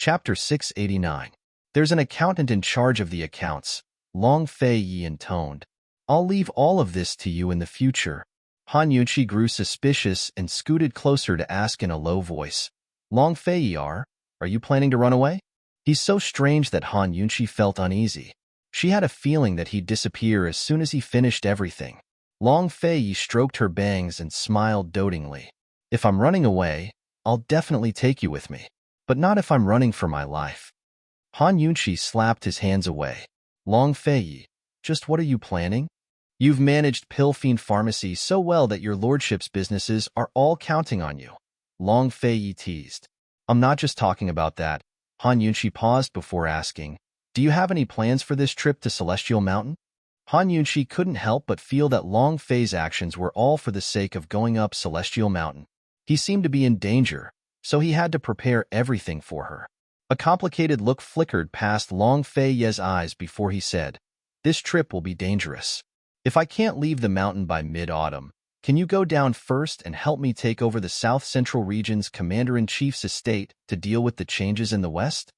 Chapter 689. There's an accountant in charge of the accounts, Long Fei Yi intoned. I'll leave all of this to you in the future. Han Yunqi grew suspicious and scooted closer to ask in a low voice. Long Fei Yi, are you planning to run away? He's so strange that Han Yunqi felt uneasy. She had a feeling that he'd disappear as soon as he finished everything. Long Fei Yi stroked her bangs and smiled dotingly. If I'm running away, I'll definitely take you with me. But not if I'm running for my life. Han Yunqi slapped his hands away. Long Fei Yi, just what are you planning? You've managed Pill Fiend Pharmacy so well that your lordship's businesses are all counting on you. Long Fei Yi teased. I'm not just talking about that. Han Yunqi paused before asking, do you have any plans for this trip to Celestial Mountain? Han Yunqi couldn't help but feel that Long Fei's actions were all for the sake of going up Celestial Mountain. He seemed to be in danger, so he had to prepare everything for her. A complicated look flickered past Long Fei Yi's eyes before he said, this trip will be dangerous. If I can't leave the mountain by mid-autumn, can you go down first and help me take over the South Central Region's Commander-in-Chief's estate to deal with the changes in the West?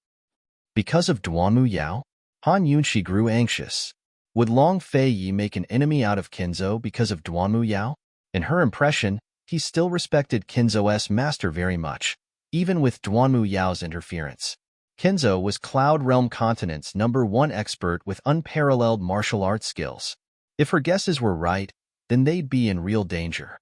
Because of Duanmu Yao? Han Yunqi grew anxious. Would Long Fei Yi make an enemy out of Kinzo because of Duanmu Yao? In her impression, he still respected Kinzo's master very much, even with Duanmu Yao's interference. Kinzo was Cloud Realm Continent's #1 expert with unparalleled martial arts skills. If her guesses were right, then they'd be in real danger.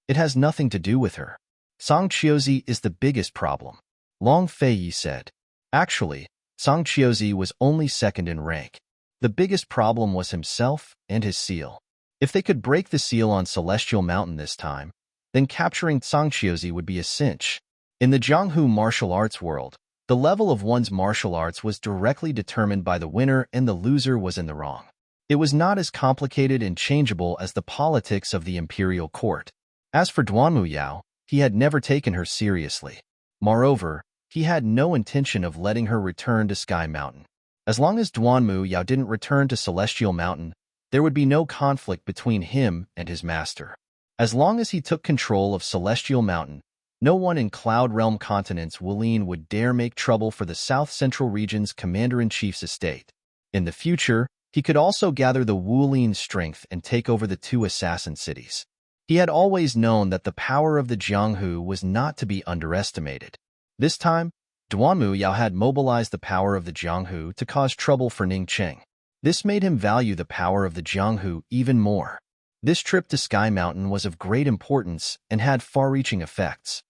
It has nothing to do with her. Song Qiuzi is the biggest problem, Long Fei Yi said. Actually, Song Qiuzi was only second in rank. The biggest problem was himself and his seal. If they could break the seal on Celestial Mountain this time, then capturing Song Qiuzi would be a cinch. In the Jianghu martial arts world, the level of one's martial arts was directly determined by the winner and the loser was in the wrong. It was not as complicated and changeable as the politics of the imperial court. As for Duanmu Yao, he had never taken her seriously. Moreover, he had no intention of letting her return to Sky Mountain. As long as Duanmu Yao didn't return to Celestial Mountain, there would be no conflict between him and his master. As long as he took control of Celestial Mountain, no one in Cloud Realm Continent's Wulin would dare make trouble for the South Central Region's Commander-in-Chief's estate. In the future, he could also gather the Wulin strength and take over the 2 assassin cities. He had always known that the power of the Jianghu was not to be underestimated. This time, Duanmu Yao had mobilized the power of the Jianghu to cause trouble for Ningcheng. This made him value the power of the Jianghu even more. This trip to Sky Mountain was of great importance and had far-reaching effects.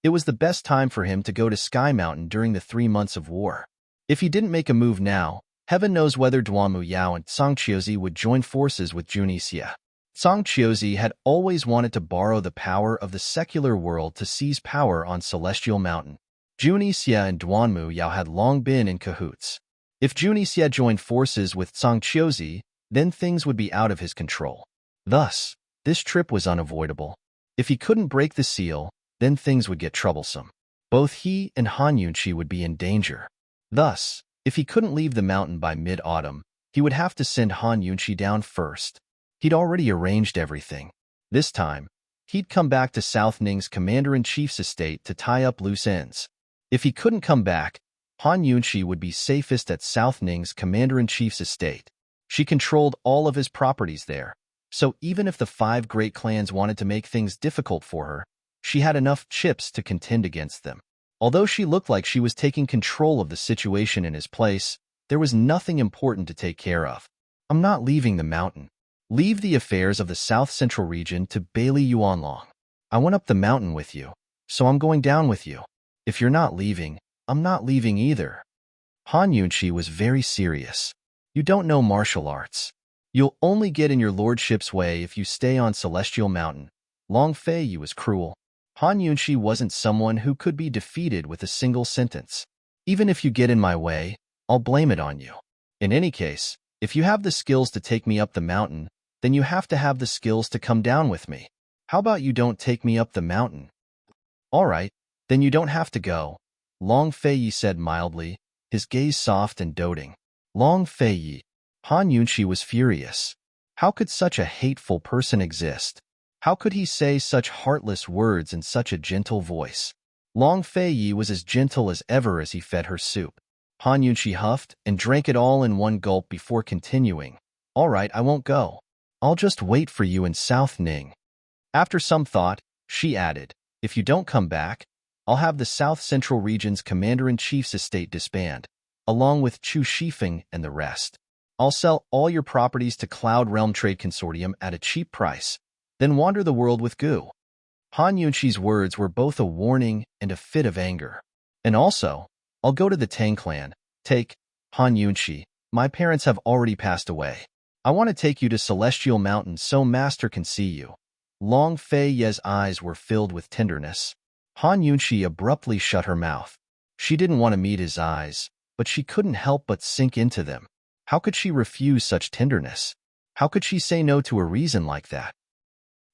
It was the best time for him to go to Sky Mountain during the 3 months of war. If he didn't make a move now, heaven knows whether Duanmu Yao and Song Qiuzi would join forces with Junixia. Song Qiuzi had always wanted to borrow the power of the secular world to seize power on Celestial Mountain. Junixia and Duanmu Yao had long been in cahoots. If Junixia joined forces with Song Qiuzi, then things would be out of his control. Thus, this trip was unavoidable. If he couldn't break the seal, then things would get troublesome. Both he and Han Yunqi would be in danger. Thus, if he couldn't leave the mountain by mid-autumn, he would have to send Han Yunqi down first. He'd already arranged everything. This time, he'd come back to South Ning's Commander-in-Chief's estate to tie up loose ends. If he couldn't come back, Han Yunqi would be safest at South Ning's Commander-in-Chief's estate. She controlled all of his properties there. So even if the 5 great clans wanted to make things difficult for her, she had enough chips to contend against them. Although she looked like she was taking control of the situation in his place, there was nothing important to take care of. I'm not leaving the mountain. Leave the affairs of the South Central region to Bailey Yuanlong. I went up the mountain with you, so I'm going down with you. If you're not leaving, I'm not leaving either. Han Yunqi was very serious. You don't know martial arts. You'll only get in your lordship's way if you stay on Celestial Mountain. Long Fei Yi was cruel. Han Yunqi wasn't someone who could be defeated with a single sentence. Even if you get in my way, I'll blame it on you. In any case, if you have the skills to take me up the mountain, then you have to have the skills to come down with me. How about you don't take me up the mountain? All right, then you don't have to go, Long Fei Yi said mildly, his gaze soft and doting. Long Fei Yi. Han Yunqi was furious. How could such a hateful person exist? How could he say such heartless words in such a gentle voice? Long Fei Yi was as gentle as ever as he fed her soup. Han Yunqi huffed and drank it all in one gulp before continuing. All right, I won't go. I'll just wait for you in South Ning. After some thought, she added, if you don't come back, I'll have the South Central Region's Commander-in-Chief's estate disband, along with Chu Shifeng and the rest. I'll sell all your properties to Cloud Realm Trade Consortium at a cheap price, then wander the world with Gu. Han Yunqi's words were both a warning and a fit of anger. And also, I'll go to the Tang clan. Take, Han Yunqi, my parents have already passed away. I want to take you to Celestial Mountain so Master can see you. Long Fei Ye's eyes were filled with tenderness. Han Yunqi abruptly shut her mouth. She didn't want to meet his eyes, but she couldn't help but sink into them. How could she refuse such tenderness? How could she say no to a reason like that?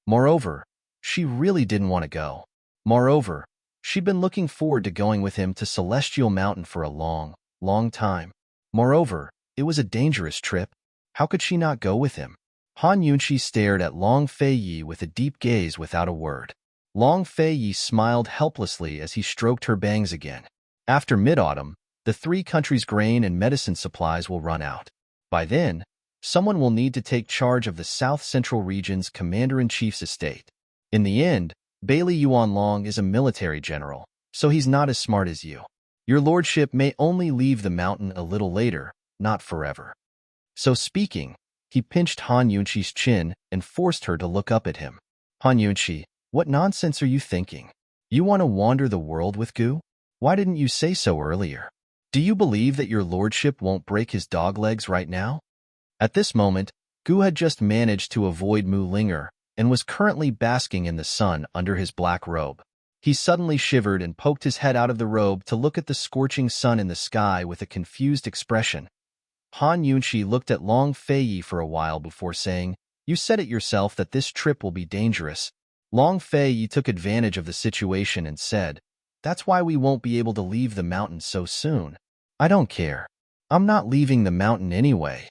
Moreover, she really didn't want to go. Moreover, she'd been looking forward to going with him to Celestial Mountain for a long, long time. Moreover, it was a dangerous trip. How could she not go with him? Han Yunqi stared at Long Fei Yi with a deep gaze without a word. Long Fei Yi smiled helplessly as he stroked her bangs again. After mid-autumn, the three countries' grain and medicine supplies will run out. By then, someone will need to take charge of the South Central Region's Commander-in-Chief's estate. In the end, Bailey Yuanlong is a military general, so he's not as smart as you. Your lordship may only leave the mountain a little later, not forever. So speaking, he pinched Han Yunqi's chin and forced her to look up at him. Han Yunqi, what nonsense are you thinking? You want to wander the world with Gu? Why didn't you say so earlier? Do you believe that your lordship won't break his dog legs right now? At this moment, Gu had just managed to avoid Mu Linger and was currently basking in the sun under his black robe. He suddenly shivered and poked his head out of the robe to look at the scorching sun in the sky with a confused expression. Han Yunqi looked at Long Fei Yi for a while before saying, you said it yourself that this trip will be dangerous. Long Fei Yi took advantage of the situation and said, that's why we won't be able to leave the mountain so soon. I don't care. I'm not leaving the mountain anyway.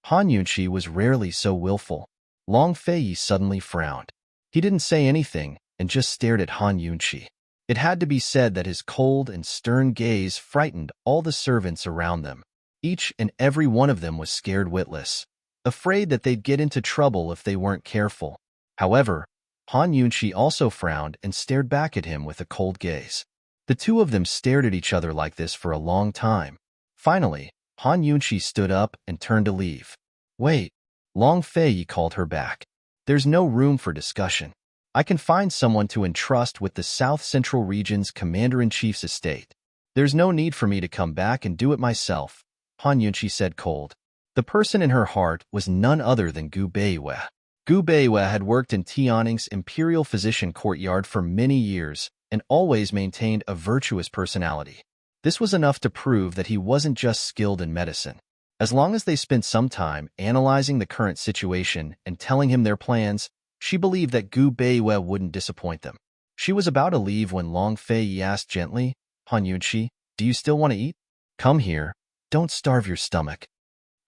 Han Yunqi was rarely so willful. Long Fei Yi suddenly frowned. He didn't say anything and just stared at Han Yunqi. It had to be said that his cold and stern gaze frightened all the servants around them. Each and every one of them was scared witless, afraid that they'd get into trouble if they weren't careful. However, Han Yunqi also frowned and stared back at him with a cold gaze. The two of them stared at each other like this for a long time. Finally, Han Yunqi stood up and turned to leave. Wait, Long Fei Yi called her back. There's no room for discussion. I can find someone to entrust with the South Central Region's Commander-in-Chief's estate. There's no need for me to come back and do it myself, Han Yunqi said cold. The person in her heart was none other than Gu Beiwei. Gu Beiwei had worked in Tianning's Imperial Physician Courtyard for many years and always maintained a virtuous personality. This was enough to prove that he wasn't just skilled in medicine. As long as they spent some time analyzing the current situation and telling him their plans, she believed that Gu Beiwei wouldn't disappoint them. She was about to leave when Long Fei Yi asked gently, Han Yunqi, do you still want to eat? Come here. Don't starve your stomach.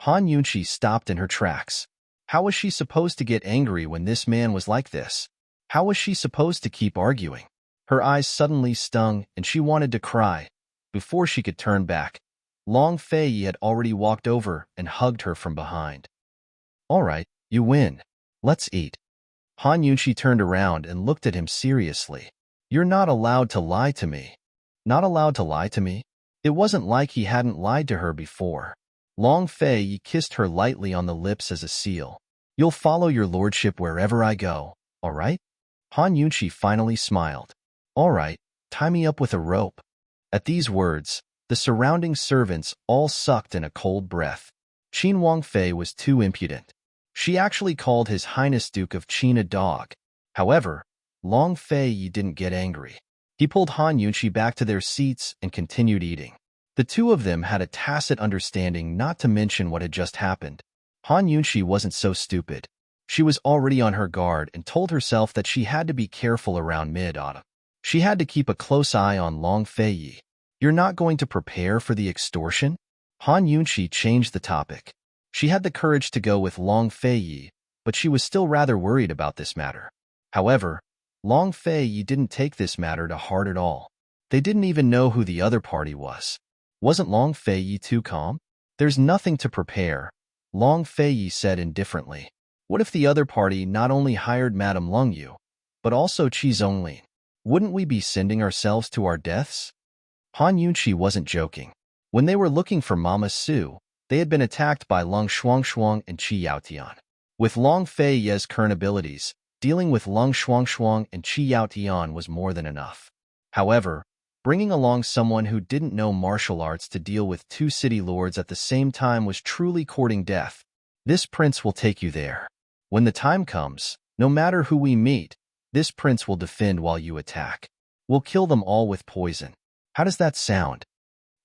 Han Yunqi stopped in her tracks. How was she supposed to get angry when this man was like this? How was she supposed to keep arguing? Her eyes suddenly stung and she wanted to cry. Before she could turn back, Long Fei Yi had already walked over and hugged her from behind. All right, you win. Let's eat. Han Yunqi turned around and looked at him seriously. You're not allowed to lie to me. Not allowed to lie to me? It wasn't like he hadn't lied to her before. Long Fei Yi kissed her lightly on the lips as a seal. You'll follow your lordship wherever I go, all right? Han Yunqi finally smiled. All right, tie me up with a rope. At these words, the surrounding servants all sucked in a cold breath. Qin Wangfei was too impudent. She actually called His Highness Duke of Qin a dog. However, Long Fei Yi didn't get angry. He pulled Han Yunqi back to their seats and continued eating. The two of them had a tacit understanding not to mention what had just happened. Han Yunqi wasn't so stupid. She was already on her guard and told herself that she had to be careful around mid-autumn. She had to keep a close eye on Long Fei Yi. You're not going to prepare for the extortion? Han Yunqi changed the topic. She had the courage to go with Long Fei Yi, but she was still rather worried about this matter. However, Long Fei Yi didn't take this matter to heart at all. They didn't even know who the other party was. Wasn't Long Fei Yi too calm? There's nothing to prepare, Long Fei Yi said indifferently. What if the other party not only hired Madame Lung Yu, but also Qi Zonglin? Wouldn't we be sending ourselves to our deaths? Han Yunqi wasn't joking. When they were looking for Mama Su, they had been attacked by Lung Shuangshuang and Qi Yaotian. With Long Fei Ye's current abilities, dealing with Lung Shuangshuang and Qi Yaotian was more than enough. However, bringing along someone who didn't know martial arts to deal with two city lords at the same time was truly courting death. This prince will take you there. When the time comes, no matter who we meet, this prince will defend while you attack. We'll kill them all with poison. How does that sound?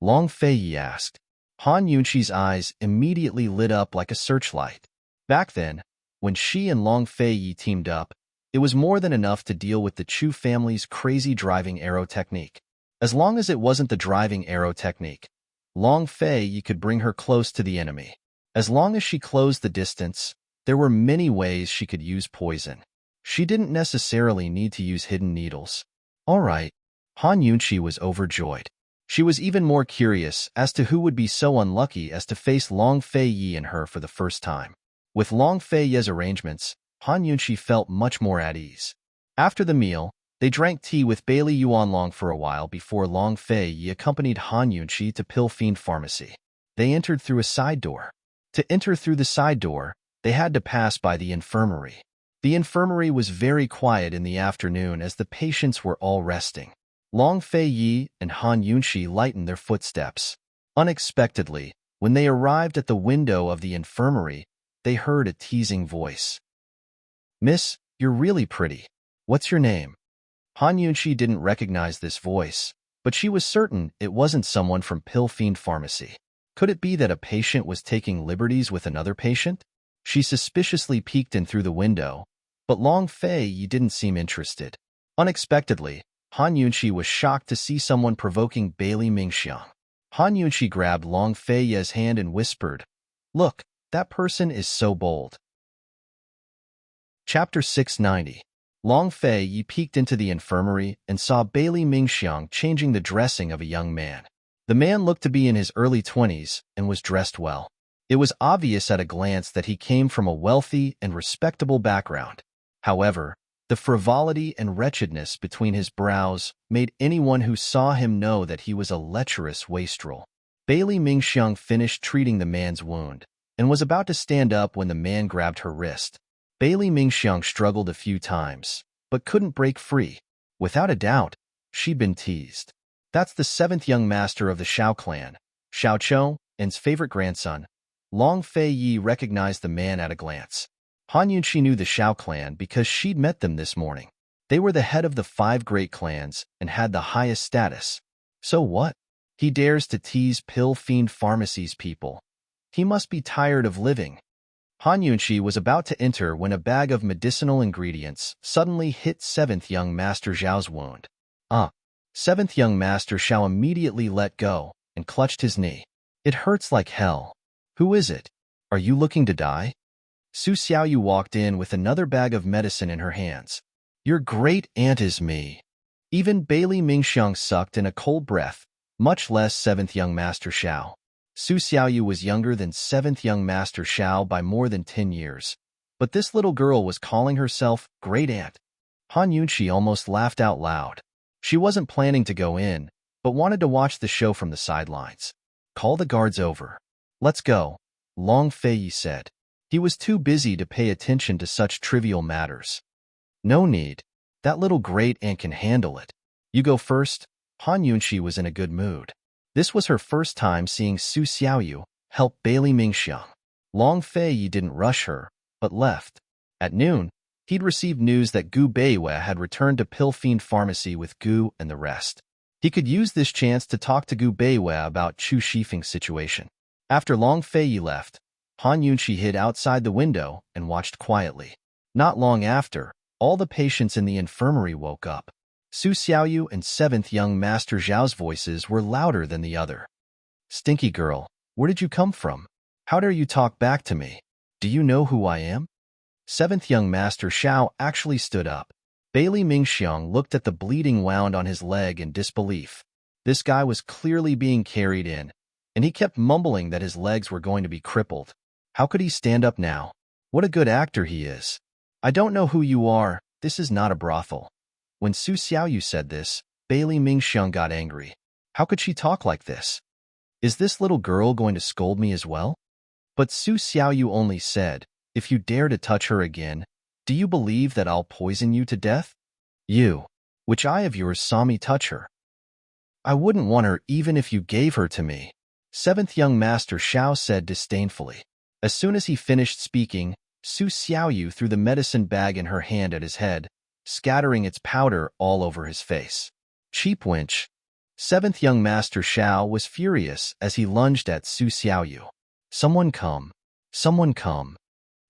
Long Fei Yi asked. Han Yunqi's eyes immediately lit up like a searchlight. Back then, when she and Long Fei Yi teamed up, it was more than enough to deal with the Chu family's crazy driving arrow technique. As long as it wasn't the driving arrow technique, Long Fei Yi could bring her close to the enemy. As long as she closed the distance, there were many ways she could use poison. She didn't necessarily need to use hidden needles. All right. Han Yunqi was overjoyed. She was even more curious as to who would be so unlucky as to face Long Fei Yi and her for the first time. With Long Fei Yi's arrangements, Han Yunqi felt much more at ease. After the meal, they drank tea with Bailey Yuanlong for a while before Long Fei Yi accompanied Han Yunqi to Pill Fiend Pharmacy. They entered through a side door. To enter through the side door, they had to pass by the infirmary. The infirmary was very quiet in the afternoon as the patients were all resting. Long Fei Yi and Han Yunqi lightened their footsteps. Unexpectedly, when they arrived at the window of the infirmary, they heard a teasing voice. "Miss, you're really pretty. What's your name?" Han Yunqi didn't recognize this voice, but she was certain it wasn't someone from Pill Fiend Pharmacy. Could it be that a patient was taking liberties with another patient? She suspiciously peeked in through the window, but Long Fei Yi didn't seem interested. Unexpectedly, Han Yunqi was shocked to see someone provoking Bailey Mingxiang. Han Yunqi grabbed Long Fei Yi's hand and whispered, "Look, that person is so bold." Chapter 690. Long Fei Yi peeked into the infirmary and saw Bailey Mingxiang changing the dressing of a young man. The man looked to be in his early 20s and was dressed well. It was obvious at a glance that he came from a wealthy and respectable background. However, the frivolity and wretchedness between his brows made anyone who saw him know that he was a lecherous wastrel. Bailey Mingxiang finished treating the man's wound and was about to stand up when the man grabbed her wrist. Bailey Mingxiang struggled a few times, but couldn't break free. Without a doubt, she'd been teased. That's the seventh young master of the Xiao clan, Xiao Chou, and's favorite grandson. Long Fei Yi recognized the man at a glance. Han Yunqi knew the Xiao clan because she'd met them this morning. They were the head of the 5 great clans and had the highest status. So what? He dares to tease Pill Fiend Pharmacy's people. He must be tired of living. Han Yunqi was about to enter when a bag of medicinal ingredients suddenly hit 7th young Master Zhao's wound. 7th young Master Xiao immediately let go and clutched his knee. "It hurts like hell. Who is it? Are you looking to die?" Su Xiaoyu walked in with another bag of medicine in her hands. "Your great aunt is me." Even Bailey Mingxiang sucked in a cold breath, much less 7th young Master Xiao. Su Xiaoyu was younger than 7th young Master Xiao by more than 10 years, but this little girl was calling herself great aunt. Han Yunqi almost laughed out loud. She wasn't planning to go in, but wanted to watch the show from the sidelines. "Call the guards over. Let's go," Long Fei Yi said. He was too busy to pay attention to such trivial matters. "No need. That little great aunt can handle it. You go first." Han Yunqi was in a good mood. This was her first time seeing Su Xiaoyu help Bailey Mingxiang. Long Fei Yi didn't rush her, but left. At noon, he'd received news that Gu Beiwei had returned to Pill Fiend Pharmacy with Gu and the rest. He could use this chance to talk to Gu Beiwei about Chu Shifeng's situation. After Long Fei Yi left, Han Yunqi hid outside the window and watched quietly. Not long after, all the patients in the infirmary woke up. Su Xiaoyu and 7th young Master Zhao's voices were louder than the other. "Stinky girl, where did you come from? How dare you talk back to me? Do you know who I am?" 7th young Master Xiao actually stood up. Bailey Mingxiang looked at the bleeding wound on his leg in disbelief. This guy was clearly being carried in, and he kept mumbling that his legs were going to be crippled. How could he stand up now? What a good actor he is. I don't know who you are. This is not a brothel. When Su Xiaoyu said this, Bailey Mingxiang got angry. How could she talk like this? Is this little girl going to scold me as well? But Su Xiaoyu only said, if you dare to touch her again, do you believe that I'll poison you to death? You, which eye of yours saw me touch her? I wouldn't want her even if you gave her to me, seventh young master Xiao said disdainfully. As soon as he finished speaking, Su Xiaoyu threw the medicine bag in her hand at his head, scattering its powder all over his face. Cheap wench. Seventh young master Xiao was furious as he lunged at Su Xiaoyu. Someone come. Someone come.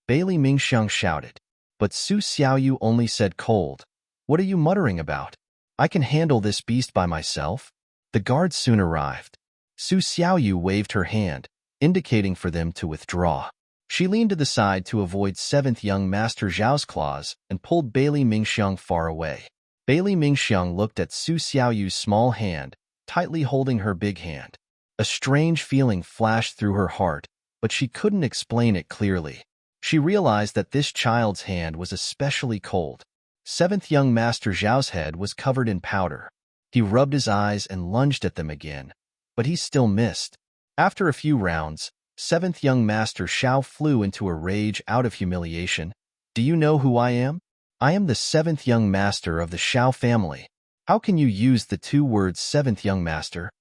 Bailey Mingxiang shouted. But Su Xiaoyu only said cold, what are you muttering about? I can handle this beast by myself. The guards soon arrived. Su Xiaoyu waved her hand, indicating for them to withdraw. She leaned to the side to avoid seventh young master Zhao's claws and pulled Bailey Mingxiang far away. Bailey Mingxiang looked at Su Xiaoyu's small hand, tightly holding her big hand. A strange feeling flashed through her heart, but she couldn't explain it clearly. She realized that this child's hand was especially cold. Seventh young master Zhao's head was covered in powder. He rubbed his eyes and lunged at them again, but he still missed. After a few rounds, seventh young master Xiao flew into a rage out of humiliation. Do you know who I am? I am the seventh young master of the Xiao family. How can you use the two words seventh young master?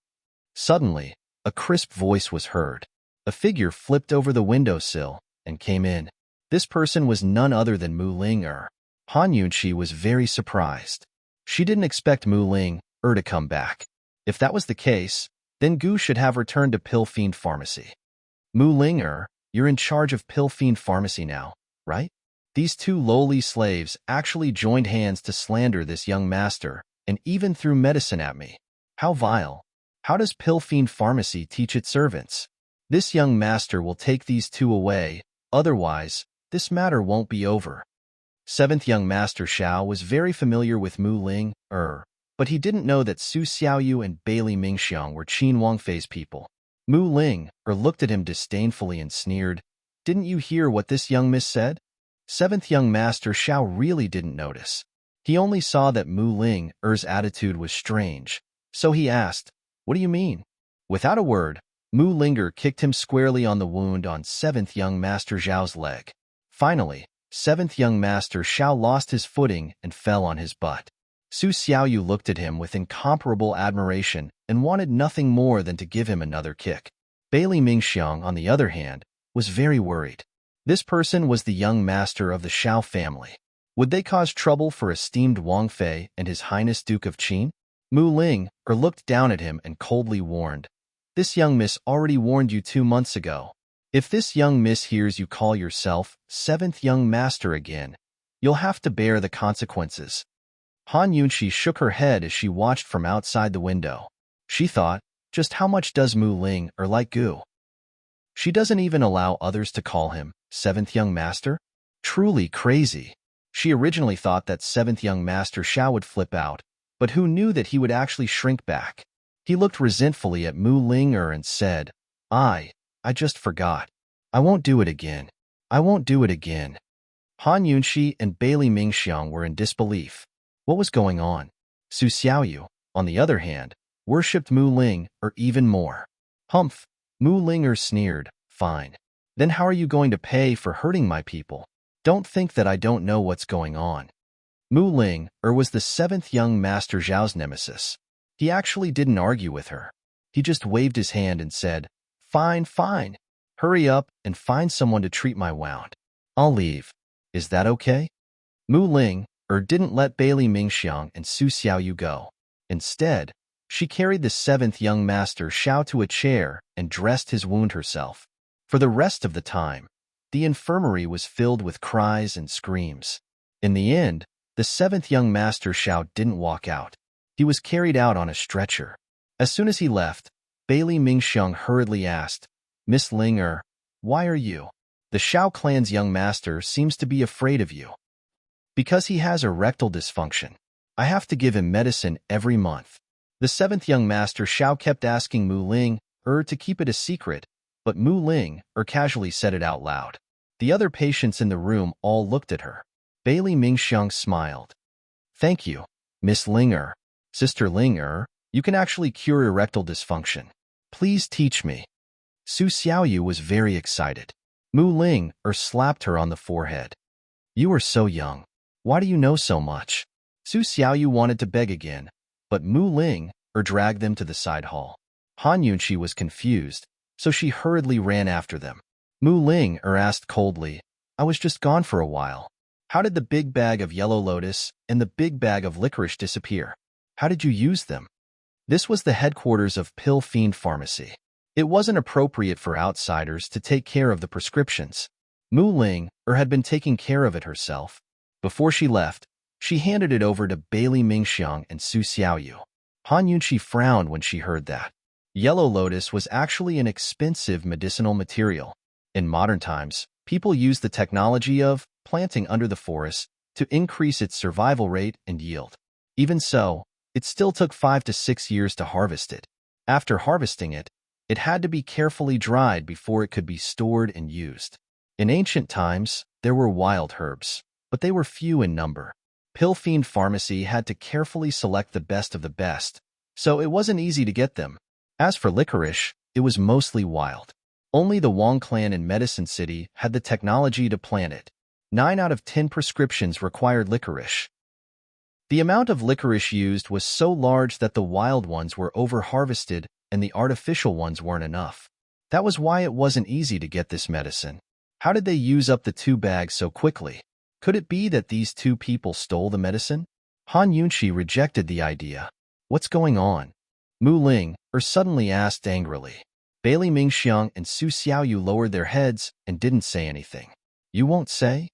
Suddenly, a crisp voice was heard. A figure flipped over the windowsill and came in. This person was none other than Mu Ling-er. Han Yunqi was very surprised. She didn't expect Mu Ling-er to come back. If that was the case, then Gu should have returned to Pill Fiend Pharmacy. Mu Ling-er, you're in charge of Pill Fiend Pharmacy now, right? These two lowly slaves actually joined hands to slander this young master and even threw medicine at me. How vile. How does Pill Fiend Pharmacy teach its servants? This young master will take these two away, otherwise, this matter won't be over. Seventh young master Xiao was very familiar with Mu Ling-er, but he didn't know that Su Xiaoyu and Bailey Mingxiang were Qin Wangfei's people. Mu Ling-er looked at him disdainfully and sneered, didn't you hear what this young miss said? Seventh young master Xiao really didn't notice. He only saw that Mu Ling-er's attitude was strange, so he asked, what do you mean? Without a word, Mu Ling-er kicked him squarely on the wound on seventh young master Zhao's leg. Finally, seventh young master Xiao lost his footing and fell on his butt. Su Xiaoyu looked at him with incomparable admiration and wanted nothing more than to give him another kick. Bailey Mingxiang, on the other hand, was very worried. This person was the young master of the Xiao family. Would they cause trouble for esteemed Wang Fei and His Highness Duke of Qin? Mu Ling-er looked down at him and coldly warned, this young miss already warned you 2 months ago. If this young miss hears you call yourself seventh young master again, you'll have to bear the consequences. Han Yunqi shook her head as she watched from outside the window. She thought, just how much does Mu Ling-er like Gu? She doesn't even allow others to call him seventh young master? Truly crazy. She originally thought that seventh young master Xiao would flip out, but who knew that he would actually shrink back? He looked resentfully at Mu Ling-er and said, I just forgot. I won't do it again. I won't do it again. Han Yunqi and Bailey Mingxiang were in disbelief. What was going on? Su Xiaoyu, on the other hand, worshipped Mu Ling-er even more. Humph, Mu Ling-er sneered, fine. Then how are you going to pay for hurting my people? Don't think that I don't know what's going on. Mu Ling-er was the seventh young master Zhao's nemesis. He actually didn't argue with her. He just waved his hand and said, fine, fine. Hurry up and find someone to treat my wound. I'll leave. Is that okay? Mu Ling-er didn't let Bailey Mingxiang and Su Xiaoyu go. Instead, she carried the seventh young master Xiao to a chair and dressed his wound herself. For the rest of the time, the infirmary was filled with cries and screams. In the end, the seventh young master Xiao didn't walk out. He was carried out on a stretcher. As soon as he left, Bailey Mingxiang hurriedly asked, Miss Ling-er, why are you? The Xiao clan's young master seems to be afraid of you. Because he has erectile dysfunction. I have to give him medicine every month. The seventh young master Xiao kept asking Mu Ling to keep it a secret, but Mu Ling casually said it out loud. The other patients in the room all looked at her. Bailey Mingxiang smiled. Thank you, Miss Ling Sister Ling you can actually cure erectile dysfunction. Please teach me. Su Xiaoyu was very excited. Mu Ling slapped her on the forehead. You are so young. Why do you know so much? Su Xiaoyu wanted to beg again, but Mu Ling dragged them to the side hall. Han Yunqi was confused, so she hurriedly ran after them. Mu Ling asked coldly, I was just gone for a while. How did the big bag of yellow lotus and the big bag of licorice disappear? How did you use them? This was the headquarters of Pill Fiend Pharmacy. It wasn't appropriate for outsiders to take care of the prescriptions. Mu Ling had been taking care of it herself. Before she left, she handed it over to Bailey Mingxiang and Su Xiaoyu. Han Yunqi frowned when she heard that. Yellow lotus was actually an expensive medicinal material. In modern times, people use the technology of planting under the forest to increase its survival rate and yield. Even so, it still took 5 to 6 years to harvest it. After harvesting it, it had to be carefully dried before it could be stored and used. In ancient times, there were wild herbs, but they were few in number. Pill Fiend Pharmacy had to carefully select the best of the best, so it wasn't easy to get them. As for licorice, it was mostly wild. Only the Wang clan in Medicine City had the technology to plant it. 9 out of 10 prescriptions required licorice. The amount of licorice used was so large that the wild ones were over-harvested and the artificial ones weren't enough. That was why it wasn't easy to get this medicine. How did they use up the 2 bags so quickly? Could it be that these 2 people stole the medicine? Han Yunqi rejected the idea. What's going on? Mu Ling suddenly asked angrily. Bailey Mingxiang and Su Xiaoyu lowered their heads and didn't say anything. You won't say?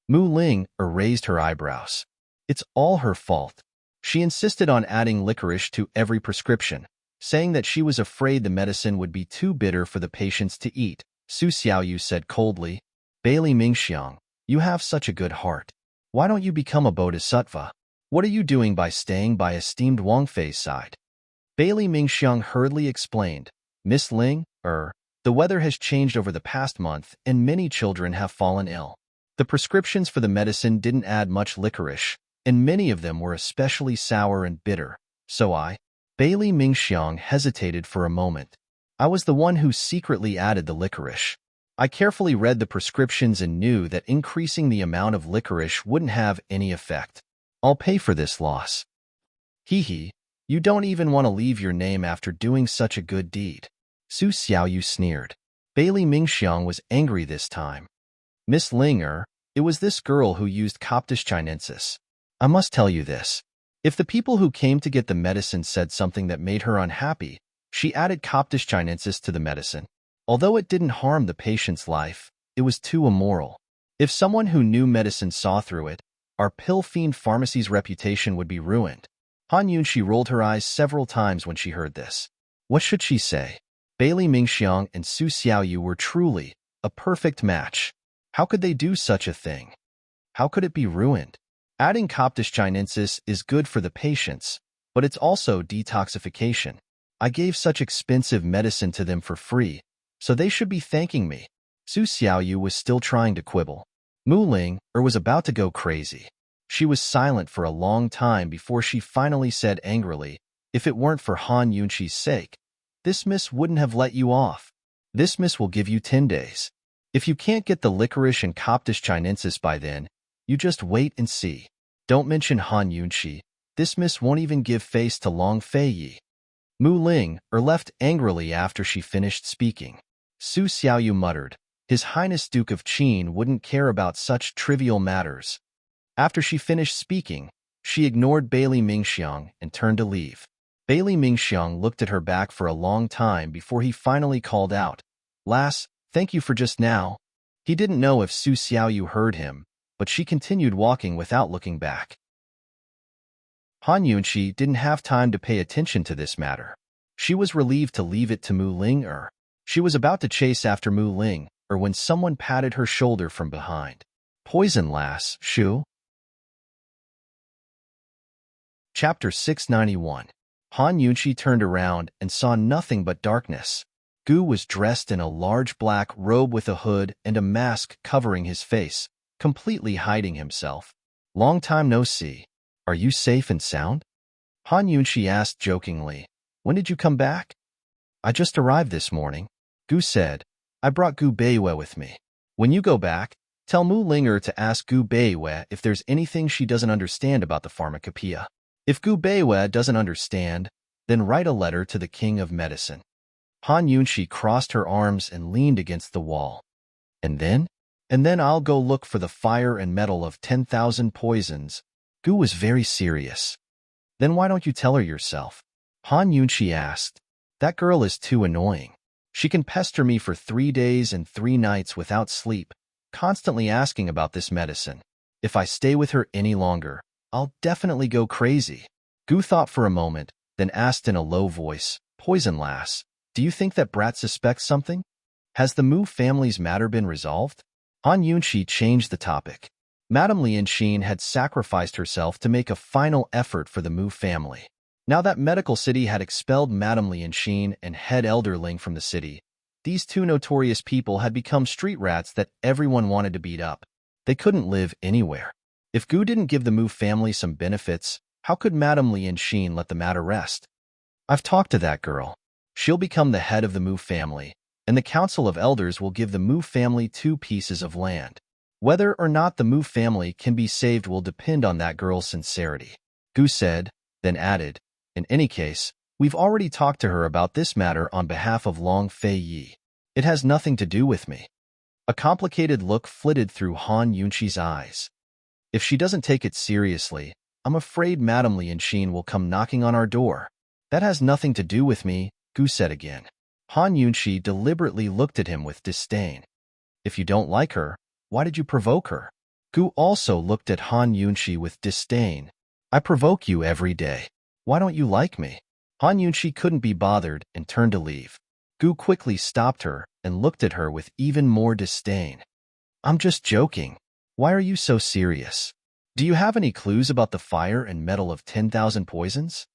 Mu Ling raised her eyebrows. It's all her fault. She insisted on adding licorice to every prescription, saying that she was afraid the medicine would be too bitter for the patients to eat. Su Xiaoyu said coldly, Bailey Mingxiang, you have such a good heart. Why don't you become a bodhisattva? What are you doing by staying by esteemed Wang Fei's side? Bailey Mingxiang hurriedly explained, Miss Ling, the weather has changed over the past month and many children have fallen ill. The prescriptions for the medicine didn't add much licorice, and many of them were especially sour and bitter, so Bailey Mingxiang hesitated for a moment. I was the one who secretly added the licorice. I carefully read the prescriptions and knew that increasing the amount of licorice wouldn't have any effect. I'll pay for this loss. Hee, you don't even want to leave your name after doing such a good deed. Su Xiaoyu sneered. Bailey Mingxiang was angry this time. Miss Ling it was this girl who used Coptis chinensis. I must tell you this. If the people who came to get the medicine said something that made her unhappy, she added Coptis chinensis to the medicine. Although it didn't harm the patient's life, it was too immoral. If someone who knew medicine saw through it, our Pill Fiend Pharmacy's reputation would be ruined. Han Yunqi rolled her eyes several times when she heard this. What should she say? Bailey Mingxiang and Su Xiaoyu were truly a perfect match. How could they do such a thing? How could it be ruined? Adding Coptis chinensis is good for the patients, but it's also detoxification. I gave such expensive medicine to them for free, so they should be thanking me. Su Xiaoyu was still trying to quibble. Mu Ling was about to go crazy. She was silent for a long time before she finally said angrily, if it weren't for Han Yunqi's sake, this miss wouldn't have let you off. This miss will give you 10 days. If you can't get the licorice and Coptis chinensis by then, you just wait and see. Don't mention Han Yunqi. This miss won't even give face to Long Fei Yi. Mu Ling left angrily after she finished speaking. Su Xiaoyu muttered, His Highness Duke of Qin wouldn't care about such trivial matters. After she finished speaking, she ignored Bailey Mingxiang and turned to leave. Bailey Mingxiang looked at her back for a long time before he finally called out, Lass, thank you for just now. He didn't know if Su Xiaoyu heard him, but she continued walking without looking back. Han Yunqi didn't have time to pay attention to this matter. She was relieved to leave it to Mu Ling She was about to chase after Mu Ling when someone patted her shoulder from behind. Poison, lass, Shu? Chapter 691. Han Yunqi turned around and saw nothing but darkness. Gu was dressed in a large black robe with a hood and a mask covering his face, completely hiding himself. Long time no see. Are you safe and sound? Han Yunqi asked jokingly. When did you come back? I just arrived this morning. Gu said. I brought Gu Beiwe with me. When you go back, tell Mu Linger to ask Gu Beiwe if there's anything she doesn't understand about the pharmacopoeia. If Gu Beiwe doesn't understand, then write a letter to the king of medicine. Han Yunqi crossed her arms and leaned against the wall. And then? And then I'll go look for the fire and metal of 10,000 poisons. Gu was very serious. Then why don't you tell her yourself? Han Yunqi asked. That girl is too annoying. She can pester me for 3 days and 3 nights without sleep, constantly asking about this medicine. If I stay with her any longer, I'll definitely go crazy. Gu thought for a moment, then asked in a low voice, Poison lass, do you think that brat suspects something? Has the Mu family's matter been resolved? Han Yunqi changed the topic. Madame Lianxin had sacrificed herself to make a final effort for the Mu family. Now that Medical City had expelled Madame Lianxin and Head Elderling from the city, these two notorious people had become street rats that everyone wanted to beat up. They couldn't live anywhere. If Gu didn't give the Mu family some benefits, how could Madame Lianxin let the matter rest? I've talked to that girl. She'll become the head of the Mu family, and the Council of Elders will give the Mu family 2 pieces of land. Whether or not the Mu family can be saved will depend on that girl's sincerity. Gu said, then added, in any case, we've already talked to her about this matter on behalf of Long Fei Yi. It has nothing to do with me. A complicated look flitted through Han Yunqi's eyes. If she doesn't take it seriously, I'm afraid Madame Lianxin will come knocking on our door. That has nothing to do with me, Gu said again. Han Yunqi deliberately looked at him with disdain. If you don't like her, why did you provoke her? Gu also looked at Han Yunqi with disdain. I provoke you every day. Why don't you like me? Han Yunqi couldn't be bothered and turned to leave. Gu quickly stopped her and looked at her with even more disdain. I'm just joking. Why are you so serious? Do you have any clues about the fire and metal of 10,000 poisons?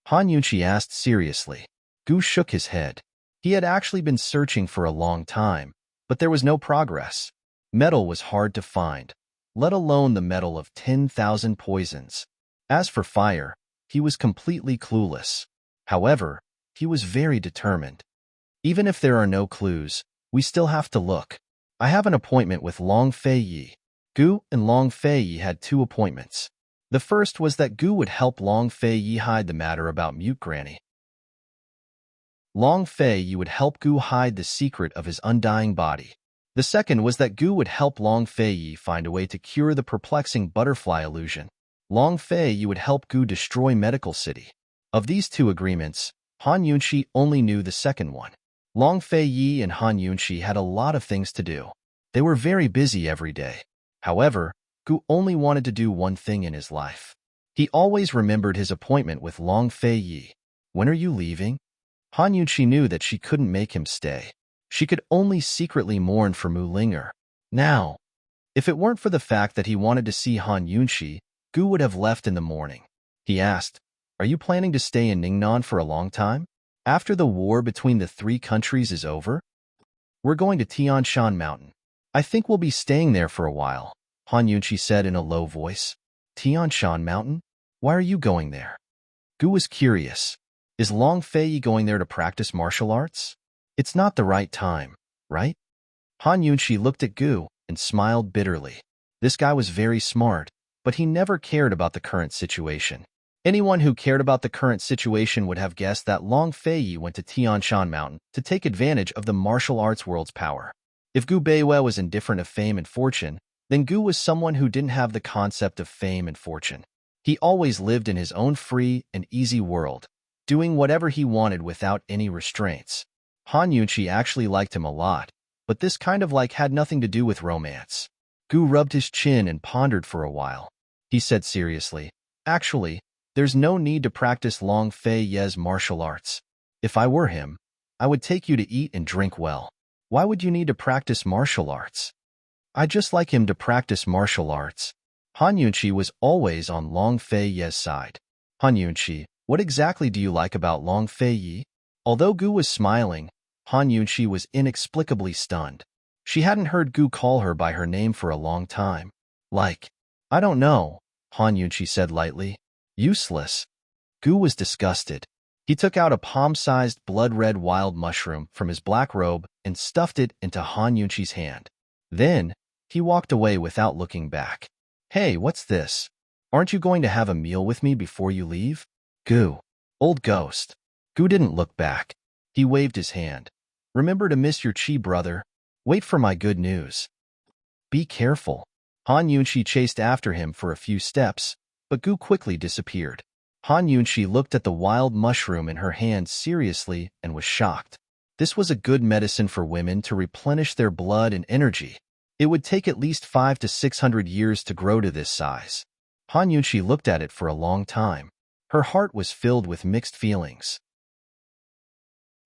Han Yunqi asked seriously. Gu shook his head. He had actually been searching for a long time, but there was no progress. Metal was hard to find, let alone the metal of 10,000 poisons. As for fire, he was completely clueless. However, he was very determined. Even if there are no clues, we still have to look. I have an appointment with Long Fei Yi. Gu and Long Fei Yi had 2 appointments. The first was that Gu would help Long Fei Yi hide the matter about Mute Granny. Long Fei Yi would help Gu hide the secret of his undying body. The second was that Gu would help Long Fei Yi find a way to cure the perplexing butterfly illusion. Long Fei Yi would help Gu destroy Medical City. Of these 2 agreements, Han Yunqi only knew the second one. Long Fei Yi and Han Yunqi had a lot of things to do. They were very busy every day. However, Gu only wanted to do one thing in his life. He always remembered his appointment with Long Fei Yi. When are you leaving? Han Yunqi knew that she couldn't make him stay. She could only secretly mourn for Mu Linger. Now, if it weren't for the fact that he wanted to see Han Yunqi, Gu would have left in the morning. He asked, Are you planning to stay in Ningnan for a long time? After the war between the 3 countries is over? We're going to Tian Shan Mountain. I think we'll be staying there for a while, Han Yunqi said in a low voice. Tian Shan Mountain? Why are you going there? Gu was curious. Is Long Fei Yi going there to practice martial arts? It's not the right time, right? Han Yunqi looked at Gu and smiled bitterly. This guy was very smart, but he never cared about the current situation. Anyone who cared about the current situation would have guessed that Long Fei Yi went to Tian Shan Mountain to take advantage of the martial arts world's power. If Gu Beiwe was indifferent of fame and fortune, then Gu was someone who didn't have the concept of fame and fortune. He always lived in his own free and easy world, doing whatever he wanted without any restraints. Han Yunqi actually liked him a lot, but this kind of like had nothing to do with romance. Gu rubbed his chin and pondered for a while. He said seriously, Actually, there's no need to practice Long Fei Yi's martial arts. If I were him, I would take you to eat and drink well. Why would you need to practice martial arts? I'd just like him to practice martial arts. Han Yunqi was always on Long Fei Yi's side. Han Yunqi, what exactly do you like about Long Fei Yi? Although Gu was smiling, Han Yunqi was inexplicably stunned. She hadn't heard Gu call her by her name for a long time. Like, I don't know, Han Yunqi said lightly. Useless. Gu was disgusted. He took out a palm-sized blood-red wild mushroom from his black robe and stuffed it into Han Yunqi's hand. Then, he walked away without looking back. Hey, what's this? Aren't you going to have a meal with me before you leave? Gu. Old ghost. Gu didn't look back. He waved his hand. Remember to miss your chi, brother. Wait for my good news. Be careful. Han Yunqi chased after him for a few steps, but Gu quickly disappeared. Han Yunqi looked at the wild mushroom in her hand seriously and was shocked. This was a good medicine for women to replenish their blood and energy. It would take at least 500 to 600 years to grow to this size. Han Yunqi looked at it for a long time. Her heart was filled with mixed feelings.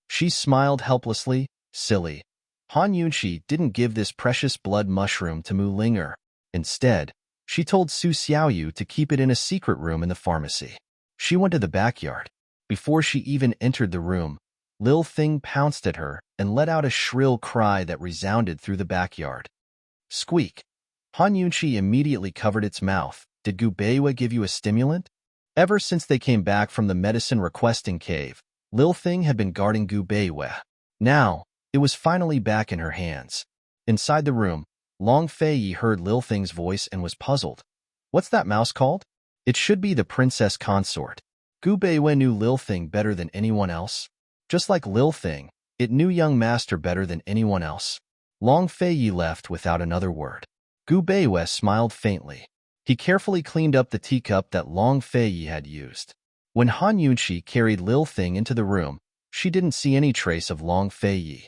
She smiled helplessly. Silly. Han Yunqi didn't give this precious blood mushroom to Mu Linger. Instead, she told Su Xiaoyu to keep it in a secret room in the pharmacy. She went to the backyard. Before she even entered the room, Lil Thing pounced at her and let out a shrill cry that resounded through the backyard. Squeak. Han Yunqi immediately covered its mouth. Did Gu Beiwa give you a stimulant? Ever since they came back from the medicine requesting cave, Lil Thing had been guarding Gu Beiwa. Now, it was finally back in her hands. Inside the room, Long Fei Yi heard Lil Thing's voice and was puzzled. What's that mouse called? It should be the Princess Consort. Gu Beiwa knew Lil Thing better than anyone else. Just like Lil Thing, it knew young master better than anyone else. Long Fei Yi left without another word. Gu Beiwa smiled faintly. He carefully cleaned up the teacup that Long Fei Yi had used. When Han Yunqi carried Lil Thing into the room, she didn't see any trace of Long Fei Yi.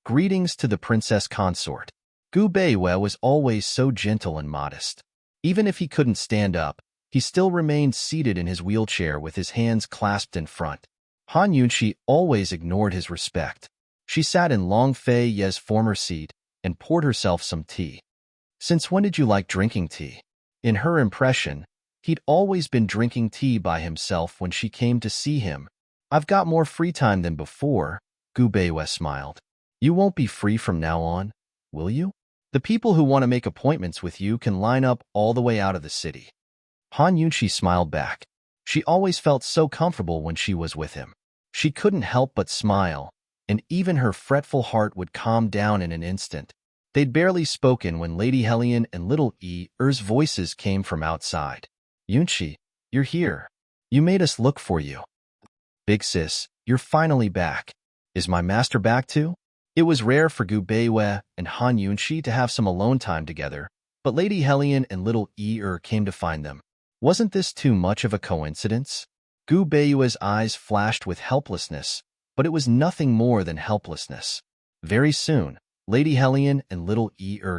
Greetings to the Princess Consort. Gu Beiwa was always so gentle and modest. Even if he couldn't stand up, he still remained seated in his wheelchair with his hands clasped in front. Han Yunqi always ignored his respect. She sat in Long Fei Yi's former seat and poured herself some tea. Since when did you like drinking tea? In her impression, he'd always been drinking tea by himself when she came to see him. I've got more free time than before, Gu Beiwa smiled. You won't be free from now on, will you? The people who want to make appointments with you can line up all the way out of the city. Han Yunqi smiled back. She always felt so comfortable when she was with him. She couldn't help but smile, and even her fretful heart would calm down in an instant. They'd barely spoken when Lady Hellion and Little Er's voices came from outside. Yunqi, you're here. You made us look for you. Big sis, you're finally back. Is my master back too? It was rare for Gu Beiwa and Han Yunqi to have some alone time together, but Lady Hellion and Little came to find them. Wasn't this too much of a coincidence? Gu Beiwa's eyes flashed with helplessness, but it was nothing more than helplessness. Very soon, Lady Hellion and Little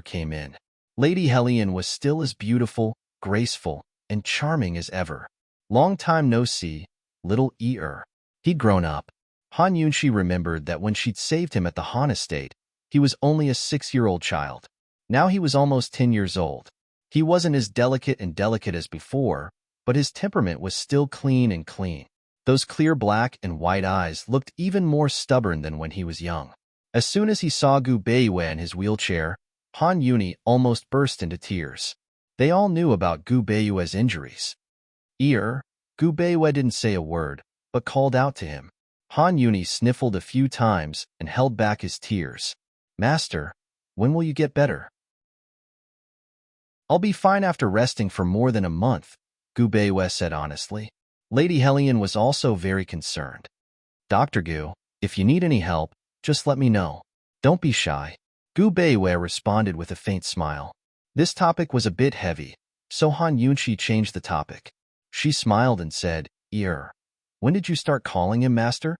came in. Lady Hellion was still as beautiful, graceful, and charming as ever. Long time no see, Little He'd grown up. Han Yunqi remembered that when she'd saved him at the Han estate, he was only a 6-year-old child. Now he was almost 10 years old. He wasn't as delicate as before, but his temperament was still clean and clean. Those clear black and white eyes looked even more stubborn than when he was young. As soon as he saw Gu Beiwa in his wheelchair, Han Yunqi almost burst into tears. They all knew about Gu Beiwa's injuries. Gu Beiwa didn't say a word, but called out to him. Han Yunqi sniffled a few times and held back his tears. Master, when will you get better? I'll be fine after resting for more than a month, Gu Beiwa said honestly. Lady Hellion was also very concerned. Dr. Gu, if you need any help, just let me know. Don't be shy. Gu Beiwa responded with a faint smile. This topic was a bit heavy, so Han Yunqi changed the topic. She smiled and said, when did you start calling him master?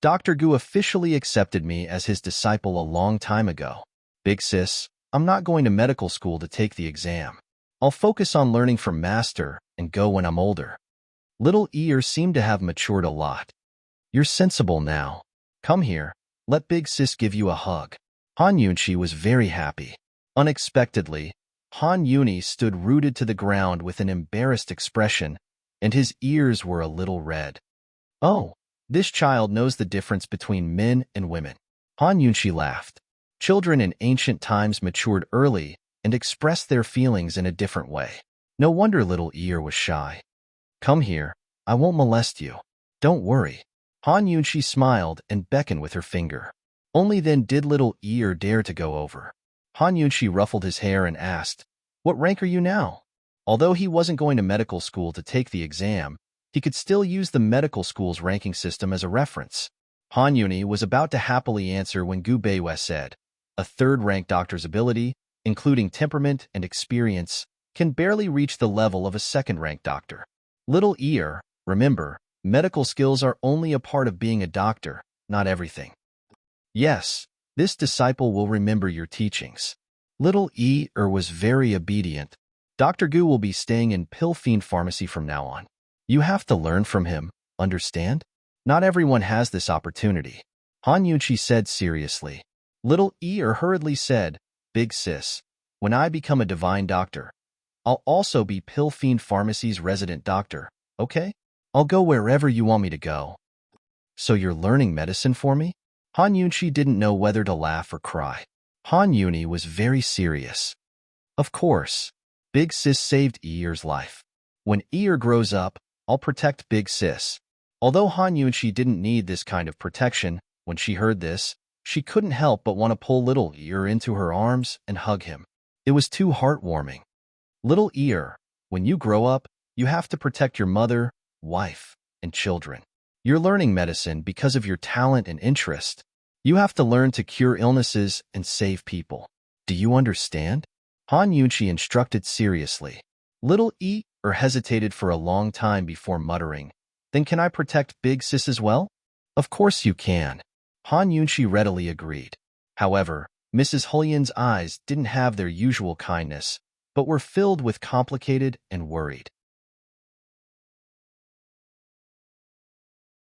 Dr. Gu officially accepted me as his disciple a long time ago. Big sis, I'm not going to medical school to take the exam. I'll focus on learning from master and go when I'm older. Little seemed to have matured a lot. You're sensible now. Come here, let Big Sis give you a hug. Han Yunqi was very happy. Unexpectedly, Han Yunqi stood rooted to the ground with an embarrassed expression and his ears were a little red. Oh, this child knows the difference between men and women. Han Yunshi laughed. Children in ancient times matured early and expressed their feelings in a different way. No wonder little Ear was shy. Come here, I won't molest you. Don't worry. Han Yunshi smiled and beckoned with her finger. Only then did little Ear dare to go over. Han Yunshi ruffled his hair and asked, "What rank are you now?" Although he wasn't going to medical school to take the exam, he could still use the medical school's ranking system as a reference. Han Yuni was about to happily answer when Gu Beiwei said, "A third-rank doctor's ability, including temperament and experience, can barely reach the level of a second-rank doctor. Little Ear, remember, medical skills are only a part of being a doctor, not everything." "Yes, this disciple will remember your teachings." Little Ear was very obedient. Dr. Gu will be staying in Pill Fiend Pharmacy from now on. You have to learn from him, understand? Not everyone has this opportunity. Han Yunchi said seriously. Little Ear hurriedly said, "Big sis, when I become a divine doctor, I'll also be Pill Fiend Pharmacy's resident doctor, okay? I'll go wherever you want me to go." "So you're learning medicine for me?" Han Yunchi didn't know whether to laugh or cry. Han Yuni was very serious. Of course, Big Sis saved Ear's life. When Ear grows up, I'll protect Big Sis. Although Han Yunchi didn't need this kind of protection, when she heard this, she couldn't help but want to pull little Ear into her arms and hug him. It was too heartwarming. Little Ear, when you grow up, you have to protect your mother, wife, and children. You're learning medicine because of your talent and interest. You have to learn to cure illnesses and save people. Do you understand? Han Yunchi instructed seriously. Little Ear hesitated for a long time before muttering, "Then can I protect Big Sis as well?" "Of course you can." Han Yunchi readily agreed. However, Mrs. Hulian's eyes didn't have their usual kindness, but were filled with complicated and worried.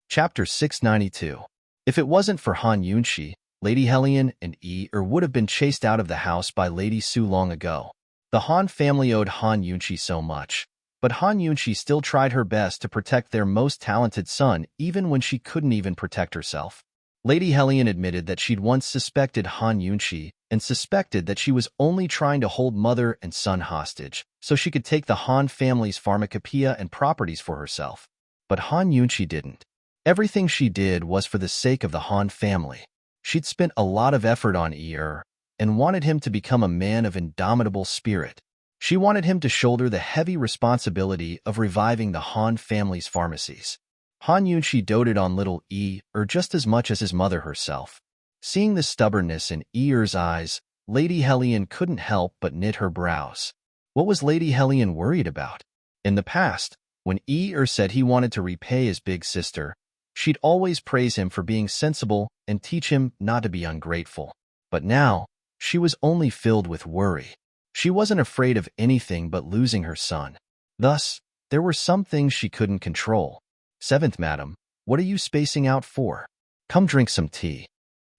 Chapter 692. If it wasn't for Han Yunchi, Lady Helian and Ear would have been chased out of the house by Lady Su long ago. The Han family owed Han Yunchi so much, but Han Yunchi still tried her best to protect their most talented son even when she couldn't even protect herself. Lady Helian admitted that she'd once suspected Han Yunchi and suspected that she was only trying to hold mother and son hostage so she could take the Han family's pharmacopoeia and properties for herself. But Han Yunchi didn't. Everything she did was for the sake of the Han family. She'd spent a lot of effort on Ear and wanted him to become a man of indomitable spirit. She wanted him to shoulder the heavy responsibility of reviving the Han family's pharmacies. Han Yunchi doted on little Ear just as much as his mother herself. Seeing the stubbornness in Ear's eyes, Lady Helian couldn't help but knit her brows. What was Lady Helian worried about? In the past, when Ear said he wanted to repay his big sister, she'd always praise him for being sensible and teach him not to be ungrateful. But now, she was only filled with worry. She wasn't afraid of anything but losing her son. Thus, there were some things she couldn't control. "Seventh madam, what are you spacing out for? Come drink some tea."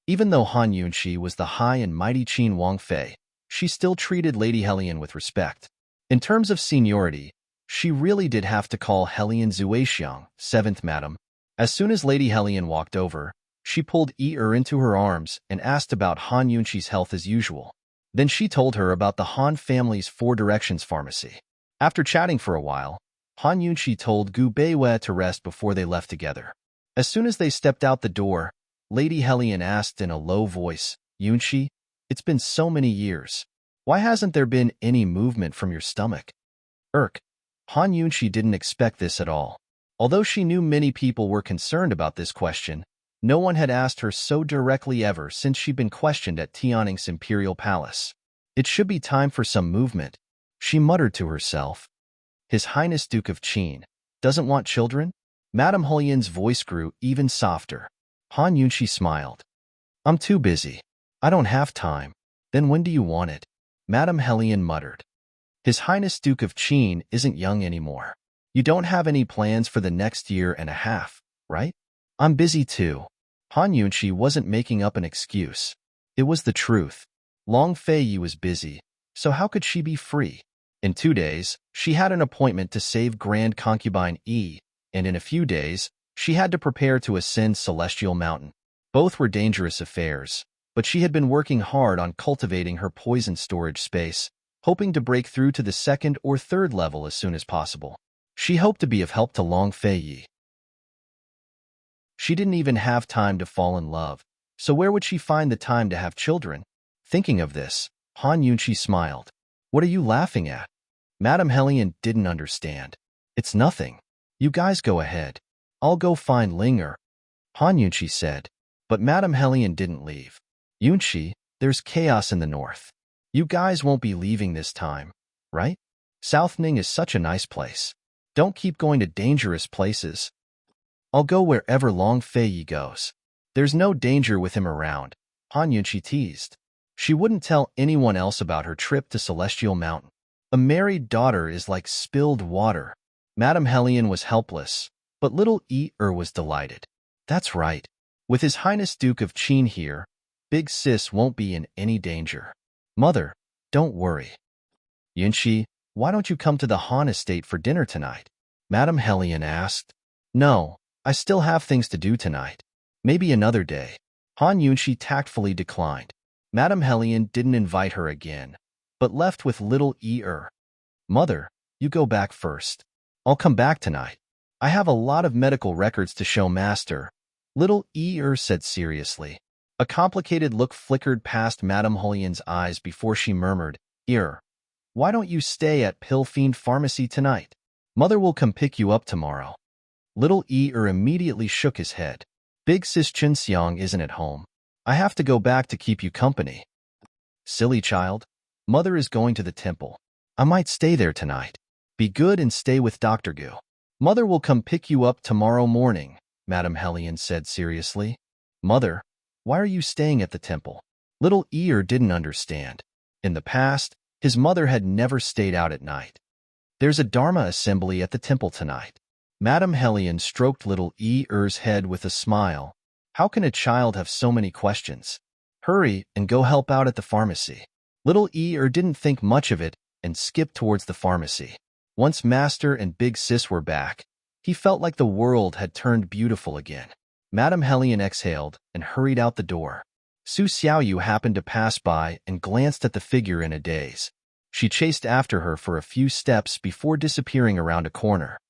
Even though Han Yunchi was the high and mighty Qin Wangfei, she still treated Lady Helian with respect. In terms of seniority, she really did have to call Helian Zuexiang, "Seventh madam." As soon as Lady Helian walked over, she pulled Ear into her arms and asked about Han Yunchi's health as usual. Then she told her about the Han family's Four Directions pharmacy. After chatting for a while, Han Yunchi told Gu Beiwei to rest before they left together. As soon as they stepped out the door, Lady Helian asked in a low voice, "Yunchi, it's been so many years. Why hasn't there been any movement from your stomach?" Han Yunchi didn't expect this at all. Although she knew many people were concerned about this question, no one had asked her so directly ever since she'd been questioned at Tianning's imperial palace. "It should be time for some movement," she muttered to herself. "His Highness Duke of Qin doesn't want children?" Madame Hulian's voice grew even softer. Han Yunchi smiled. "I'm too busy. I don't have time." "Then when do you want it?" Madame Helian muttered. "His Highness Duke of Qin isn't young anymore. You don't have any plans for the next year and a half, right?" "I'm busy too." Han Yunchi wasn't making up an excuse. It was the truth. Long Fei Yi was busy, so how could she be free? In 2 days, she had an appointment to save Grand Concubine E, and in a few days, she had to prepare to ascend Celestial Mountain. Both were dangerous affairs, but she had been working hard on cultivating her poison storage space, hoping to break through to the second or third level as soon as possible. She hoped to be of help to Long Fei Yi. She didn't even have time to fall in love, so where would she find the time to have children? Thinking of this, Han Yunqi smiled. What are you laughing at? Madame Hellion didn't understand. It's nothing. You guys go ahead. I'll go find Linger, Han Yunqi said. But Madame Hellion didn't leave. Yunqi, there's chaos in the north. You guys won't be leaving this time, right? South Ning is such a nice place. Don't keep going to dangerous places. I'll go wherever Long Fei Yi goes. There's no danger with him around, Han Yunqi teased. She wouldn't tell anyone else about her trip to Celestial Mountain. A married daughter is like spilled water. Madame Hellion was helpless, but little Er was delighted. That's right. With His Highness Duke of Qin here, Big Sis won't be in any danger. Mother, don't worry. Yunqi, why don't you come to the Han estate for dinner tonight? Madame Hellion asked. No, I still have things to do tonight. Maybe another day. Han Yunqi tactfully declined. Madame Hellion didn't invite her again, but left with little Er. Mother, you go back first. I'll come back tonight. I have a lot of medical records to show Master, little Er said seriously. A complicated look flickered past Madame Hellion's eyes before she murmured, Er, why don't you stay at Pill Fiend Pharmacy tonight? Mother will come pick you up tomorrow. Little Er immediately shook his head. Big Sis Chinxiang isn't at home. I have to go back to keep you company. Silly child. Mother is going to the temple. I might stay there tonight. Be good and stay with Dr. Gu. Mother will come pick you up tomorrow morning, Madame Hellion said seriously. Mother, why are you staying at the temple? Little Er didn't understand. In the past, his mother had never stayed out at night. There's a Dharma assembly at the temple tonight. Madame Hellion stroked little Er's head with a smile. How can a child have so many questions? Hurry and go help out at the pharmacy. Little Er didn't think much of it and skipped towards the pharmacy. Once Master and Big Sis were back, he felt like the world had turned beautiful again. Madame Hellion exhaled and hurried out the door. Su Xiaoyu happened to pass by and glanced at the figure in a daze. She chased after her for a few steps before disappearing around a corner.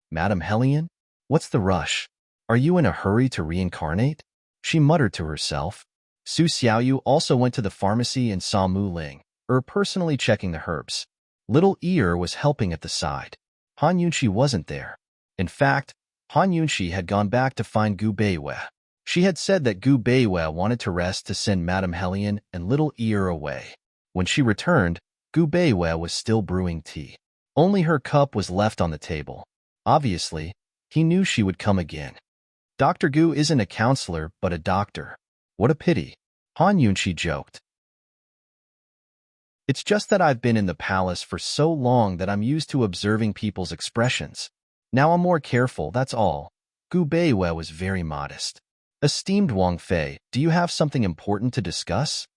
Madame Hellion? What's the rush? Are you in a hurry to reincarnate? She muttered to herself. Su Xiaoyu also went to the pharmacy and saw Mu Ling, personally checking the herbs. Little Er was helping at the side. Han Yunqi wasn't there. In fact, Han Yunqi had gone back to find Gu Beiwei. She had said that Gu Beiwei wanted to rest to send Madame Hellion and little Er away. When she returned, Gu Beiwei was still brewing tea. Only her cup was left on the table. Obviously, he knew she would come again. Dr. Gu isn't a counselor, but a doctor. What a pity. Han Yunqi joked. It's just that I've been in the palace for so long that I'm used to observing people's expressions. Now I'm more careful, that's all. Gu Beiwei was very modest. Esteemed Wang Fei, do you have something important to discuss?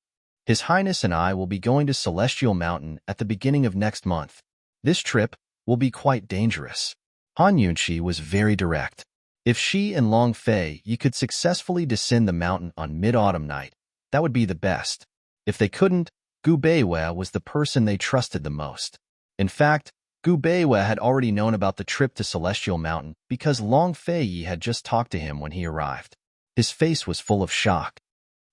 His Highness and I will be going to Celestial Mountain at the beginning of next month. This trip will be quite dangerous. Han Yunqi was very direct. If she and Long Fei Yi could successfully descend the mountain on mid-autumn night, that would be the best. If they couldn't, Gu Beiwei was the person they trusted the most. In fact, Gu Beiwei had already known about the trip to Celestial Mountain because Long Fei Yi had just talked to him when he arrived. His face was full of shock.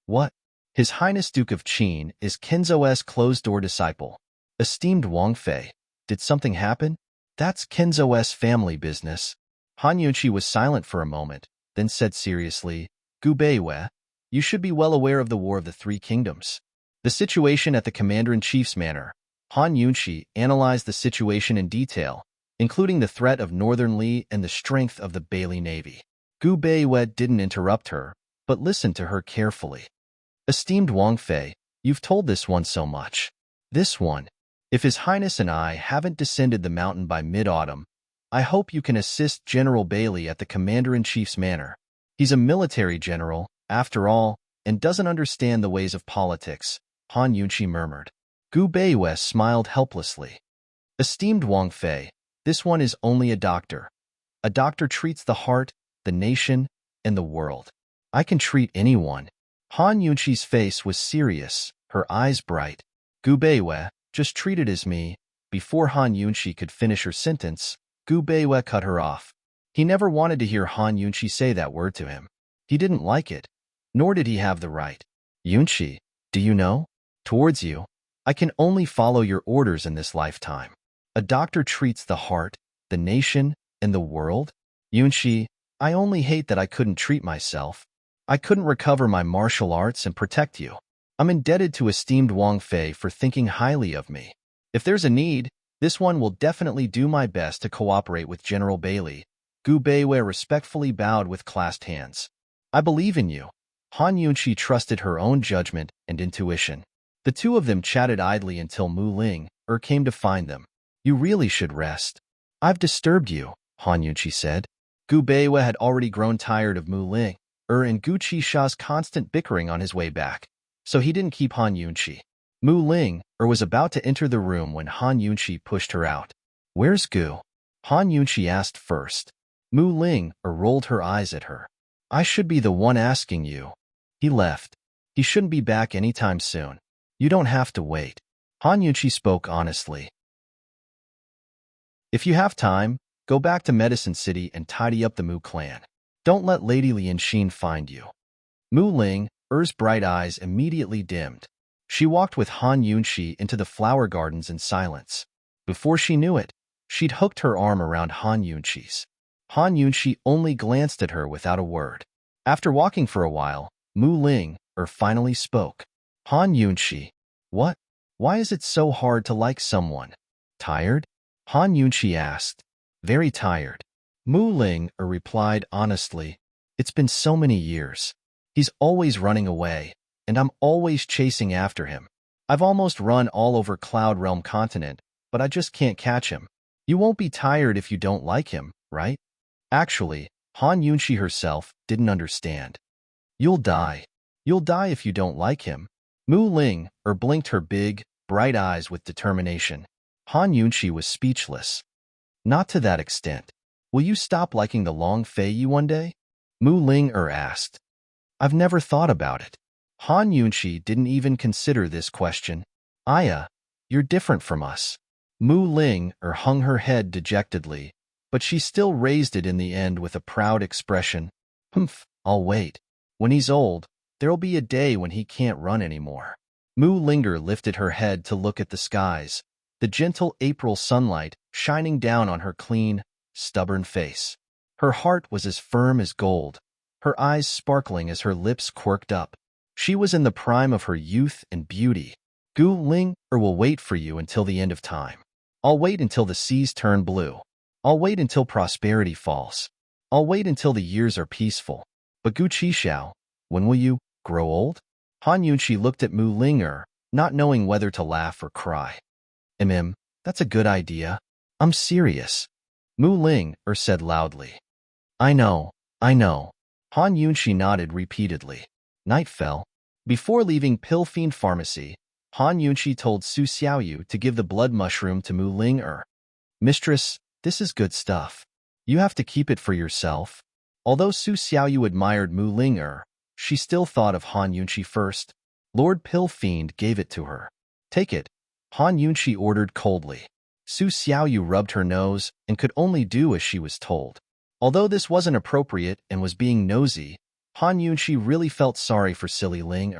What? His Highness Duke of Qin is Kenzo's closed-door disciple. Esteemed Wang Fei, did something happen? That's Kenzo's family business. Han Yunqi was silent for a moment, then said seriously, Gu Beiwei, you should be well aware of the War of the Three Kingdoms. The situation at the Commander-in-Chief's manor. Han Yunqi analyzed the situation in detail, including the threat of Northern Li and the strength of the Bailey Navy. Gu Beiwei didn't interrupt her, but listened to her carefully. Esteemed Wang Fei, you've told this one so much. This one. If His Highness and I haven't descended the mountain by mid-autumn, I hope you can assist General Bailey at the Commander-in-Chief's manor. He's a military general, after all, and doesn't understand the ways of politics, Han Yunqi murmured. Gu Beiwei smiled helplessly. Esteemed Wang Fei, this one is only a doctor. A doctor treats the heart, the nation, and the world. I can treat anyone. Han Yunqi's face was serious, her eyes bright. Gu Beiwei, just treat it as me. Before Han Yunqi could finish her sentence, Gu Beiwei cut her off. He never wanted to hear Han Yunqi say that word to him. He didn't like it, nor did he have the right. Yunqi, do you know? Towards you, I can only follow your orders in this lifetime. A doctor treats the heart, the nation, and the world? Yunqi, I only hate that I couldn't treat myself. I couldn't recover my martial arts and protect you. I'm indebted to esteemed Wang Fei for thinking highly of me. If there's a need, this one will definitely do my best to cooperate with General Bailey. Gu Beiwei respectfully bowed with clasped hands. I believe in you. Han Yunqi trusted her own judgment and intuition. The two of them chatted idly until Mu Ling came to find them. You really should rest. I've disturbed you, Han Yunqi said. Gu Beiwei had already grown tired of Mu Ling and Gu Qisha's constant bickering on his way back, so he didn't keep Han Yunqi. Mu Ling was about to enter the room when Han Yunqi pushed her out. Where's Gu? Han Yunqi asked first. Mu Ling rolled her eyes at her. I should be the one asking you. He left. He shouldn't be back anytime soon. You don't have to wait. Han Yunqi spoke honestly. If you have time, go back to Medicine City and tidy up the Mu clan. Don't let Lady Lianxin find you. Mu Ling's bright eyes immediately dimmed. She walked with Han Yunqi into the flower gardens in silence. Before she knew it, she'd hooked her arm around Han Yunqi's. Han Yunqi only glanced at her without a word. After walking for a while, Mu Ling finally spoke. Han Yunqi, what? Why is it so hard to like someone? Tired? Han Yunqi asked. Very tired. Mu Ling replied honestly. It's been so many years. He's always running away, and I'm always chasing after him. I've almost run all over Cloud Realm continent, but I just can't catch him. You won't be tired if you don't like him, right? Actually, Han Yunqi herself didn't understand. You'll die. You'll die if you don't like him. Mu Ling blinked her big, bright eyes with determination. Han Yunqi was speechless. Not to that extent. Will you stop liking the Long Fei Yi one day? Mu Ling asked. I've never thought about it. Han Yunqi didn't even consider this question. Aya, you're different from us. Mu Ling hung her head dejectedly, but she still raised it in the end with a proud expression. Humph, I'll wait. When he's old, there'll be a day when he can't run anymore. Mu Linger lifted her head to look at the skies, the gentle April sunlight shining down on her clean, stubborn face. Her heart was as firm as gold, her eyes sparkling as her lips quirked up. She was in the prime of her youth and beauty. Gu Ling will wait for you until the end of time. I'll wait until the seas turn blue. I'll wait until prosperity falls. I'll wait until the years are peaceful. But Gu Qishao, when will you grow old? Han Yunqi looked at Mu Linger, not knowing whether to laugh or cry. That's a good idea. I'm serious. Mu Ling said loudly. I know. Han Yunqi nodded repeatedly. Night fell. Before leaving Pill Fiend Pharmacy, Han Yunqi told Su Xiaoyu to give the blood mushroom to Mu Ling. Mistress, this is good stuff. You have to keep it for yourself. Although Su Xiaoyu admired Mu Ling, she still thought of Han Yunqi first. Lord Pill Fiend gave it to her. Take it, Han Yunqi ordered coldly. Su Xiaoyu rubbed her nose and could only do as she was told. Although this wasn't appropriate and was being nosy, Han Yunqi really felt sorry for silly Ling.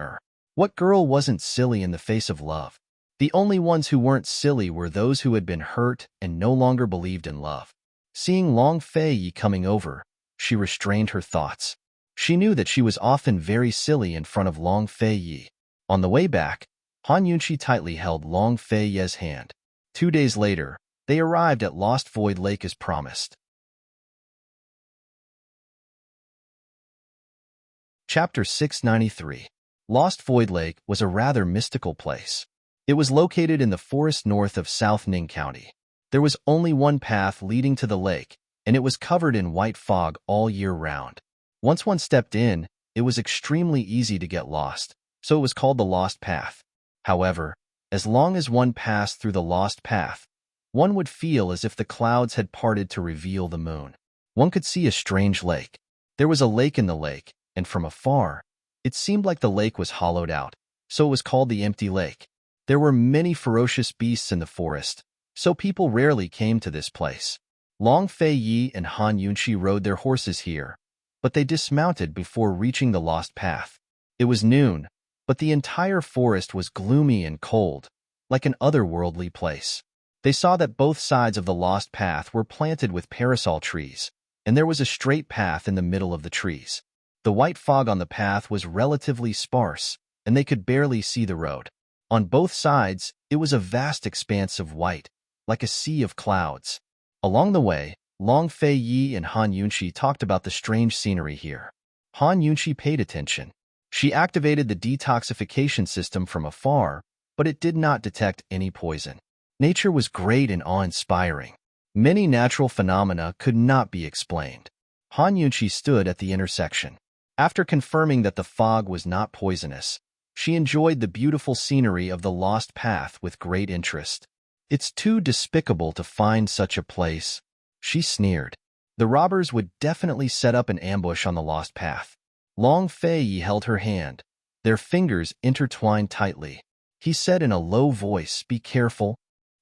What girl wasn't silly in the face of love? The only ones who weren't silly were those who had been hurt and no longer believed in love. Seeing Long Fei Yi coming over, she restrained her thoughts. She knew that she was often very silly in front of Long Fei Yi. On the way back, Han Yunqi tightly held Long Fei Yi's hand. 2 days later, they arrived at Lost Void Lake as promised. Chapter 693. Lost Void Lake was a rather mystical place. It was located in the forest north of South Ning County. There was only one path leading to the lake, and it was covered in white fog all year round. Once one stepped in, it was extremely easy to get lost, so it was called the Lost Path. However, as long as one passed through the Lost Path, One would feel as if the clouds had parted to reveal the moon. One could see a strange lake. There was a lake in the lake, and from afar, it seemed like the lake was hollowed out, so it was called the Empty Lake. There were many ferocious beasts in the forest, so people rarely came to this place. Long Fei Yi and Han Yunqi rode their horses here, but they dismounted before reaching the lost path. It was noon, but the entire forest was gloomy and cold, like an otherworldly place. They saw that both sides of the lost path were planted with parasol trees, and there was a straight path in the middle of the trees. The white fog on the path was relatively sparse, and they could barely see the road. On both sides, it was a vast expanse of white, like a sea of clouds. Along the way, Long Fei Yi and Han Yunqi talked about the strange scenery here. Han Yunqi paid attention. She activated the detoxification system from afar, but it did not detect any poison. Nature was great and awe-inspiring. Many natural phenomena could not be explained. Han Yunqi stood at the intersection. After confirming that the fog was not poisonous, she enjoyed the beautiful scenery of the lost path with great interest. "It's too despicable to find such a place," she sneered. The robbers would definitely set up an ambush on the lost path. Long Fei Yi held her hand, their fingers intertwined tightly. He said in a low voice, "Be careful.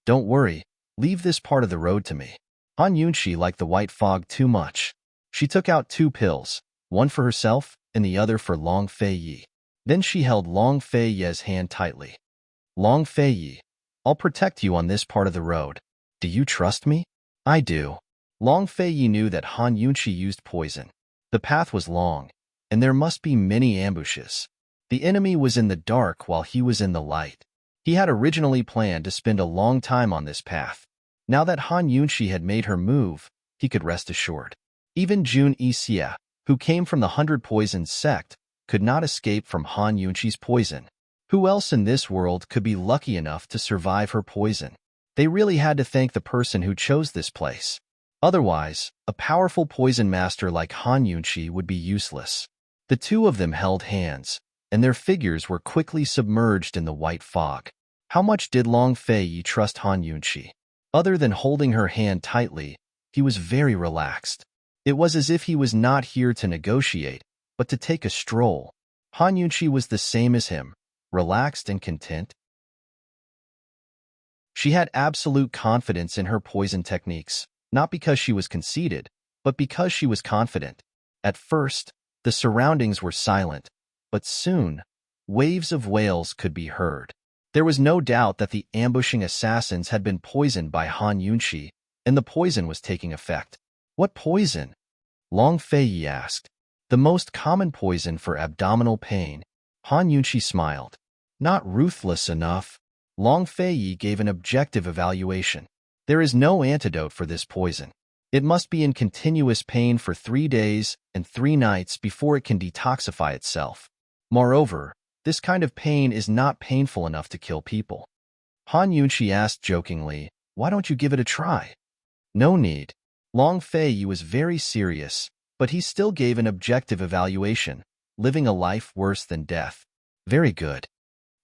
Don't worry, leave this part of the road to me." Han Yunqi liked the white fog too much. She took out 2 pills, one for herself and the other for Long Fei Yi. Then she held Long Fei Yi's hand tightly. "Long Fei Yi, I'll protect you on this part of the road. Do you trust me?" "I do." Long Fei Yi knew that Han Yunqi used poison. The path was long, and there must be many ambushes. The enemy was in the dark while he was in the light. He had originally planned to spend a long time on this path. Now that Han Yunqi had made her move, he could rest assured. Even Jun Yixia, who came from the 100 Poisons sect, could not escape from Han Yunqi's poison. Who else in this world could be lucky enough to survive her poison? They really had to thank the person who chose this place. Otherwise, a powerful poison master like Han Yunqi would be useless. The two of them held hands, and their figures were quickly submerged in the white fog. How much did Long Fei Yi trust Han Yunqi? Other than holding her hand tightly, he was very relaxed. It was as if he was not here to negotiate, but to take a stroll. Han Yunqi was the same as him, relaxed and content. She had absolute confidence in her poison techniques, not because she was conceited, but because she was confident. At first, the surroundings were silent, but soon, waves of wails could be heard. There was no doubt that the ambushing assassins had been poisoned by Han Yunqi, and the poison was taking effect. "What poison?" Long Fei Yi asked. "The most common poison for abdominal pain." Han Yunqi smiled. "Not ruthless enough." Long Fei Yi gave an objective evaluation. "There is no antidote for this poison. It must be in continuous pain for 3 days and 3 nights before it can detoxify itself. Moreover, this kind of pain is not painful enough to kill people." Han Yunqi asked jokingly, "Why don't you give it a try?" "No need." Long Fei Yi was very serious, but he still gave an objective evaluation, living a life worse than death. Very good.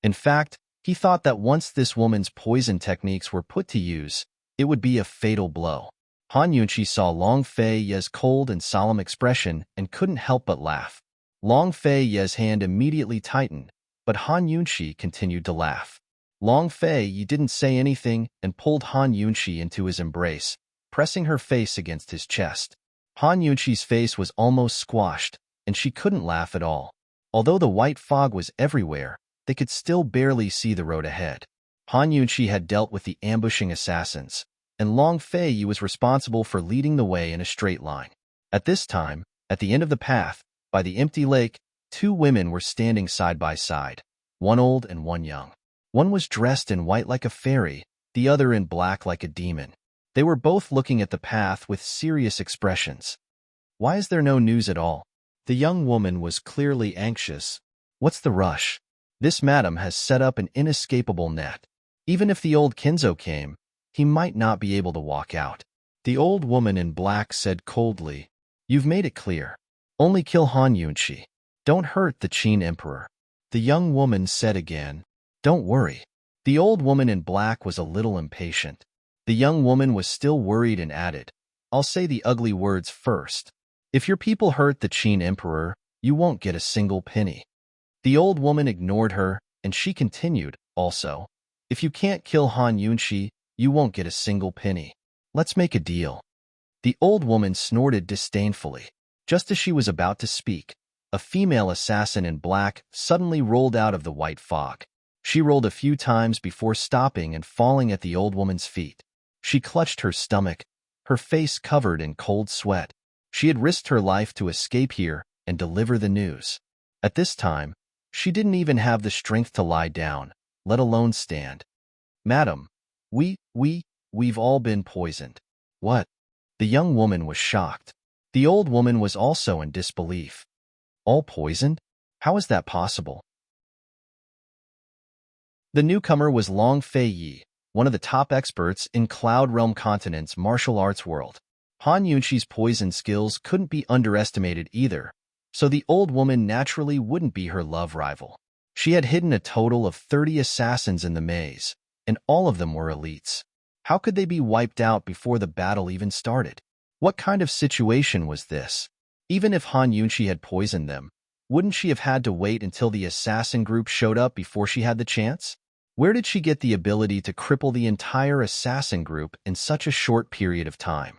In fact, he thought that once this woman's poison techniques were put to use, it would be a fatal blow. Han Yunqi saw Long Fei Yi's cold and solemn expression and couldn't help but laugh. Long Fei Yi's hand immediately tightened, but Han Yunqi continued to laugh. Long Fei Yi didn't say anything and pulled Han Yunqi into his embrace, pressing her face against his chest. Han Yunqi's face was almost squashed, and she couldn't laugh at all. Although the white fog was everywhere, they could still barely see the road ahead. Han Yunqi had dealt with the ambushing assassins, and Long Fei Yi was responsible for leading the way in a straight line. At this time, at the end of the path, by the empty lake, 2 women were standing side by side, one old and one young. One was dressed in white like a fairy, the other in black like a demon. They were both looking at the path with serious expressions. "Why is there no news at all?" The young woman was clearly anxious. "What's the rush? This madam has set up an inescapable net. Even if the old Kinzo came, he might not be able to walk out." The old woman in black said coldly, "You've made it clear. Only kill Han Yunqi. Don't hurt the Qin Emperor." The young woman said again, "Don't worry." The old woman in black was a little impatient. The young woman was still worried and added, I'll say the ugly words first. If your people hurt the Qin emperor, you won't get a single penny. The old woman ignored her, and she continued, also, if you can't kill Han Yunshi, you won't get a single penny. Let's make a deal. The old woman snorted disdainfully. Just as she was about to speak, a female assassin in black suddenly rolled out of the white fog. She rolled a few times before stopping and falling at the old woman's feet. She clutched her stomach, her face covered in cold sweat. She had risked her life to escape here and deliver the news. At this time, she didn't even have the strength to lie down, let alone stand. Madam, we've all been poisoned. What? The young woman was shocked. The old woman was also in disbelief. All poisoned? How is that possible? The newcomer was Long Fei Yi, one of the top experts in Cloud Realm Continent's martial arts world. Han Yunshi's poison skills couldn't be underestimated either, so the old woman naturally wouldn't be her love rival. She had hidden a total of 30 assassins in the maze, and all of them were elites. How could they be wiped out before the battle even started? What kind of situation was this? Even if Han Yunshi had poisoned them, wouldn't she have had to wait until the assassin group showed up before she had the chance? Where did she get the ability to cripple the entire assassin group in such a short period of time?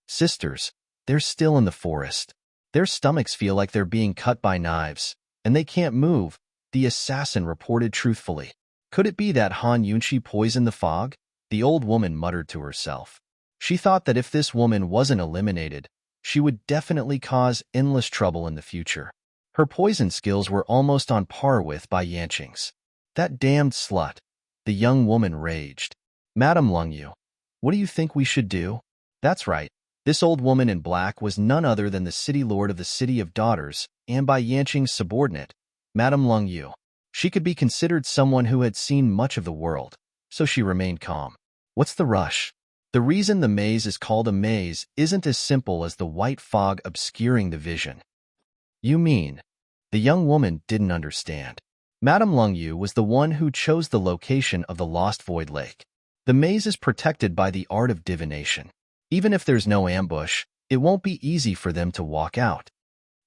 Sisters, they're still in the forest. Their stomachs feel like they're being cut by knives, and they can't move, the assassin reported truthfully. Could it be that Han Yunshi poisoned the fog? The old woman muttered to herself. She thought that if this woman wasn't eliminated, she would definitely cause endless trouble in the future. Her poison skills were almost on par with Bai Yanqing's. That damned slut, the young woman raged. Madam Lungyu, what do you think we should do? That's right. This old woman in black was none other than the city lord of the City of Daughters, and Bai Yanqing's subordinate, Madam Lungyu. She could be considered someone who had seen much of the world, so she remained calm. What's the rush? The reason the maze is called a maze isn't as simple as the white fog obscuring the vision. You mean? The young woman didn't understand. Madame Lungyu was the one who chose the location of the Lost Void Lake. The maze is protected by the art of divination. Even if there's no ambush, it won't be easy for them to walk out.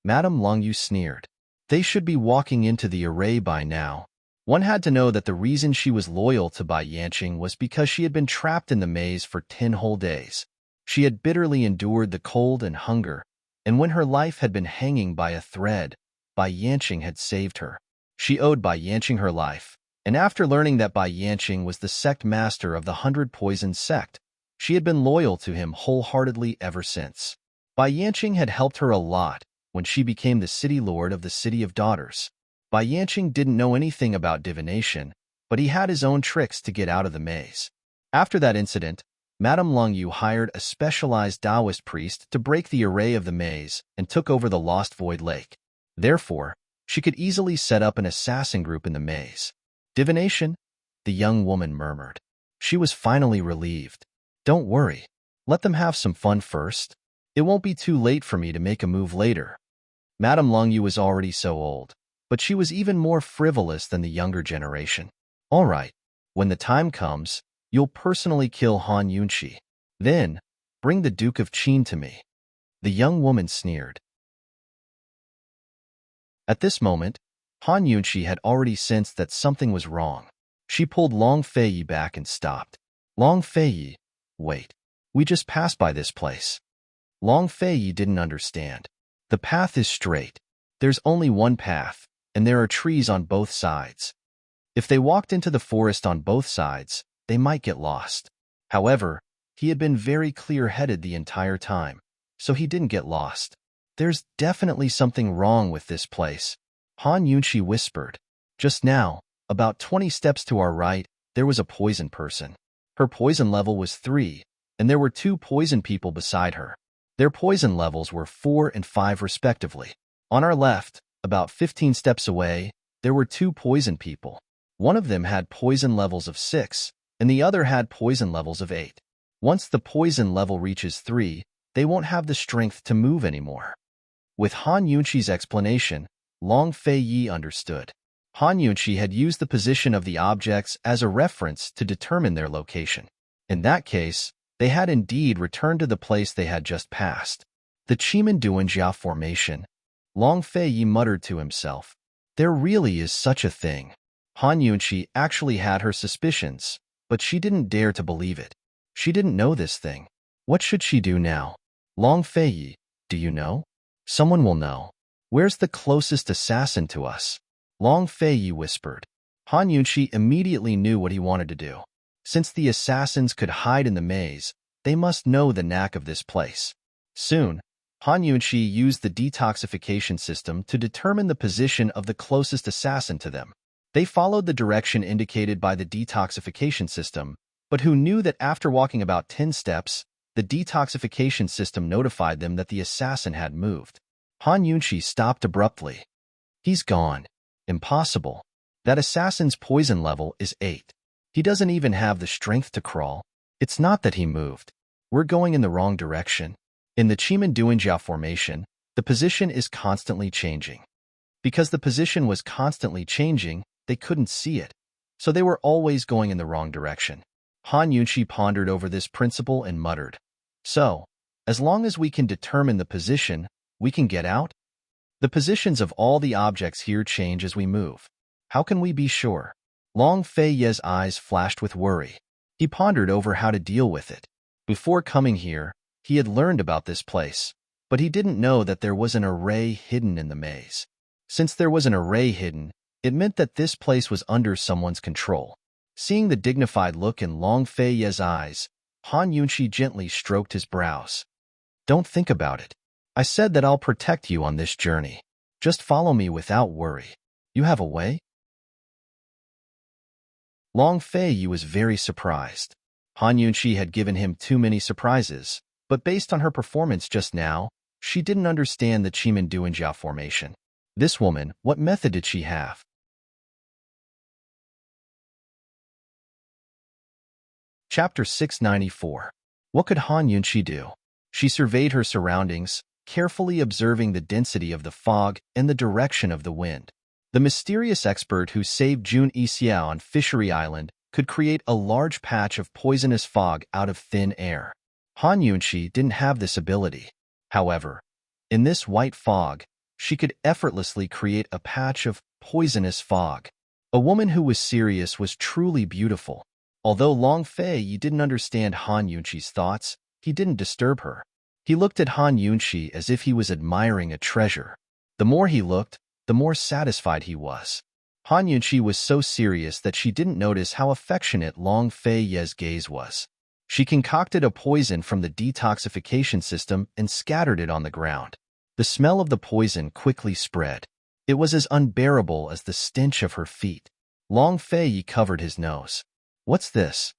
Madame Lungyu sneered. They should be walking into the array by now. One had to know that the reason she was loyal to Bai Yanqing was because she had been trapped in the maze for 10 whole days. She had bitterly endured the cold and hunger, and when her life had been hanging by a thread, Bai Yanqing had saved her. She owed Bai Yanqing her life, and after learning that Bai Yanqing was the sect master of the 100 Poison sect, she had been loyal to him wholeheartedly ever since. Bai Yanqing had helped her a lot when she became the city lord of the City of Daughters. Bai Yanqing didn't know anything about divination, but he had his own tricks to get out of the maze. After that incident, Madame Lungyu hired a specialized Taoist priest to break the array of the maze and took over the Lost Void Lake. Therefore, she could easily set up an assassin group in the maze. Divination? The young woman murmured. She was finally relieved. Don't worry. Let them have some fun first. It won't be too late for me to make a move later. Madame Lungyu was already so old, but she was even more frivolous than the younger generation. All right, when the time comes, you'll personally kill Han Yunshi. Then, bring the Duke of Qin to me. The young woman sneered. At this moment, Han Yunshi had already sensed that something was wrong. She pulled Long Fei Yi back and stopped. Long Fei Yi, wait. We just passed by this place. Long Fei Yi didn't understand. The path is straight. There's only one path, and there are trees on both sides. If they walked into the forest on both sides, they might get lost. However, he had been very clear-headed the entire time, so he didn't get lost. There's definitely something wrong with this place, Han Yunshi whispered. Just now, about 20 steps to our right, there was a poison person. Her poison level was 3, and there were 2 poison people beside her. Their poison levels were 4 and 5 respectively. On our left, about 15 steps away, there were 2 poison people. One of them had poison levels of 6, and the other had poison levels of 8. Once the poison level reaches 3, they won't have the strength to move anymore. With Han Yunshi's explanation, Long Fei Yi understood. Han Yunshi had used the position of the objects as a reference to determine their location. In that case, they had indeed returned to the place they had just passed. The Chimanduanjia formation. Long Fei muttered to himself. There really is such a thing. Han Yunqi actually had her suspicions, but she didn't dare to believe it. She didn't know this thing. What should she do now? Long Fei, do you know? Someone will know. Where's the closest assassin to us? Long Fei whispered. Han Yunqi immediately knew what he wanted to do. Since the assassins could hide in the maze, they must know the knack of this place. Soon, Han Yunqi used the detoxification system to determine the position of the closest assassin to them. They followed the direction indicated by the detoxification system, but who knew that after walking about 10 steps, the detoxification system notified them that the assassin had moved. Han Yunqi stopped abruptly. He's gone. Impossible. That assassin's poison level is 8. He doesn't even have the strength to crawl. It's not that he moved. We're going in the wrong direction. In the Chimanduanjia formation, the position is constantly changing. Because the position was constantly changing, they couldn't see it, so they were always going in the wrong direction. Han Yunqi pondered over this principle and muttered, "So, as long as we can determine the position, we can get out? The positions of all the objects here change as we move. How can we be sure?" Long Fei's eyes flashed with worry. He pondered over how to deal with it. Before coming here, he had learned about this place, but he didn't know that there was an array hidden in the maze. Since there was an array hidden, it meant that this place was under someone's control. Seeing the dignified look in Long Fei's eyes, Han Yunqi gently stroked his brows. "Don't think about it. I said that I'll protect you on this journey. Just follow me without worry. You have a way?" Long Fei was very surprised. Han Yunqi had given him too many surprises, but based on her performance just now, she didn't understand the Chimanduanjia formation. This woman, what method did she have? Chapter 694. What could Han Yunqi do? She surveyed her surroundings, carefully observing the density of the fog and the direction of the wind. The mysterious expert who saved Jun Yixia on Fishery Island could create a large patch of poisonous fog out of thin air. Han Yunqi didn't have this ability. However, in this white fog, she could effortlessly create a patch of poisonous fog. A woman who was serious was truly beautiful. Although Long Fei didn't understand Han Yunqi's thoughts, he didn't disturb her. He looked at Han Yunqi as if he was admiring a treasure. The more he looked, the more satisfied he was. Han Yunqi was so serious that she didn't notice how affectionate Long Fei's gaze was. She concocted a poison from the detoxification system and scattered it on the ground. The smell of the poison quickly spread. It was as unbearable as the stench of her feet. Long Fei covered his nose. "What's this?"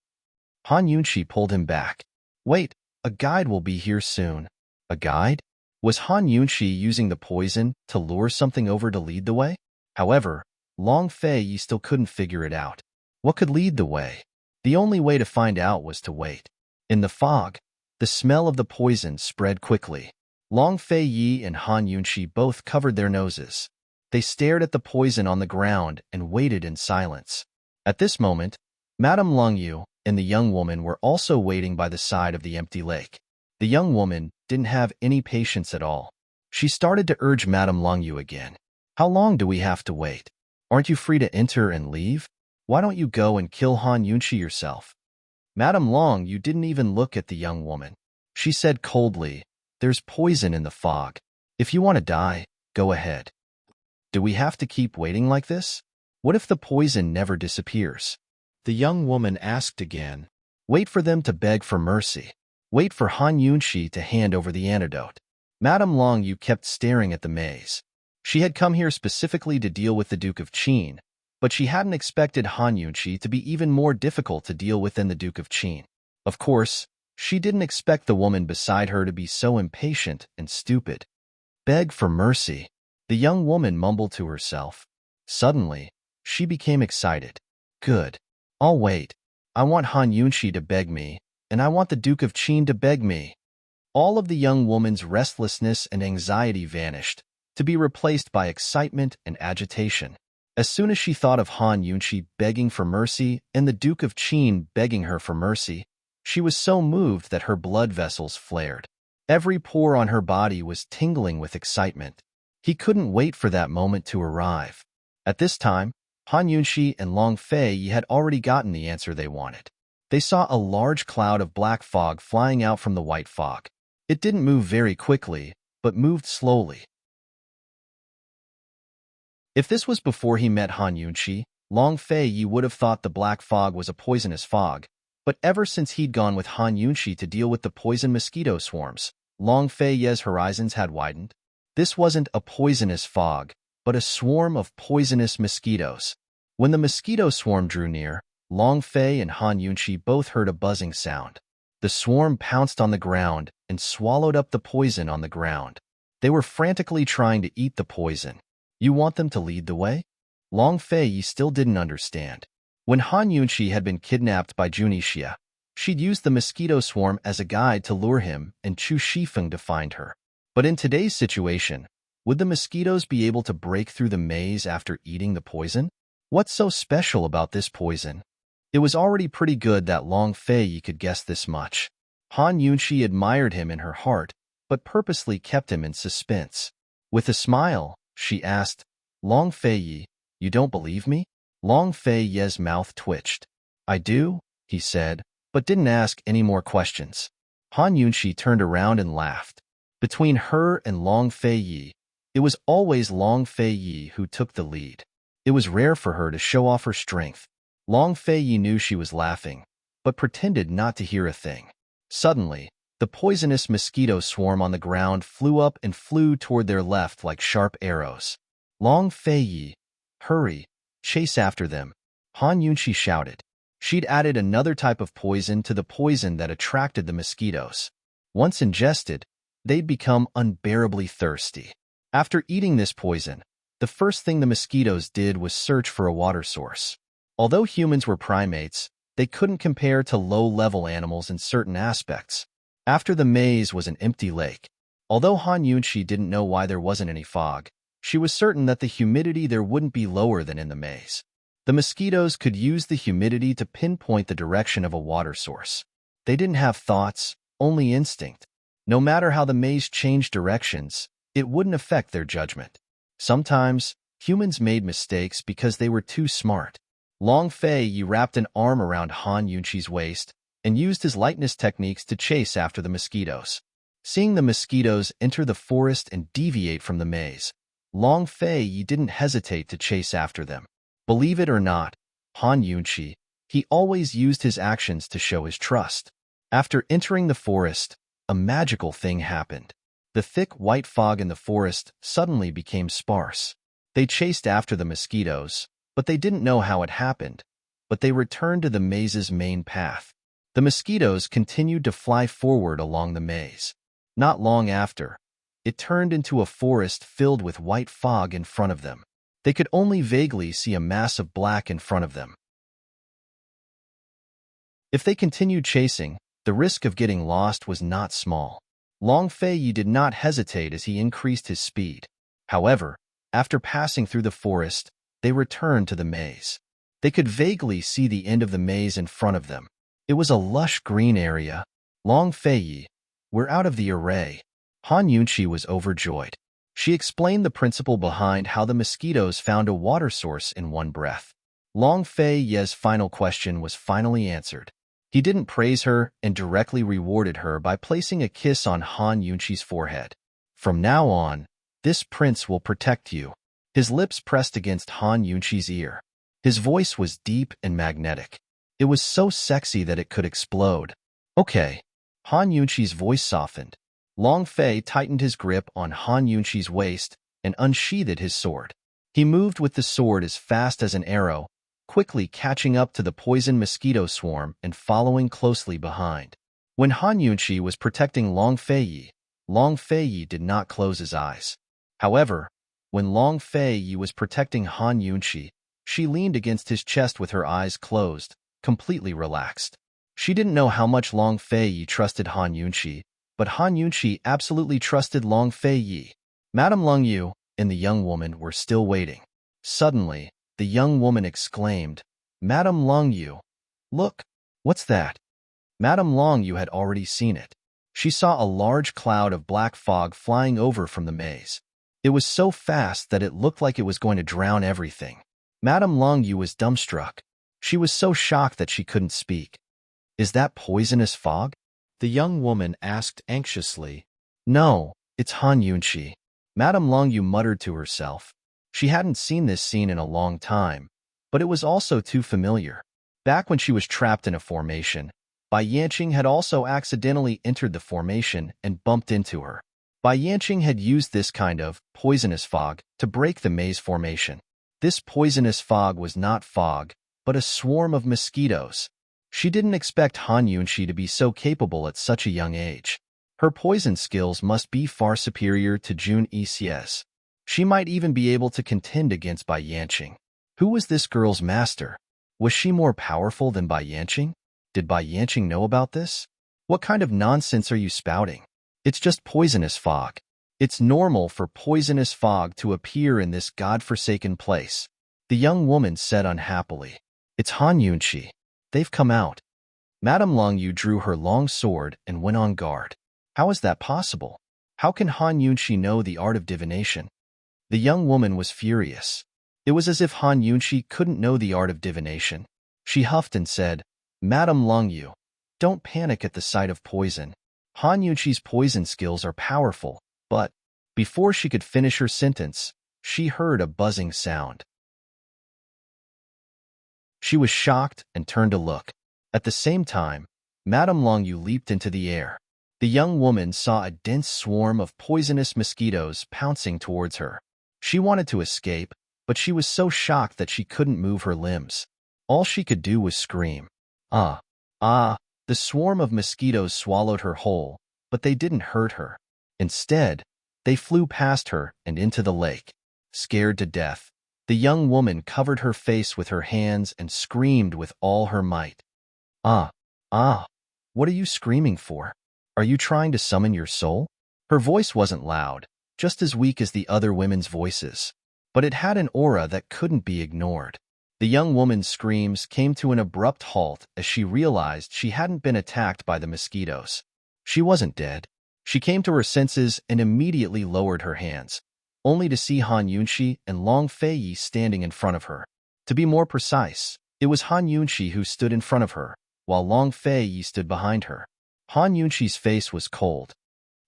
Han Yunqi pulled him back. "Wait, a guide will be here soon." A guide? Was Han Yunqi using the poison to lure something over to lead the way? However, Long Fei still couldn't figure it out. What could lead the way? The only way to find out was to wait. In the fog, the smell of the poison spread quickly. Long Fei and Han Yunqi both covered their noses. They stared at the poison on the ground and waited in silence. At this moment, Madame Longyu and the young woman were also waiting by the side of the empty lake. The young woman didn't have any patience at all. She started to urge Madame Longyu again. "How long do we have to wait? Aren't you free to enter and leave? Why don't you go and kill Han Yunqi yourself?" Madame Longyu didn't even look at the young woman. She said coldly, "There's poison in the fog. If you want to die, go ahead. Do we have to keep waiting like this? What if the poison never disappears?" The young woman asked again. "Wait for them to beg for mercy. Wait for Han Yunqi to hand over the antidote." Madame Longyu kept staring at the maze. She had come here specifically to deal with the Duke of Qin, but she hadn't expected Han Yunqi to be even more difficult to deal with than the Duke of Qin. Of course, she didn't expect the woman beside her to be so impatient and stupid. "Beg for mercy," the young woman mumbled to herself. Suddenly, she became excited. "Good. I'll wait. I want Han Yunqi to beg me, and I want the Duke of Qin to beg me." All of the young woman's restlessness and anxiety vanished, to be replaced by excitement and agitation. As soon as she thought of Han Yunqi begging for mercy and the Duke of Qin begging her for mercy, She was so moved that her blood vessels flared. Every pore on her body was tingling with excitement. He couldn't wait for that moment to arrive. At this time, Han Yunxi and Long Fei had already gotten the answer they wanted. They saw a large cloud of black fog flying out from the white fog. It didn't move very quickly, but moved slowly. If this was before he met Han Yunxi, Long Fei would have thought the black fog was a poisonous fog, but ever since he'd gone with Han Yunxi to deal with the poison mosquito swarms, Long Fei's horizons had widened. This wasn't a poisonous fog, but a swarm of poisonous mosquitoes. When the mosquito swarm drew near, Long Fei and Han Yunxi both heard a buzzing sound. The swarm pounced on the ground and swallowed up the poison on the ground. They were frantically trying to eat the poison. You want them to lead the way? Long Fei still didn't understand. When Han Yunxi had been kidnapped by Junixia, she'd used the mosquito swarm as a guide to lure him and Chu Shifeng to find her. But in today's situation, would the mosquitoes be able to break through the maze after eating the poison? What's so special about this poison? It was already pretty good that Long Fei could guess this much. Han Yunxi admired him in her heart, but purposely kept him in suspense. With a smile, she asked, Long Fei, you don't believe me? Long Fei's mouth twitched. I do, he said, but didn't ask any more questions. Han Yunxi turned around and laughed. Between her and Long Fei, it was always Long Fei who took the lead. It was rare for her to show off her strength. Long Fei knew she was laughing, but pretended not to hear a thing. Suddenly, the poisonous mosquito swarm on the ground flew up and flew toward their left like sharp arrows. Long Fei, hurry, chase after them, Han Yunxi shouted. She'd added another type of poison to the poison that attracted the mosquitoes. Once ingested, they'd become unbearably thirsty. After eating this poison, the first thing the mosquitoes did was search for a water source. Although humans were primates, they couldn't compare to low-level animals in certain aspects. After the maze was an empty lake. Although Han Yunxi didn't know why there wasn't any fog, she was certain that the humidity there wouldn't be lower than in the maze. The mosquitoes could use the humidity to pinpoint the direction of a water source. They didn't have thoughts, only instinct. No matter how the maze changed directions, it wouldn't affect their judgment. Sometimes, humans made mistakes because they were too smart. Long Fei wrapped an arm around Han Yunxi's waist and used his lightness techniques to chase after the mosquitoes. Seeing the mosquitoes enter the forest and deviate from the maze, Long Fei didn't hesitate to chase after them. Believe it or not, Han Yunxi, he always used his actions to show his trust. After entering the forest, a magical thing happened. The thick white fog in the forest suddenly became sparse. They chased after the mosquitoes, but they didn't know how it happened. But they returned to the maze's main path. The mosquitoes continued to fly forward along the maze. Not long after, it turned into a forest filled with white fog in front of them. They could only vaguely see a mass of black in front of them. If they continued chasing, the risk of getting lost was not small. Long Fei did not hesitate as he increased his speed. However, after passing through the forest, they returned to the maze. They could vaguely see the end of the maze in front of them. It was a lush green area. Long Fei, we're out of the array. Han Yunxi was overjoyed. She explained the principle behind how the mosquitoes found a water source in one breath. Long Fei's final question was finally answered. He didn't praise her and directly rewarded her by placing a kiss on Han Yunxi's forehead. From now on, this prince will protect you. His lips pressed against Han Yunxi's ear. His voice was deep and magnetic. It was so sexy that it could explode. Okay. Han Yunxi's voice softened. Long Fei tightened his grip on Han Yunxi's waist and unsheathed his sword. He moved with the sword as fast as an arrow, quickly catching up to the poison mosquito swarm and following closely behind. When Han Yunxi was protecting Long Fei did not close his eyes. However, when Long Fei was protecting Han Yunxi, she leaned against his chest with her eyes closed, completely relaxed. She didn't know how much Long Fei trusted Han Yunxi, but Han Yunxi absolutely trusted Long Fei. Madame Lung Yu and the young woman were still waiting. Suddenly, the young woman exclaimed, Madame Lung Yu, look, what's that? Madame Longue had already seen it. She saw a large cloud of black fog flying over from the maze. It was so fast that it looked like it was going to drown everything. Madame Longue was dumbstruck. She was so shocked that she couldn't speak. "Is that poisonous fog?" the young woman asked anxiously. "No, it's Han Yunqi," Madame Longue muttered to herself. She hadn't seen this scene in a long time, but it was also too familiar. Back when she was trapped in a formation, Bai Yanqing had also accidentally entered the formation and bumped into her. Bai Yanqing had used this kind of poisonous fog to break the maze formation. This poisonous fog was not fog, but a swarm of mosquitoes. She didn't expect Han Yunqi to be so capable at such a young age. Her poison skills must be far superior to Jun Yi's. She might even be able to contend against Bai Yanqing. Who was this girl's master? Was she more powerful than Bai Yanqing? Did Bai Yanqing know about this? What kind of nonsense are you spouting? It's just poisonous fog. It's normal for poisonous fog to appear in this godforsaken place, the young woman said unhappily. It's Han Yunqi. They've come out. Madame Longue drew her long sword and went on guard. How is that possible? How can Han Yunqi know the art of divination? The young woman was furious. It was as if Han Yunqi couldn't know the art of divination. She huffed and said, "Madame Longue, don't panic at the sight of poison. Han Yunqi's poison skills are powerful, but..." Before she could finish her sentence, she heard a buzzing sound. She was shocked and turned to look. At the same time, Madame Longue leaped into the air. The young woman saw a dense swarm of poisonous mosquitoes pouncing towards her. She wanted to escape, but she was so shocked that she couldn't move her limbs. All she could do was scream. "Ah! Ah!" The swarm of mosquitoes swallowed her whole, but they didn't hurt her. Instead, they flew past her and into the lake. Scared to death, the young woman covered her face with her hands and screamed with all her might. "Ah! Ah! What are you screaming for? Are you trying to summon your soul?" Her voice wasn't loud, just as weak as the other women's voices, but it had an aura that couldn't be ignored. The young woman's screams came to an abrupt halt as she realized she hadn't been attacked by the mosquitoes. She wasn't dead. She came to her senses and immediately lowered her hands, only to see Han Yunqi and Long Feiyi standing in front of her. To be more precise, it was Han Yunqi who stood in front of her, while Long Feiyi stood behind her. Han Yunqi's face was cold.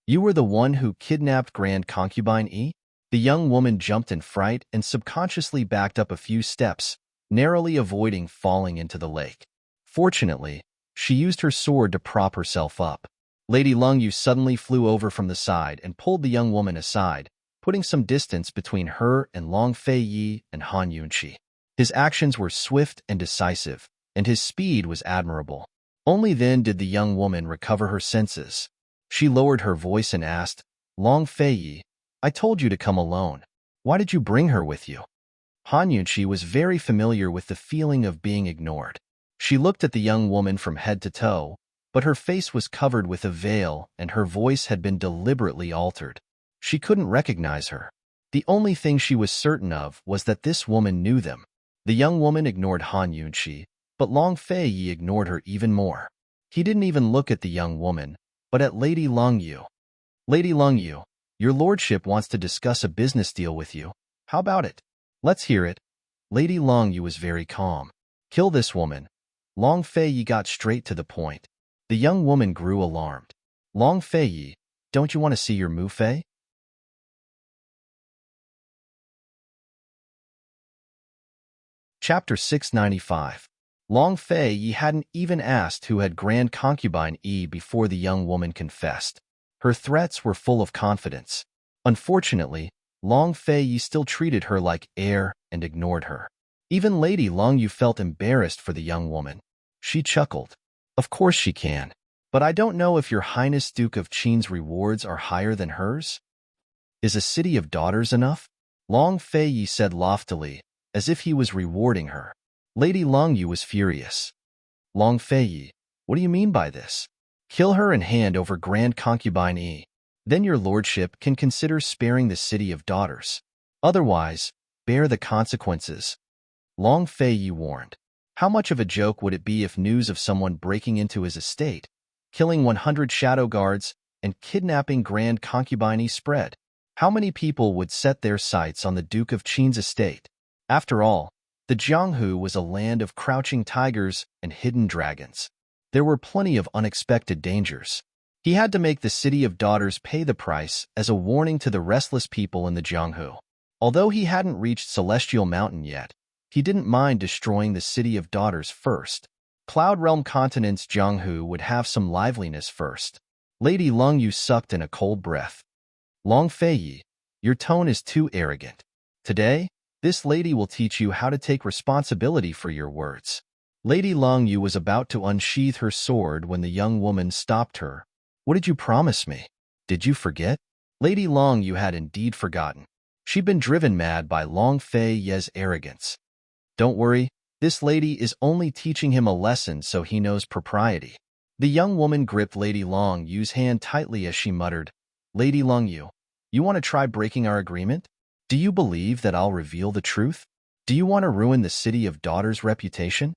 "You were the one who kidnapped Grand Concubine Yi?" The young woman jumped in fright and subconsciously backed up a few steps, narrowly avoiding falling into the lake. Fortunately, she used her sword to prop herself up. Lady Longue suddenly flew over from the side and pulled the young woman aside, putting some distance between her and Long Feiyi and Han Yunqi. His actions were swift and decisive, and his speed was admirable. Only then did the young woman recover her senses. She lowered her voice and asked, "Long Feiyi, I told you to come alone. Why did you bring her with you?" Han Yunqi was very familiar with the feeling of being ignored. She looked at the young woman from head to toe, but her face was covered with a veil and her voice had been deliberately altered. She couldn't recognize her. The only thing she was certain of was that this woman knew them. The young woman ignored Han Yunqi, but Long Feiyi ignored her even more. He didn't even look at the young woman, but at Lady Longue. "Lady Longue, your lordship wants to discuss a business deal with you. How about it? Let's hear it." Lady Longue was very calm. "Kill this woman." Long Feiyi got straight to the point. The young woman grew alarmed. "Long Feiyi, don't you want to see your Mu Fei?" Chapter 695. Long Feiyi hadn't even asked who had Grand Concubine Yi before the young woman confessed. Her threats were full of confidence. Unfortunately, Long Feiyi still treated her like air and ignored her. Even Lady Longue felt embarrassed for the young woman. She chuckled. "Of course she can. But I don't know if your Highness Duke of Qin's rewards are higher than hers? Is a city of daughters enough?" Long Feiyi said loftily, as if he was rewarding her. Lady Longue was furious. "Long Feiyi, what do you mean by this? Kill her and hand over Grand Concubine Yi. Then your lordship can consider sparing the city of daughters. Otherwise, bear the consequences," Long Feiyi warned. How much of a joke would it be if news of someone breaking into his estate, killing 100 shadow guards, and kidnapping Grand Concubine spread? How many people would set their sights on the Duke of Qin's estate? After all, the Jianghu was a land of crouching tigers and hidden dragons. There were plenty of unexpected dangers. He had to make the City of Daughters pay the price as a warning to the restless people in the Jianghu. Although he hadn't reached Celestial Mountain yet, he didn't mind destroying the City of Daughters first. Cloud Realm Continent's Jianghu would have some liveliness first. Lady Lung Yu sucked in a cold breath. Long Feiyi, your tone is too arrogant. Today, this lady will teach you how to take responsibility for your words. Lady Lung Yu was about to unsheath her sword when the young woman stopped her. What did you promise me? Did you forget? Lady Long Yu had indeed forgotten. She'd been driven mad by Long Feiyi's arrogance. Don't worry, this lady is only teaching him a lesson so he knows propriety. The young woman gripped Lady Long Yu's hand tightly as she muttered, Lady Long Yu, you want to try breaking our agreement? Do you believe that I'll reveal the truth? Do you want to ruin the City of Daughters' reputation?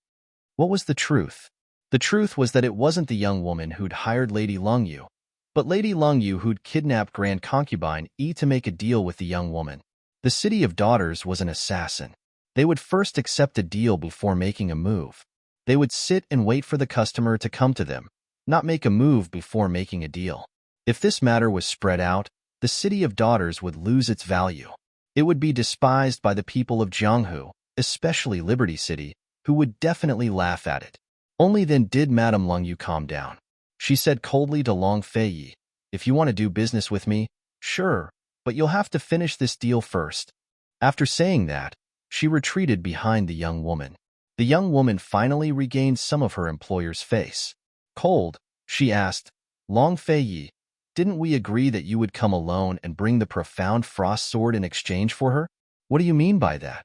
What was the truth? The truth was that it wasn't the young woman who'd hired Lady Long Yu, but Lady Long Yu who'd kidnapped Grand Concubine to make a deal with the young woman. The City of Daughters was an assassin. They would first accept a deal before making a move. They would sit and wait for the customer to come to them, not make a move before making a deal. If this matter was spread out, the City of Daughters would lose its value. It would be despised by the people of Jianghu, especially Liberty City, who would definitely laugh at it. Only then did Madame Lung Yu calm down. She said coldly to Long Feiyi, if you want to do business with me, sure, but you'll have to finish this deal first. After saying that, she retreated behind the young woman. The young woman finally regained some of her employer's face. Cold, she asked, Long Feiyi, didn't we agree that you would come alone and bring the profound frost sword in exchange for her? What do you mean by that?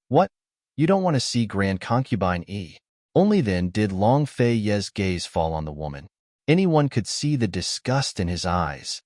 What? You don't want to see Grand Concubine E? Only then did Long Feiyi's gaze fall on the woman. Anyone could see the disgust in his eyes.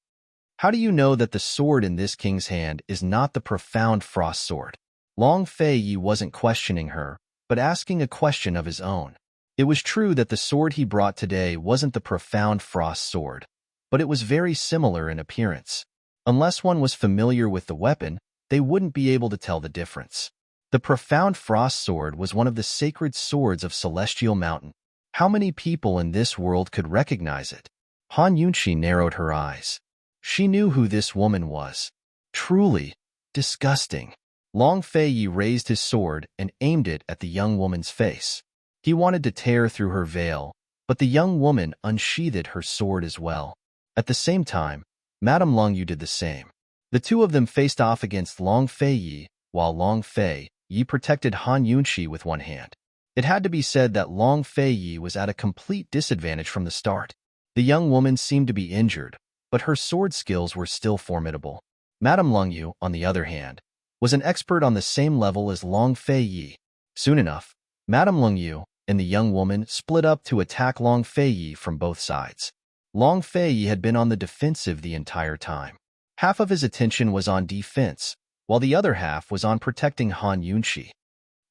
How do you know that the sword in this king's hand is not the profound frost sword? Long Feiyi wasn't questioning her, but asking a question of his own. It was true that the sword he brought today wasn't the profound frost sword, but it was very similar in appearance. Unless one was familiar with the weapon, they wouldn't be able to tell the difference. The profound frost sword was one of the sacred swords of Celestial Mountain. How many people in this world could recognize it? Han Yunqi narrowed her eyes. She knew who this woman was. Truly disgusting. Long Feiyi raised his sword and aimed it at the young woman's face. He wanted to tear through her veil, but the young woman unsheathed her sword as well. At the same time, Madame Long Yu did the same. The two of them faced off against Long Feiyi, while Long Feiyi protected Han Yunqi with one hand. It had to be said that Long Feiyi was at a complete disadvantage from the start. The young woman seemed to be injured, but her sword skills were still formidable. Madame Long Yu, on the other hand, was an expert on the same level as Long Feiyi. Soon enough, Madame Long Yu and the young woman split up to attack Long Feiyi from both sides. Long Feiyi had been on the defensive the entire time. Half of his attention was on defense, while the other half was on protecting Han Yunqi.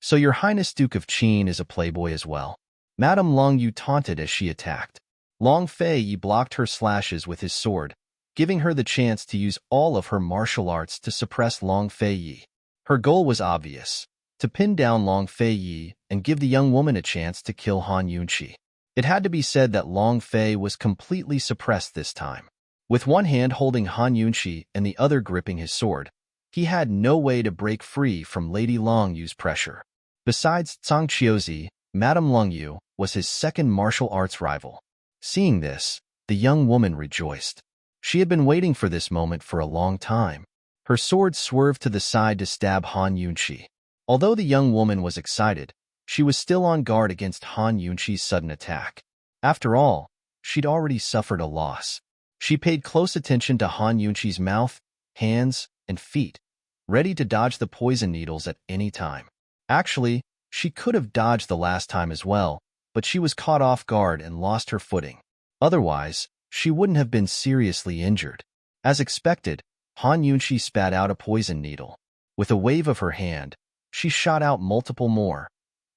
So your Highness Duke of Qin is a playboy as well? Madame Long Yu taunted as she attacked. Long Feiyi blocked her slashes with his sword, giving her the chance to use all of her martial arts to suppress Long Feiyi. Her goal was obvious, to pin down Long Feiyi and give the young woman a chance to kill Han Yunqi. It had to be said that Long Fei was completely suppressed this time. With one hand holding Han Yunqi and the other gripping his sword, he had no way to break free from Lady Long Yu's pressure. Besides Zhang Qiuzi, Madame Long Yu was his second martial arts rival. Seeing this, the young woman rejoiced. She had been waiting for this moment for a long time. Her sword swerved to the side to stab Han Yunqi. Although the young woman was excited, she was still on guard against Han Yunqi's sudden attack. After all, she'd already suffered a loss. She paid close attention to Han Yunqi's mouth, hands, and feet, ready to dodge the poison needles at any time. Actually, she could have dodged the last time as well, but she was caught off guard and lost her footing. Otherwise, she wouldn't have been seriously injured. As expected, Han Yunqi spat out a poison needle. With a wave of her hand, she shot out multiple more,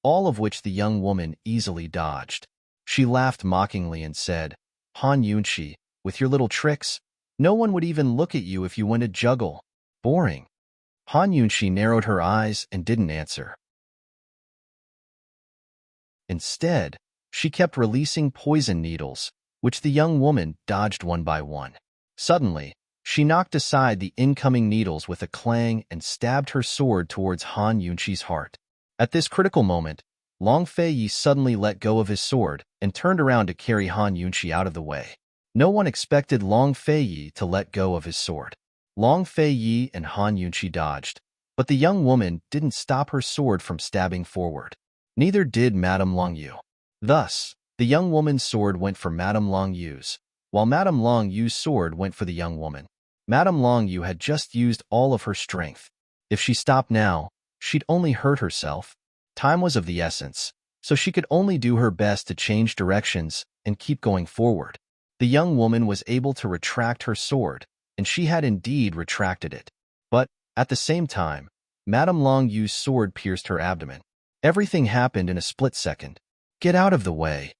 all of which the young woman easily dodged. She laughed mockingly and said, Han Yunqi, with your little tricks, no one would even look at you if you went to juggle. Boring. Han Yunqi narrowed her eyes and didn't answer. Instead, she kept releasing poison needles, which the young woman dodged one by one. Suddenly, she knocked aside the incoming needles with a clang and stabbed her sword towards Han Yunqi's heart. At this critical moment, Long Fei Yi suddenly let go of his sword and turned around to carry Han Yunqi out of the way. No one expected Long Fei Yi to let go of his sword. Long Fei Yi and Han Yunqi dodged, but the young woman didn't stop her sword from stabbing forward. Neither did Madame Long Yu. Thus, the young woman's sword went for Madame Long Yu's, while Madame Long Yu's sword went for the young woman. Madame Long Yu had just used all of her strength. If she stopped now, she'd only hurt herself. Time was of the essence, so she could only do her best to change directions and keep going forward. The young woman was able to retract her sword, and she had indeed retracted it. But, at the same time, Madame Long Yu's sword pierced her abdomen. Everything happened in a split second. Get out of the way.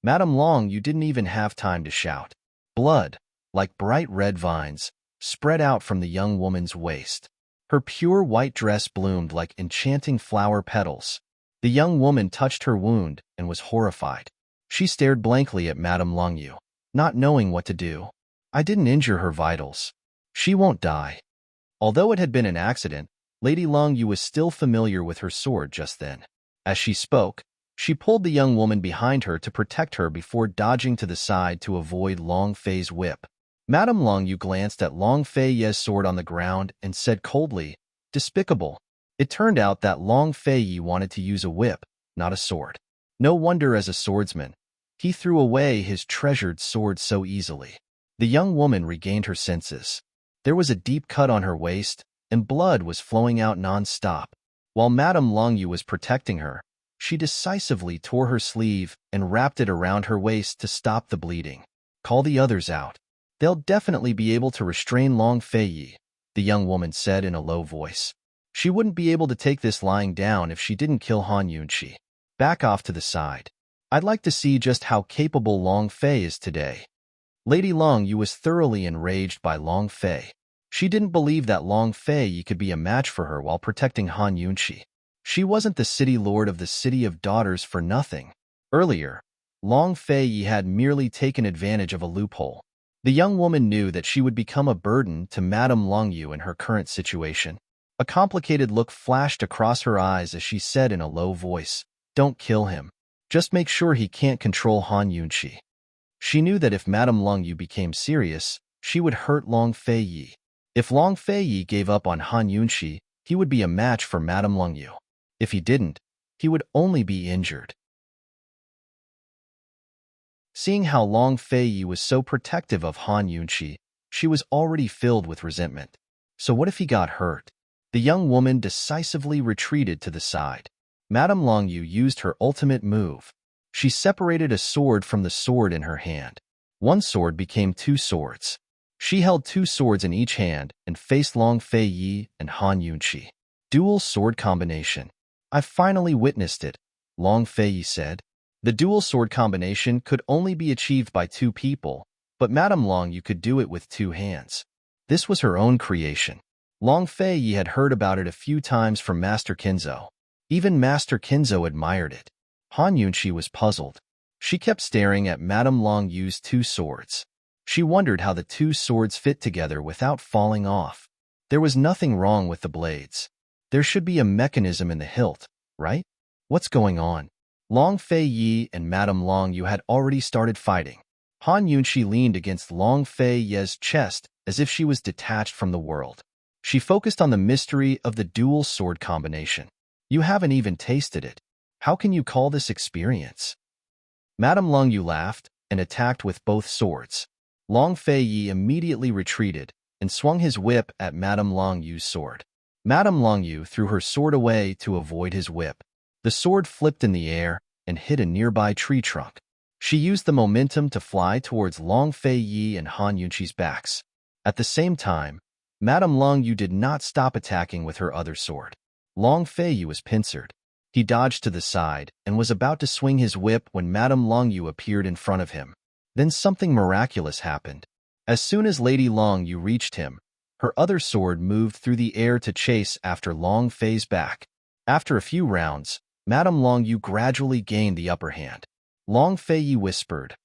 Madame Long Yu didn't even have time to shout. Blood, like bright red vines, spread out from the young woman's waist. Her pure white dress bloomed like enchanting flower petals. The young woman touched her wound and was horrified. She stared blankly at Madame Long Yu, not knowing what to do. I didn't injure her vitals. She won't die. Although it had been an accident, Lady Long Yu was still familiar with her sword just then. As she spoke, she pulled the young woman behind her to protect her before dodging to the side to avoid Long Fei's whip. Madame Long Yu glanced at Long Fei Yi's sword on the ground and said coldly, "Despicable." It turned out that Long Fei Yi wanted to use a whip, not a sword. No wonder as a swordsman, he threw away his treasured sword so easily. The young woman regained her senses. There was a deep cut on her waist, and blood was flowing out non-stop. While Madame Long Yu was protecting her, she decisively tore her sleeve and wrapped it around her waist to stop the bleeding. Call the others out. They'll definitely be able to restrain Long Fei Yi, the young woman said in a low voice. She wouldn't be able to take this lying down if she didn't kill Han Yunqi. Back off to the side. I'd like to see just how capable Long Fei is today. Lady Long Yu was thoroughly enraged by Long Fei. She didn't believe that Long Fei Yi could be a match for her while protecting Han Yunqi. She wasn't the city lord of the City of Daughters for nothing. Earlier, Long Fei Yi had merely taken advantage of a loophole. The young woman knew that she would become a burden to Madame Long Yu in her current situation. A complicated look flashed across her eyes as she said in a low voice, "Don't kill him. Just make sure he can't control Han Yunqi." She knew that if Madame Long Yu became serious, she would hurt Long Fei Yi. If Long Fei Yi gave up on Han Yunqi, he would be a match for Madame Long Yu. If he didn't, he would only be injured. Seeing how Long Fei Yi was so protective of Han Yunqi, she was already filled with resentment. So what if he got hurt? The young woman decisively retreated to the side. Madame Long Yu used her ultimate move. She separated a sword from the sword in her hand. One sword became two swords. She held two swords in each hand and faced Long Fei Yi and Han Yunqi. Dual sword combination. I finally witnessed it, Long Fei Yi said. The dual sword combination could only be achieved by two people, but Madame Long Yu could do it with two hands. This was her own creation. Long Fei Yi had heard about it a few times from Master Kinzo. Even Master Kinzo admired it. Han Yunqi was puzzled. She kept staring at Madame Long Yu's two swords. She wondered how the two swords fit together without falling off. There was nothing wrong with the blades. There should be a mechanism in the hilt, right? What's going on? Long Fei Yi and Madame Long Yu had already started fighting. Han Yunqi leaned against Long Fei Yi's chest as if she was detached from the world. She focused on the mystery of the dual sword combination. You haven't even tasted it. How can you call this experience? Madame Long Yu laughed and attacked with both swords. Long Fei Yi immediately retreated and swung his whip at Madame Long Yu's sword. Madame Long Yu threw her sword away to avoid his whip. The sword flipped in the air and hit a nearby tree trunk. She used the momentum to fly towards Long Fei Yi and Han Yunqi's backs. At the same time, Madame Long Yu did not stop attacking with her other sword. Long Fei was pincered. He dodged to the side and was about to swing his whip when Madame Longyu appeared in front of him. Then something miraculous happened. As soon as Lady Longyu reached him, her other sword moved through the air to chase after Long Fei's back. After a few rounds, Madame Longyu gradually gained the upper hand. Long Fei whispered,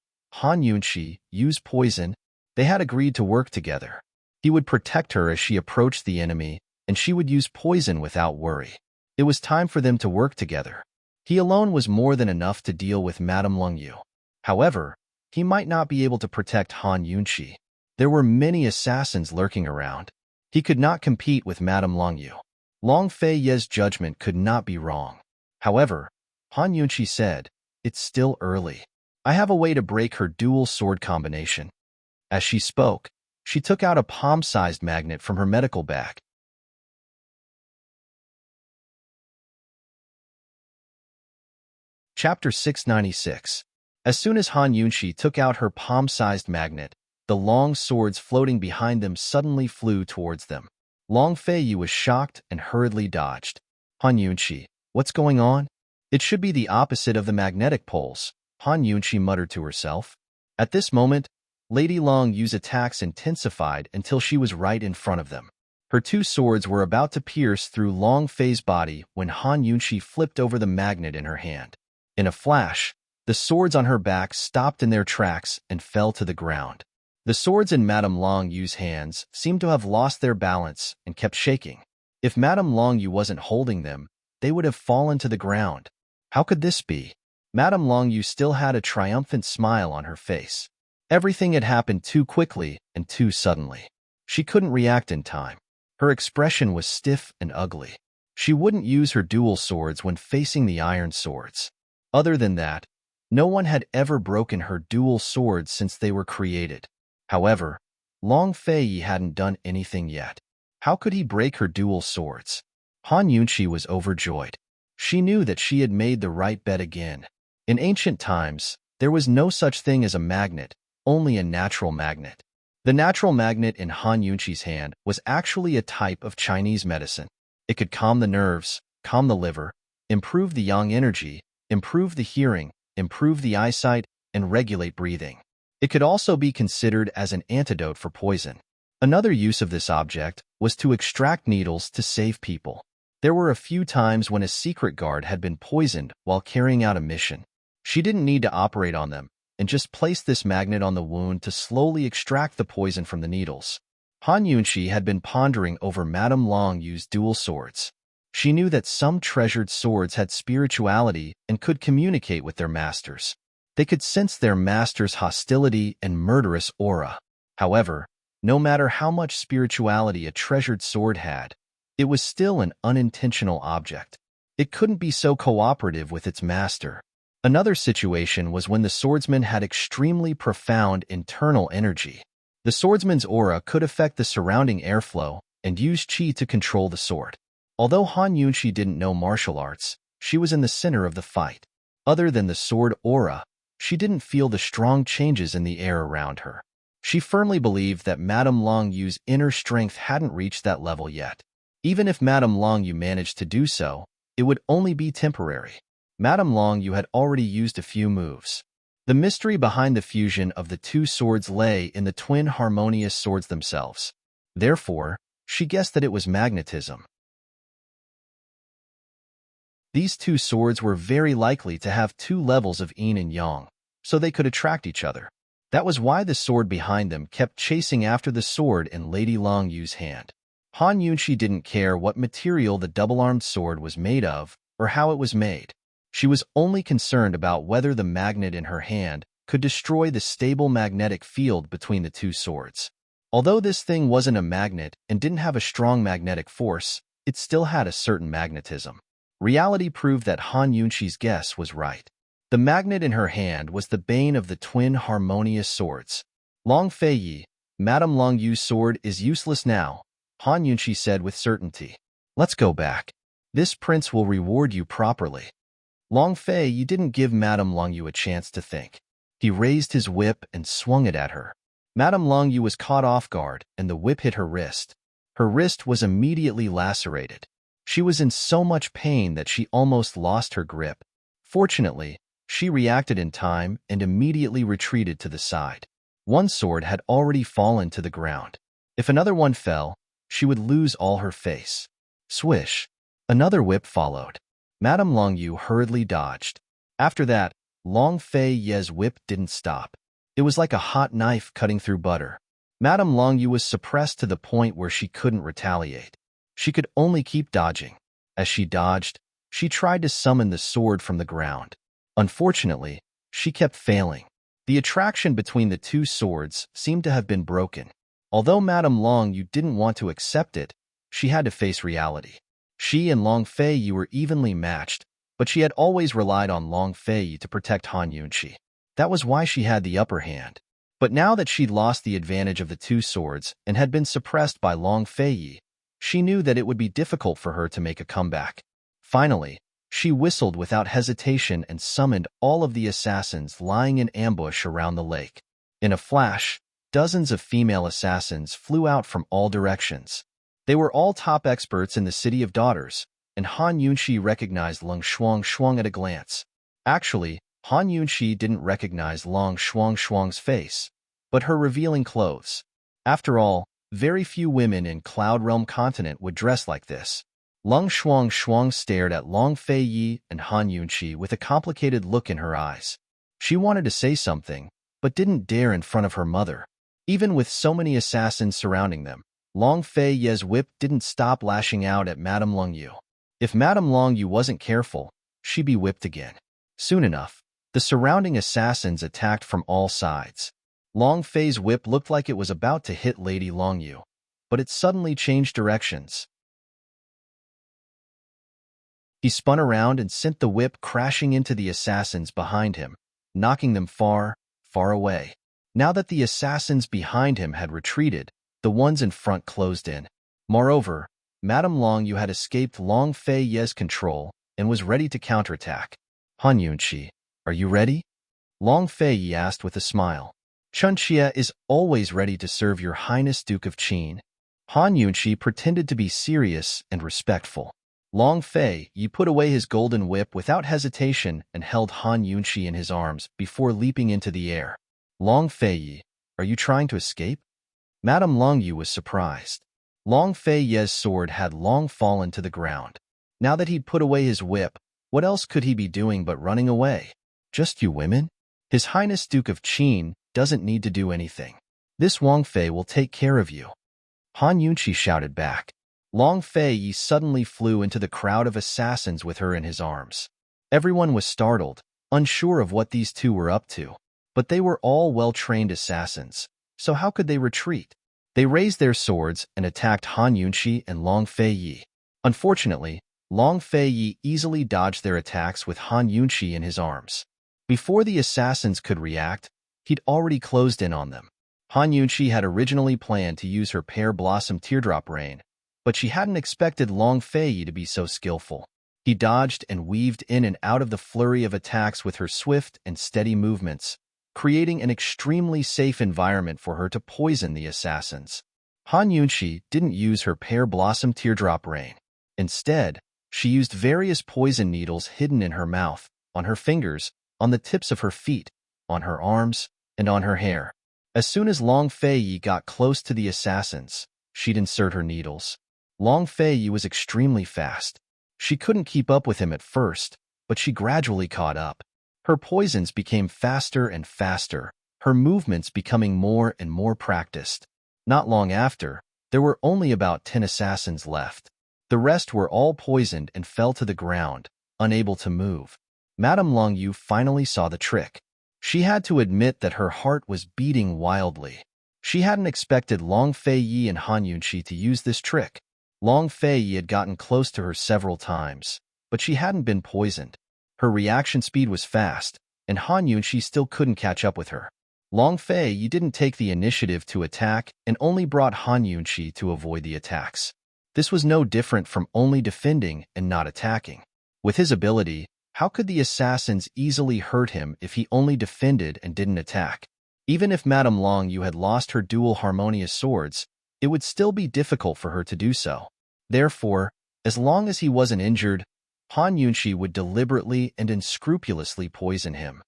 "Han Yunqi, use poison." They had agreed to work together. He would protect her as she approached the enemy, and she would use poison without worry. It was time for them to work together. He alone was more than enough to deal with Madame Longyu. However, he might not be able to protect Han Yunqi. There were many assassins lurking around. He could not compete with Madame Longyu. Long Fei's judgment could not be wrong. However, Han Yunqi said, "It's still early. I have a way to break her dual sword combination." As she spoke, she took out a palm-sized magnet from her medical bag. Chapter 696. As soon as Han Yunqi took out her palm-sized magnet, the long swords floating behind them suddenly flew towards them. Long Fei was shocked and hurriedly dodged. "Han Yunqi, what's going on?" "It should be the opposite of the magnetic poles," Han Yunqi muttered to herself. At this moment, Lady Longyu's attacks intensified until she was right in front of them. Her two swords were about to pierce through Long Fei's body when Han Yunqi flipped over the magnet in her hand. In a flash, the swords on her back stopped in their tracks and fell to the ground. The swords in Madame Longyu's hands seemed to have lost their balance and kept shaking. If Madame Longyu wasn't holding them, they would have fallen to the ground. How could this be? Madame Longyu still had a triumphant smile on her face. Everything had happened too quickly and too suddenly. She couldn't react in time. Her expression was stiff and ugly. She wouldn't use her dual swords when facing the iron swords. Other than that, no one had ever broken her dual swords since they were created. However, Long Fei hadn't done anything yet. How could he break her dual swords? Han Yunqi was overjoyed. She knew that she had made the right bet again. In ancient times, there was no such thing as a magnet, only a natural magnet. The natural magnet in Han Yunqi's hand was actually a type of Chinese medicine. It could calm the nerves, calm the liver, improve the yang energy, improve the hearing, improve the eyesight, and regulate breathing. It could also be considered as an antidote for poison. Another use of this object was to extract needles to save people. There were a few times when a secret guard had been poisoned while carrying out a mission. She didn't need to operate on them, and just placed this magnet on the wound to slowly extract the poison from the needles. Han Yunqi had been pondering over Madame Longyu's dual swords. She knew that some treasured swords had spirituality and could communicate with their masters. They could sense their master's hostility and murderous aura. However, no matter how much spirituality a treasured sword had, it was still an unintentional object. It couldn't be so cooperative with its master. Another situation was when the swordsman had extremely profound internal energy. The swordsman's aura could affect the surrounding airflow and use qi to control the sword. Although Han Yunqi didn't know martial arts, she was in the center of the fight. Other than the sword aura, she didn't feel the strong changes in the air around her. She firmly believed that Madame Longyu's inner strength hadn't reached that level yet. Even if Madame Longyu managed to do so, it would only be temporary. Madame Longyu had already used a few moves. The mystery behind the fusion of the two swords lay in the twin harmonious swords themselves. Therefore, she guessed that it was magnetism. These two swords were very likely to have two levels of yin and yang, so they could attract each other. That was why the sword behind them kept chasing after the sword in Lady Longyu's hand. Han Yunqi didn't care what material the double-armed sword was made of or how it was made. She was only concerned about whether the magnet in her hand could destroy the stable magnetic field between the two swords. Although this thing wasn't a magnet and didn't have a strong magnetic force, it still had a certain magnetism. Reality proved that Han Yunqi's guess was right. The magnet in her hand was the bane of the twin harmonious swords. Long Fei, Madame Longyu's sword is useless now, Han Yunqi said with certainty. Let's go back. This prince will reward you properly. Long Fei didn't give Madame Longyu a chance to think. He raised his whip and swung it at her. Madame Longyu was caught off guard and the whip hit her wrist. Her wrist was immediately lacerated. She was in so much pain that she almost lost her grip. Fortunately, she reacted in time and immediately retreated to the side. One sword had already fallen to the ground. If another one fell, she would lose all her face. Swish! Another whip followed. Madame Longyu hurriedly dodged. After that, Long Fei Ye's whip didn't stop. It was like a hot knife cutting through butter. Madame Longyu was suppressed to the point where she couldn't retaliate. She could only keep dodging. As she dodged, she tried to summon the sword from the ground. Unfortunately, she kept failing. The attraction between the two swords seemed to have been broken. Although Madame Longyu didn't want to accept it, she had to face reality. She and Long Fei were evenly matched, but she had always relied on Long Fei to protect Han Yunqi. That was why she had the upper hand. But now that she'd lost the advantage of the two swords and had been suppressed by Long Fei, she knew that it would be difficult for her to make a comeback. Finally, she whistled without hesitation and summoned all of the assassins lying in ambush around the lake. In a flash, dozens of female assassins flew out from all directions. They were all top experts in the City of Daughters, and Han Yunqi recognized Lung Shuang at a glance. Actually, Han Yunqi didn't recognize Long Shuang's face, but her revealing clothes. After all, very few women in Cloud Realm continent would dress like this. Lung Shuang stared at Long Fei and Han Yunqi with a complicated look in her eyes. She wanted to say something, but didn't dare in front of her mother. Even with so many assassins surrounding them, Long Fei's whip didn't stop lashing out at Madame Longyu. If Madame Longyu wasn't careful, she'd be whipped again. Soon enough, the surrounding assassins attacked from all sides. Long Fei's whip looked like it was about to hit Lady Longyu, but it suddenly changed directions. He spun around and sent the whip crashing into the assassins behind him, knocking them far, far away. Now that the assassins behind him had retreated, the ones in front closed in. Moreover, Madame Longyu had escaped Long Fei's control and was ready to counterattack. Han Yunqi, are you ready? Long Fei asked with a smile. Chunxia is always ready to serve your Highness Duke of Qin. Han Yunqi pretended to be serious and respectful. Long Fei put away his golden whip without hesitation and held Han Yunqi in his arms before leaping into the air. Long Fei, are you trying to escape? Madame Longyu was surprised. Long Fei's sword had long fallen to the ground. Now that he'd put away his whip, what else could he be doing but running away? Just you women? His Highness Duke of Qin doesn't need to do anything. This Wang Fei will take care of you. Han Yunqi shouted back. Long Fei suddenly flew into the crowd of assassins with her in his arms. Everyone was startled, unsure of what these two were up to. But they were all well-trained assassins, so how could they retreat? They raised their swords and attacked Han Yunqi and Long Fei. Unfortunately, Long Fei easily dodged their attacks with Han Yunqi in his arms. Before the assassins could react, he'd already closed in on them. Han Yunqi had originally planned to use her Pear Blossom Teardrop Rain, but she hadn't expected Long Fei to be so skillful. He dodged and weaved in and out of the flurry of attacks with her swift and steady movements, creating an extremely safe environment for her to poison the assassins. Han Yunqi didn't use her Pear Blossom Teardrop Rain. Instead, she used various poison needles hidden in her mouth, on her fingers, on the tips of her feet, on her arms, and on her hair. As soon as Long Fei got close to the assassins, she'd insert her needles. Long Fei was extremely fast. She couldn't keep up with him at first, but she gradually caught up. Her poisons became faster and faster, her movements becoming more and more practiced. Not long after, there were only about 10 assassins left. The rest were all poisoned and fell to the ground, unable to move. Madame Longyu finally saw the trick. She had to admit that her heart was beating wildly. She hadn't expected Long Fei and Han Yunqi to use this trick. Long Fei had gotten close to her several times, but she hadn't been poisoned. Her reaction speed was fast, and Han Yunqi still couldn't catch up with her. Long Fei didn't take the initiative to attack and only brought Han Yunqi to avoid the attacks. This was no different from only defending and not attacking. With his ability, how could the assassins easily hurt him if he only defended and didn't attack? Even if Madame Longyu had lost her dual harmonious swords, it would still be difficult for her to do so. Therefore, As long as he wasn't injured, Han Yunshi would deliberately and unscrupulously poison him.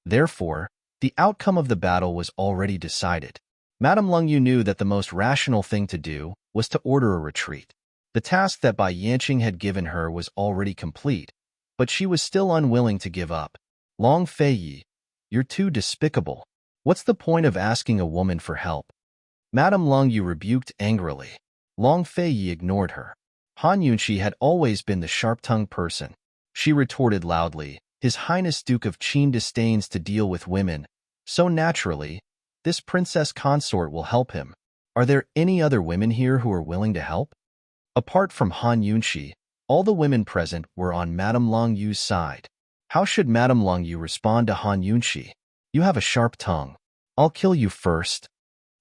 Therefore, the outcome of the battle was already decided. Madame Lungyu knew that the most rational thing to do was to order a retreat. The task that Bai Yanqing had given her was already complete, but she was still unwilling to give up. Long Feiyi, you're too despicable. What's the point of asking a woman for help? Madame Lungyu rebuked angrily. Long Feiyi ignored her. Han Yunshi had always been the sharp-tongued person. She retorted loudly, His Highness Duke of Qin disdains to deal with women, so naturally, this princess consort will help him. Are there any other women here who are willing to help? Apart from Han Yunshi, all the women present were on Madame Longyu's side. How should Madame Longyu respond to Han Yunshi? You have a sharp tongue. I'll kill you first.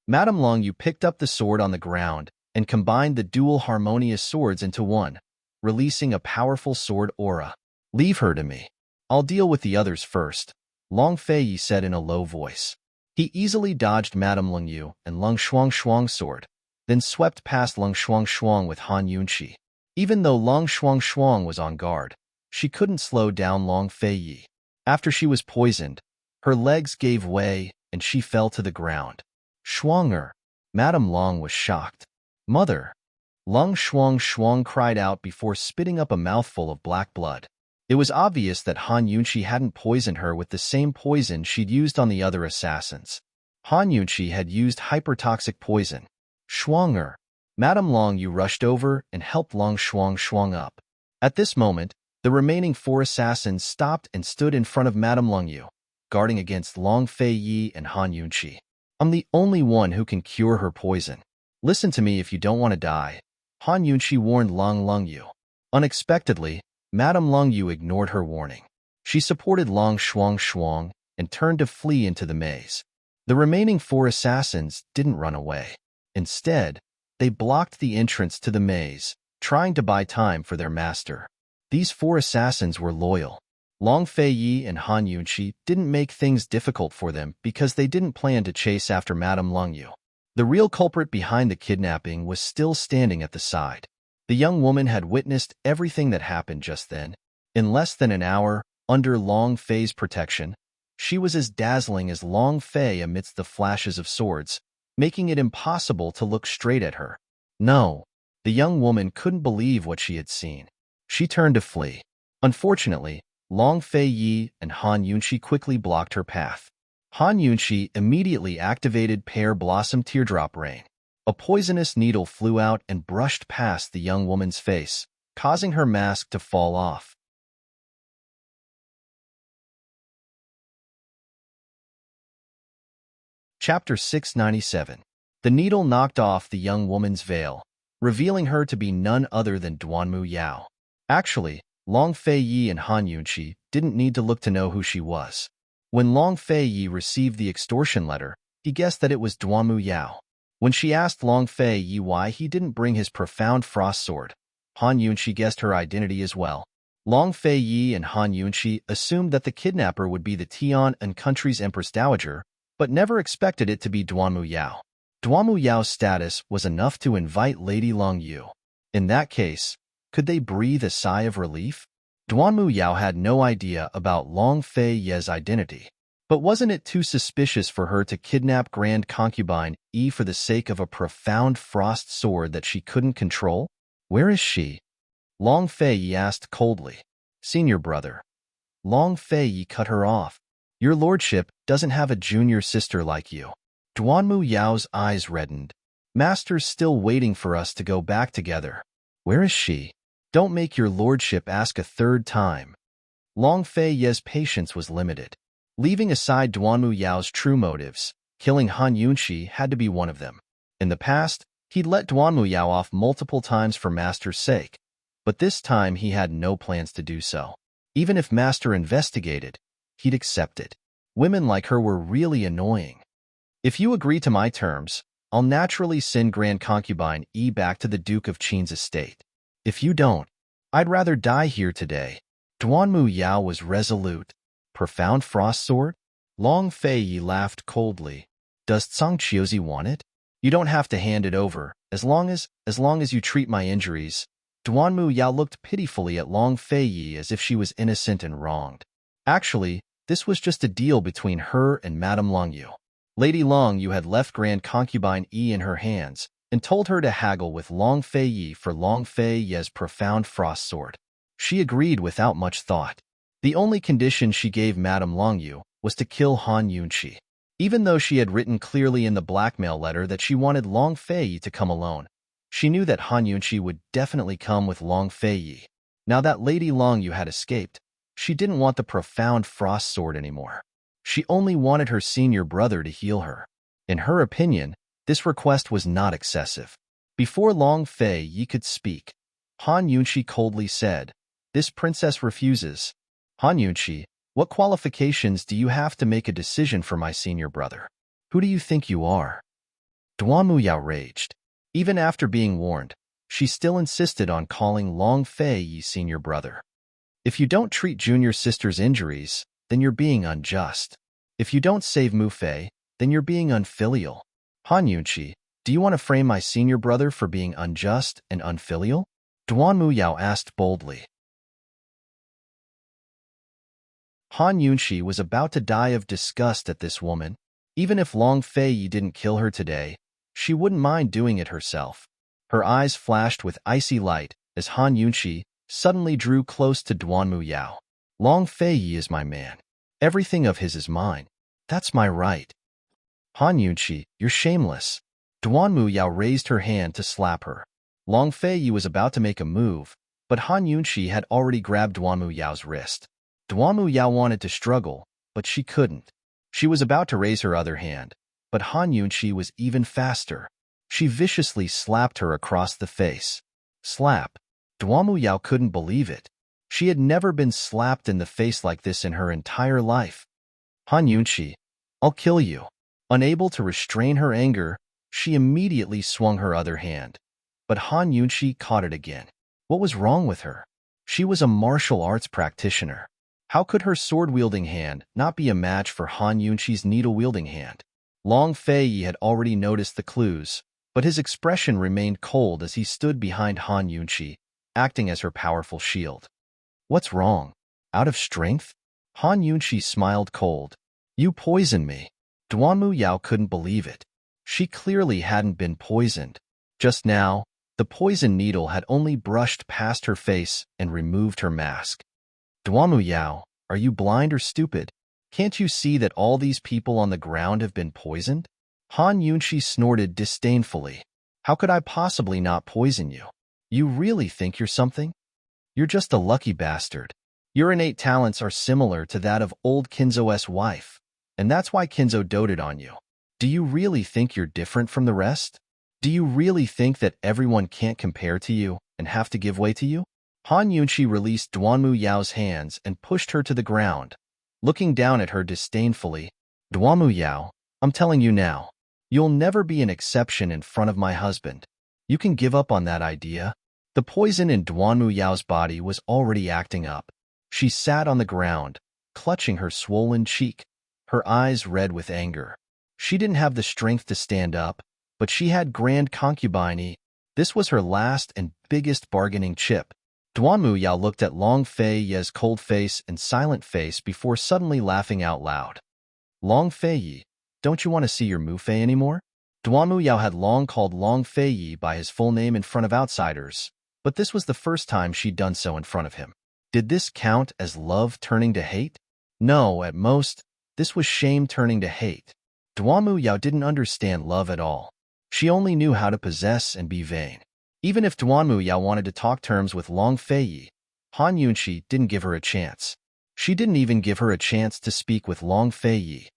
Madame Longyu picked up the sword on the ground and combined the dual harmonious swords into one, releasing a powerful sword aura. Leave her to me. I'll deal with the others first, Long Feiyi said in a low voice. He easily dodged Madame Longyu and Lung Shuang's sword, then swept past Lung Shuang with Han Yunshi. Even though Lung Shuang was on guard, she couldn't slow down Long Feiyi. After she was poisoned, her legs gave way and she fell to the ground. Shuanger, Madame Long was shocked. Mother! Lung Shuang cried out before spitting up a mouthful of black blood. It was obvious that Han Yunshi hadn't poisoned her with the same poison she'd used on the other assassins. Han Yunshi had used hypertoxic poison. Shuanger! Madame Longyu rushed over and helped Lung Shuang up. At this moment, the remaining 4 assassins stopped and stood in front of Madame Longyu, guarding against Long Feiyi and Han Yunshi. I'm the only one who can cure her poison. Listen to me if you don't want to die, Han Yunshi warned Lung Longyu. Unexpectedly, Madame Longyu ignored her warning. She supported Lung Shuang and turned to flee into the maze. The remaining 4 assassins didn't run away. Instead, they blocked the entrance to the maze, trying to buy time for their master. These 4 assassins were loyal. Long Feiyi and Han Yunshi didn't make things difficult for them because they didn't plan to chase after Madame Longyu. The real culprit behind the kidnapping was still standing at the side. The young woman had witnessed everything that happened just then. In less than an hour, under Long Fei's protection, she was as dazzling as Long Fei amidst the flashes of swords, making it impossible to look straight at her. No, the young woman couldn't believe what she had seen. She turned to flee. Unfortunately, Long Feiyi and Han Yunshi quickly blocked her path. Han Yunshi immediately activated Pear Blossom Teardrop Rain. A poisonous needle flew out and brushed past the young woman's face, causing her mask to fall off. Chapter 697. The needle knocked off the young woman's veil, revealing her to be none other than Duanmu Yao. Actually, Long Feiyi and Han Yunshi didn't need to look to know who she was. When Long Feiyi received the extortion letter, he guessed that it was Duanmu Yao. When she asked Long Feiyi why he didn't bring his profound frost sword, Han Yunshi guessed her identity as well. Long Feiyi and Han Yunshi assumed that the kidnapper would be the Tian and country's Empress Dowager, but never expected it to be Duanmu Yao. Duanmu Yao's status was enough to invite Lady Longyu. In that case, could they breathe a sigh of relief? Duanmu Yao had no idea about Long Feiyi's identity. But wasn't it too suspicious for her to kidnap Grand Concubine Yi for the sake of a profound frost sword that she couldn't control? Where is she? Long Feiyi asked coldly. Senior brother. Long Feiyi cut her off. Your lordship doesn't have a junior sister like you. Duanmu Yao's eyes reddened. Master's still waiting for us to go back together. Where is she? Don't make your lordship ask a third time. Long Feiyi's patience was limited. Leaving aside Duanmu Yao's true motives, killing Han Yunshi had to be one of them. In the past, he'd let Duanmu Yao off multiple times for Master's sake, but this time he had no plans to do so. Even if Master investigated, he'd accept it. Women like her were really annoying. If you agree to my terms, I'll naturally send Grand Concubine Yi back to the Duke of Qin's estate. If you don't, I'd rather die here today. Duanmu Yao was resolute. Profound frost sword? Long Feiyi laughed coldly. Does Tsang Qiuzi want it? You don't have to hand it over, As long as you treat my injuries. Duanmu Yao looked pitifully at Long Feiyi as if she was innocent and wronged. Actually, this was just a deal between her and Madame Longyu. Lady Longyu had left Grand Concubine Yi in her hands and told her to haggle with Long Feiyi for Long Feiyi's profound frost sword. She agreed without much thought. The only condition she gave Madame Longyu was to kill Han Yunqi. Even though she had written clearly in the blackmail letter that she wanted Long Feiyi to come alone, she knew that Han Yunqi would definitely come with Long Feiyi. Now that Lady Longyu had escaped, she didn't want the profound frost sword anymore. She only wanted her senior brother to heal her. In her opinion, this request was not excessive. Before Long Feiyi could speak, Han Yunqi coldly said, "This princess refuses." Han Yunqi, what qualifications do you have to make a decision for my senior brother? Who do you think you are? Duanmu Yao raged. Even after being warned, she still insisted on calling Long Feiyi senior brother. If you don't treat junior sister's injuries, then you're being unjust. If you don't save Mu Fei, then you're being unfilial. Han Yunqi, do you want to frame my senior brother for being unjust and unfilial? Duanmu Yao asked boldly. Han Yunqi was about to die of disgust at this woman. Even if Long Feiyi didn't kill her today, she wouldn't mind doing it herself. Her eyes flashed with icy light as Han Yunqi suddenly drew close to Duanmu Yao. Long Feiyi is my man. Everything of his is mine. That's my right. Han Yunqi, you're shameless. Duanmu Yao raised her hand to slap her. Long Feiyi was about to make a move, but Han Yunqi had already grabbed Duanmu Yao's wrist. Duanmu Yao wanted to struggle, but she couldn't. She was about to raise her other hand, but Han Yunqi was even faster. She viciously slapped her across the face. Slap. Duanmu Yao couldn't believe it. She had never been slapped in the face like this in her entire life. Han Yunqi, I'll kill you. Unable to restrain her anger, she immediately swung her other hand. But Han Yunqi caught it again. What was wrong with her? She was a martial arts practitioner. How could her sword-wielding hand not be a match for Han Yunqi's needle-wielding hand? Long Feiyi had already noticed the clues, but his expression remained cold as he stood behind Han Yunqi, acting as her powerful shield. What's wrong? Out of strength? Han Yunqi smiled cold. You poisoned me. Duanmu Yao couldn't believe it. She clearly hadn't been poisoned. Just now, the poison needle had only brushed past her face and removed her mask. Duanmu Yao, are you blind or stupid? Can't you see that all these people on the ground have been poisoned? Han Yunqi snorted disdainfully. How could I possibly not poison you? You really think you're something? You're just a lucky bastard. Your innate talents are similar to that of old Kinzo's wife, and that's why Kinzo doted on you. Do you really think you're different from the rest? Do you really think that everyone can't compare to you and have to give way to you? Han Yunqi released Duanmu Yao's hands and pushed her to the ground. Looking down at her disdainfully, Duanmu Yao, I'm telling you now, you'll never be an exception in front of my husband. You can give up on that idea. The poison in Duanmu Yao's body was already acting up. She sat on the ground, clutching her swollen cheek, her eyes red with anger. She didn't have the strength to stand up, but she had Grand Concubine. This was her last and biggest bargaining chip. Duanmu Yao looked at Long Feiyi's cold face and silent face before suddenly laughing out loud. Long Feiyi, don't you want to see your Mu Fei anymore? Duanmu Yao had long called Long Feiyi by his full name in front of outsiders, but this was the first time she'd done so in front of him. Did this count as love turning to hate? No, at most, this was shame turning to hate. Duanmu Yao didn't understand love at all. She only knew how to possess and be vain. Even if Duanmu Yao wanted to talk terms with Long Feiyi, Han Yunqi didn't give her a chance. She didn't even give her a chance to speak with Long Feiyi.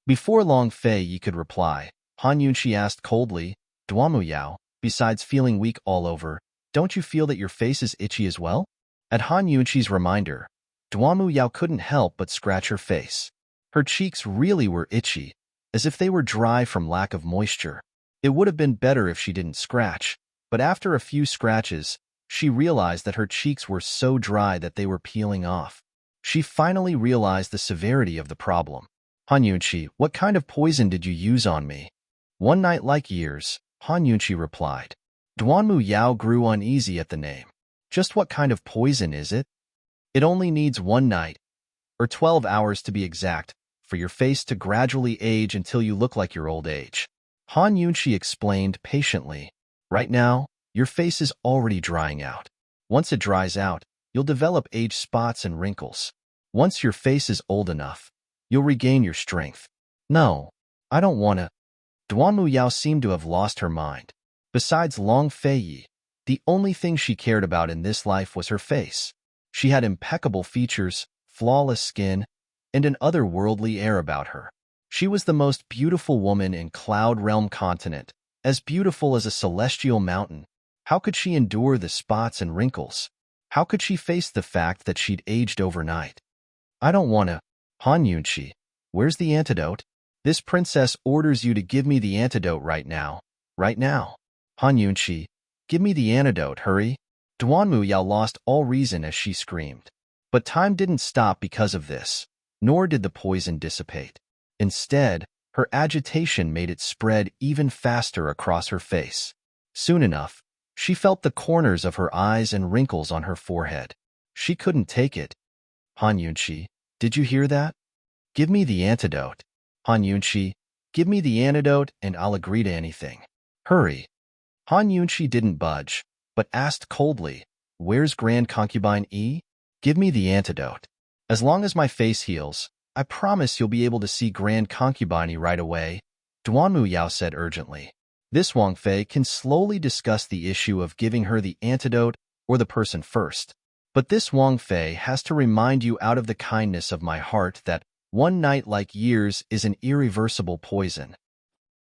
Before Long Feiyi could reply, Han Yunqi asked coldly, Duanmu Yao, besides feeling weak all over, don't you feel that your face is itchy as well? At Han Yunqi's reminder, Duanmu Yao couldn't help but scratch her face. Her cheeks really were itchy, as if they were dry from lack of moisture. It would have been better if she didn't scratch, but after a few scratches, she realized that her cheeks were so dry that they were peeling off. She finally realized the severity of the problem. Han Yunqi, what kind of poison did you use on me? One night like years, Han Yunqi replied. Duanmu Yao grew uneasy at the name. Just what kind of poison is it? It only needs one night, or 12 hours to be exact, for your face to gradually age until you look like your old age. Han Yunqi explained patiently. Right now, your face is already drying out. Once it dries out, you'll develop age spots and wrinkles. Once your face is old enough, you'll regain your strength. No, I don't want to. Duanmu Yao seemed to have lost her mind. Besides Long Feiyi, the only thing she cared about in this life was her face. She had impeccable features, flawless skin, and an otherworldly air about her. She was the most beautiful woman in Cloud Realm continent, as beautiful as a celestial mountain. How could she endure the spots and wrinkles? How could she face the fact that she'd aged overnight? I don't want to. Han Yunqi, where's the antidote? This princess orders you to give me the antidote right now. Right now. Han Yunqi, give me the antidote, hurry. Duanmu Yao lost all reason as she screamed. But time didn't stop because of this, nor did the poison dissipate. Instead, her agitation made it spread even faster across her face. Soon enough, she felt the corners of her eyes and wrinkles on her forehead. She couldn't take it. Han Yunqi, did you hear that? Give me the antidote. Han Yunqi, give me the antidote and I'll agree to anything. Hurry. Han Yunqi didn't budge, but asked coldly, where's Grand Concubine E? Give me the antidote. As long as my face heals, I promise you'll be able to see Grand Concubine right away, Duanmu Yao said urgently. This Wang Fei can slowly discuss the issue of giving her the antidote or the person first. But this Wang Fei has to remind you out of the kindness of my heart that one night like years is an irreversible poison.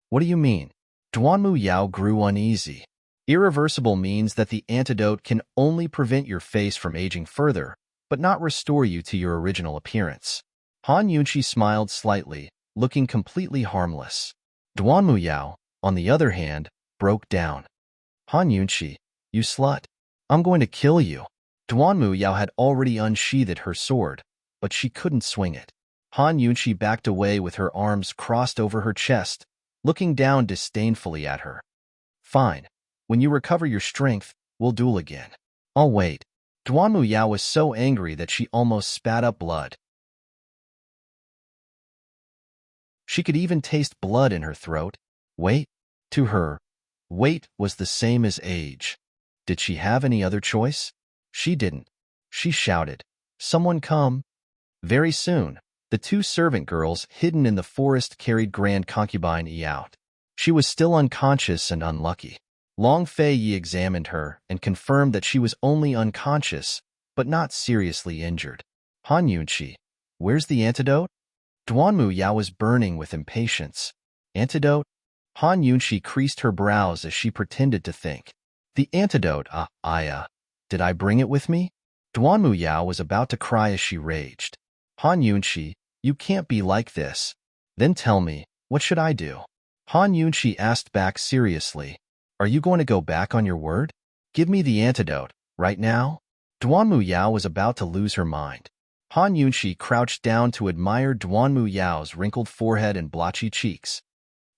What do you mean? Duanmu Yao grew uneasy. Irreversible means that the antidote can only prevent your face from aging further, but not restore you to your original appearance. Han Yunqi smiled slightly, looking completely harmless. Duanmu Yao, on the other hand, broke down. Han Yunqi, you slut. I'm going to kill you. Duanmu Yao had already unsheathed her sword, but she couldn't swing it. Han Yunqi backed away with her arms crossed over her chest, looking down disdainfully at her. Fine. When you recover your strength, we'll duel again. I'll wait. Duanmu Yao was so angry that she almost spat up blood. She could even taste blood in her throat. Wait. To her, wait was the same as age. Did she have any other choice? She didn't. She shouted, someone come. Very soon, the two servant girls hidden in the forest carried Grand Concubine Yi out. She was still unconscious and unlucky. Long Feiyi examined her and confirmed that she was only unconscious, but not seriously injured. Han Yunqi, where's the antidote? Duanmu Yao was burning with impatience. Antidote? Han Yunqi creased her brows as she pretended to think. The antidote, did I bring it with me? Duanmu Yao was about to cry as she raged. Han Yunqi, you can't be like this. Then tell me, what should I do? Han Yunqi asked back seriously. Are you going to go back on your word? Give me the antidote, right now? Duanmu Yao was about to lose her mind. Han Yunqi crouched down to admire Duanmu Yao's wrinkled forehead and blotchy cheeks.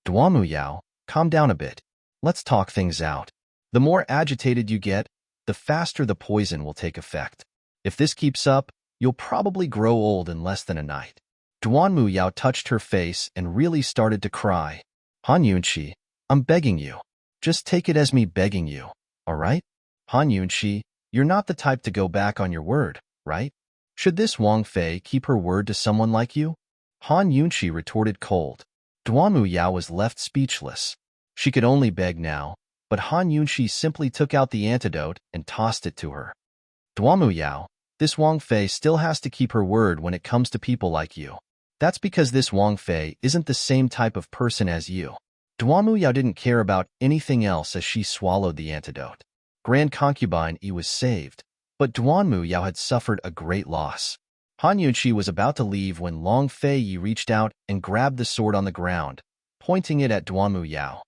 Duanmu Yao, calm down a bit. Let's talk things out. The more agitated you get, the faster the poison will take effect. If this keeps up, you'll probably grow old in less than a night. Duanmu Yao touched her face and really started to cry. Han Yunqi, I'm begging you. Just take it as me begging you, all right? Han Yunqi, you're not the type to go back on your word, right? Should this Wang Fei keep her word to someone like you? Han Yunqi retorted cold. Duanmu Yao was left speechless. She could only beg now, but Han Yunqi simply took out the antidote and tossed it to her. Duanmu Yao, this Wang Fei still has to keep her word when it comes to people like you. That's because this Wang Fei isn't the same type of person as you. Duanmu Yao didn't care about anything else as she swallowed the antidote. Grand Concubine Yi was saved, but Duanmu Yao had suffered a great loss. Han Yunqi was about to leave when Long Feiyi reached out and grabbed the sword on the ground, pointing it at Duanmu Yao.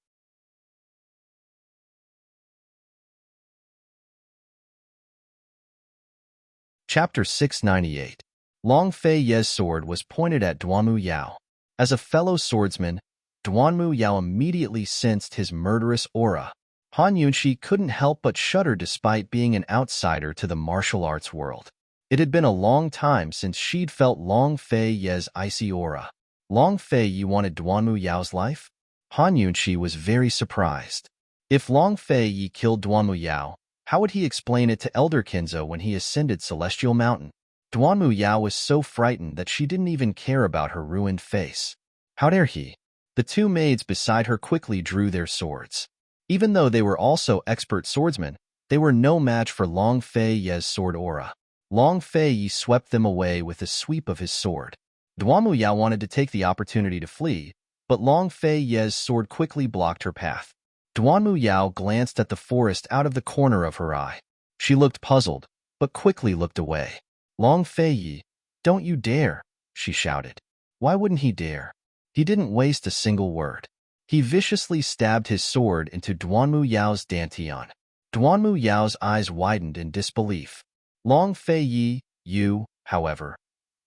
Chapter 698. Long Feiyi's sword was pointed at Duanmu Yao. As a fellow swordsman, Duanmu Yao immediately sensed his murderous aura. Han Yunxi couldn't help but shudder despite being an outsider to the martial arts world. It had been a long time since she'd felt Long Fei Ye's icy aura. Long Fei Ye wanted Duanmu Yao's life? Han Yunxi was very surprised. If Long Fei Ye killed Duanmu Yao, how would he explain it to Elder Kinzo when he ascended Celestial Mountain? Duanmu Yao was so frightened that she didn't even care about her ruined face. How dare he? The two maids beside her quickly drew their swords. Even though they were also expert swordsmen, they were no match for Long Fei Ye's sword aura. Long Fei Ye swept them away with a sweep of his sword. Duanmu Yao wanted to take the opportunity to flee, but Long Fei Ye's sword quickly blocked her path. Duanmu Yao glanced at the forest out of the corner of her eye. She looked puzzled, but quickly looked away. Long Fei Ye, don't you dare, she shouted. Why wouldn't he dare? He didn't waste a single word. He viciously stabbed his sword into Duanmu Yao's dantian. Duanmu Yao's eyes widened in disbelief. Long Fei Ye, you, however.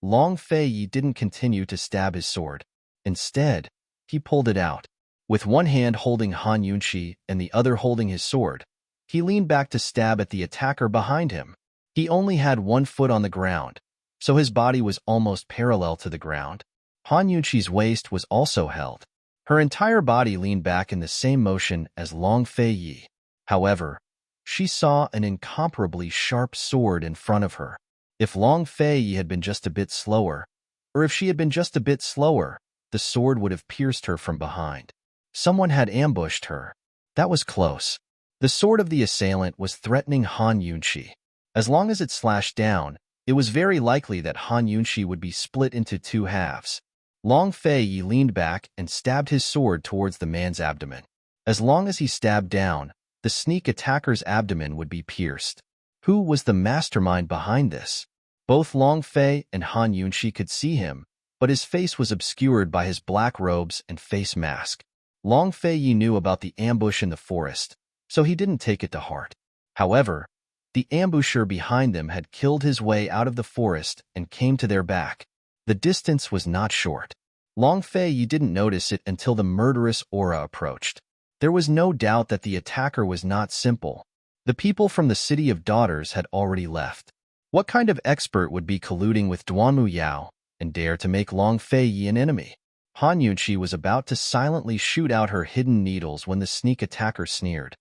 Long Fei Ye didn't continue to stab his sword. Instead, he pulled it out. With one hand holding Han Yunxi and the other holding his sword, he leaned back to stab at the attacker behind him. He only had one foot on the ground, so his body was almost parallel to the ground. Han Yunxi's waist was also held. Her entire body leaned back in the same motion as Long Fei Ye. However, she saw an incomparably sharp sword in front of her. If Long Fei Ye had been just a bit slower, or if she had been just a bit slower, the sword would have pierced her from behind. Someone had ambushed her. That was close. The sword of the assailant was threatening Han Yunxi. As long as it slashed down, it was very likely that Han Yunxi would be split into two halves. Long Fei Ye leaned back and stabbed his sword towards the man's abdomen. As long as he stabbed down, the sneak attacker's abdomen would be pierced. Who was the mastermind behind this? Both Long Fei and Han Yunxi could see him, but his face was obscured by his black robes and face mask. Long Fei Ye knew about the ambush in the forest, so he didn't take it to heart. However, the ambusher behind them had killed his way out of the forest and came to their back. The distance was not short. Long Fei Ye didn't notice it until the murderous aura approached. There was no doubt that the attacker was not simple. The people from the City of Daughters had already left. What kind of expert would be colluding with Duanmu Yao and dare to make Long Fei Ye an enemy? Han Yunxi was about to silently shoot out her hidden needles when the sneak attacker sneered.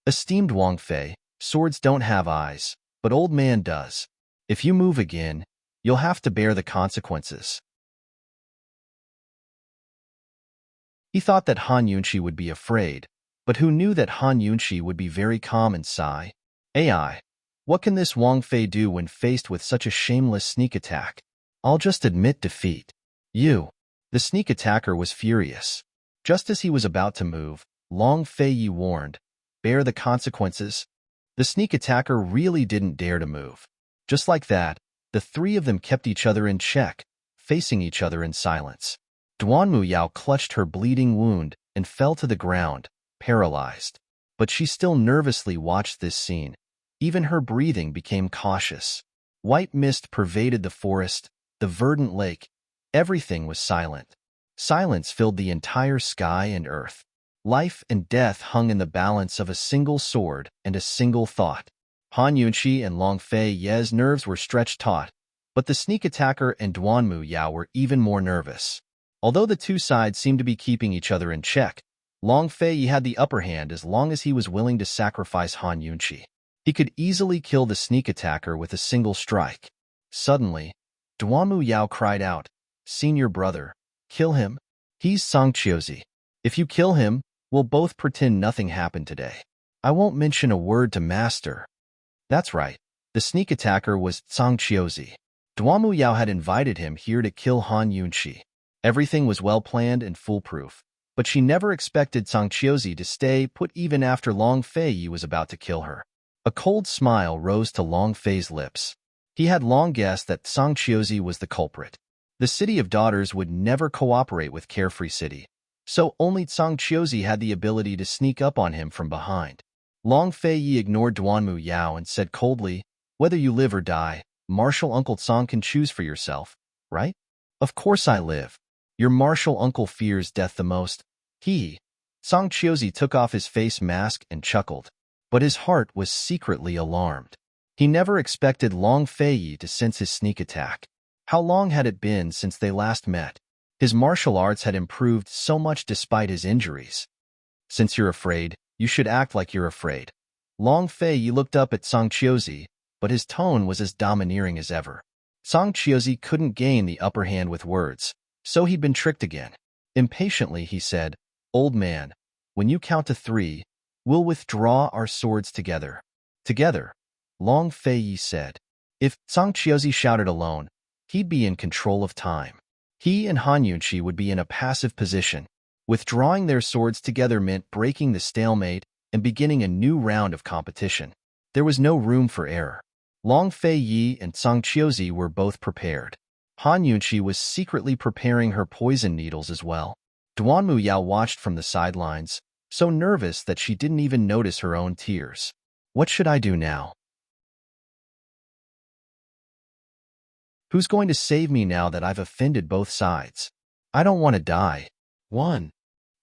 Esteemed Wang Fei, swords don't have eyes, but old man does. If you move again, you'll have to bear the consequences. He thought that Han Yunxi would be afraid, but who knew that Han Yunxi would be very calm and sigh? AI, what can this Wang Fei do when faced with such a shameless sneak attack? I'll just admit defeat. You. The sneak attacker was furious. Just as he was about to move, Long Fei Ye warned, bear the consequences. The sneak attacker really didn't dare to move. Just like that, the three of them kept each other in check, facing each other in silence. Duanmu Yao clutched her bleeding wound and fell to the ground, paralyzed. But she still nervously watched this scene. Even her breathing became cautious. White mist pervaded the forest, the verdant lake. Everything was silent. Silence filled the entire sky and earth. Life and death hung in the balance of a single sword and a single thought. Han Yunxi and Long Fei Ye's nerves were stretched taut, but the sneak attacker and Duanmu Yao were even more nervous. Although the two sides seemed to be keeping each other in check, Long Fei Ye had the upper hand as long as he was willing to sacrifice Han Yunxi. He could easily kill the sneak attacker with a single strike. Suddenly, Duanmu Yao cried out, "Senior brother, kill him. He's Sangqiuzi. If you kill him, we'll both pretend nothing happened today. I won't mention a word to master." That's right. The sneak attacker was Sangqiuzi. Duanmu Yao had invited him here to kill Han Yunxi. Everything was well planned and foolproof, but she never expected Sangqiuzi to stay put even after Long Fei Ye was about to kill her. A cold smile rose to Long Fei's lips. He had long guessed that Sangqiuzi was the culprit. The City of Daughters would never cooperate with Carefree City, so only Sangqiuzi had the ability to sneak up on him from behind. Long Fei Ye ignored Duanmu Yao and said coldly, "Whether you live or die, Martial Uncle Song can choose for yourself, right?" "Of course I live. Your martial uncle fears death the most. Song Chiozi took off his face mask and chuckled, but his heart was secretly alarmed. He never expected Long Feiyi to sense his sneak attack. How long had it been since they last met? His martial arts had improved so much despite his injuries. Since you're afraid, you should act like you're afraid. Long Feiyi looked up at Song Chiozi, but his tone was as domineering as ever. Song Chiozi couldn't gain the upper hand with words, so he'd been tricked again. Impatiently, he said, "Old man, when you count to 3, we'll withdraw our swords together." Together, Long Feiyi said. If Song Chiozi shouted alone, he'd be in control of time. He and Han Yunqi would be in a passive position. Withdrawing their swords together meant breaking the stalemate and beginning a new round of competition. There was no room for error. Long Feiyi and Song Chiozi were both prepared. Han Yunqi was secretly preparing her poison needles as well. Duanmu Yao watched from the sidelines, so nervous that she didn't even notice her own tears. What should I do now? Who's going to save me now that I've offended both sides? I don't want to die. 1.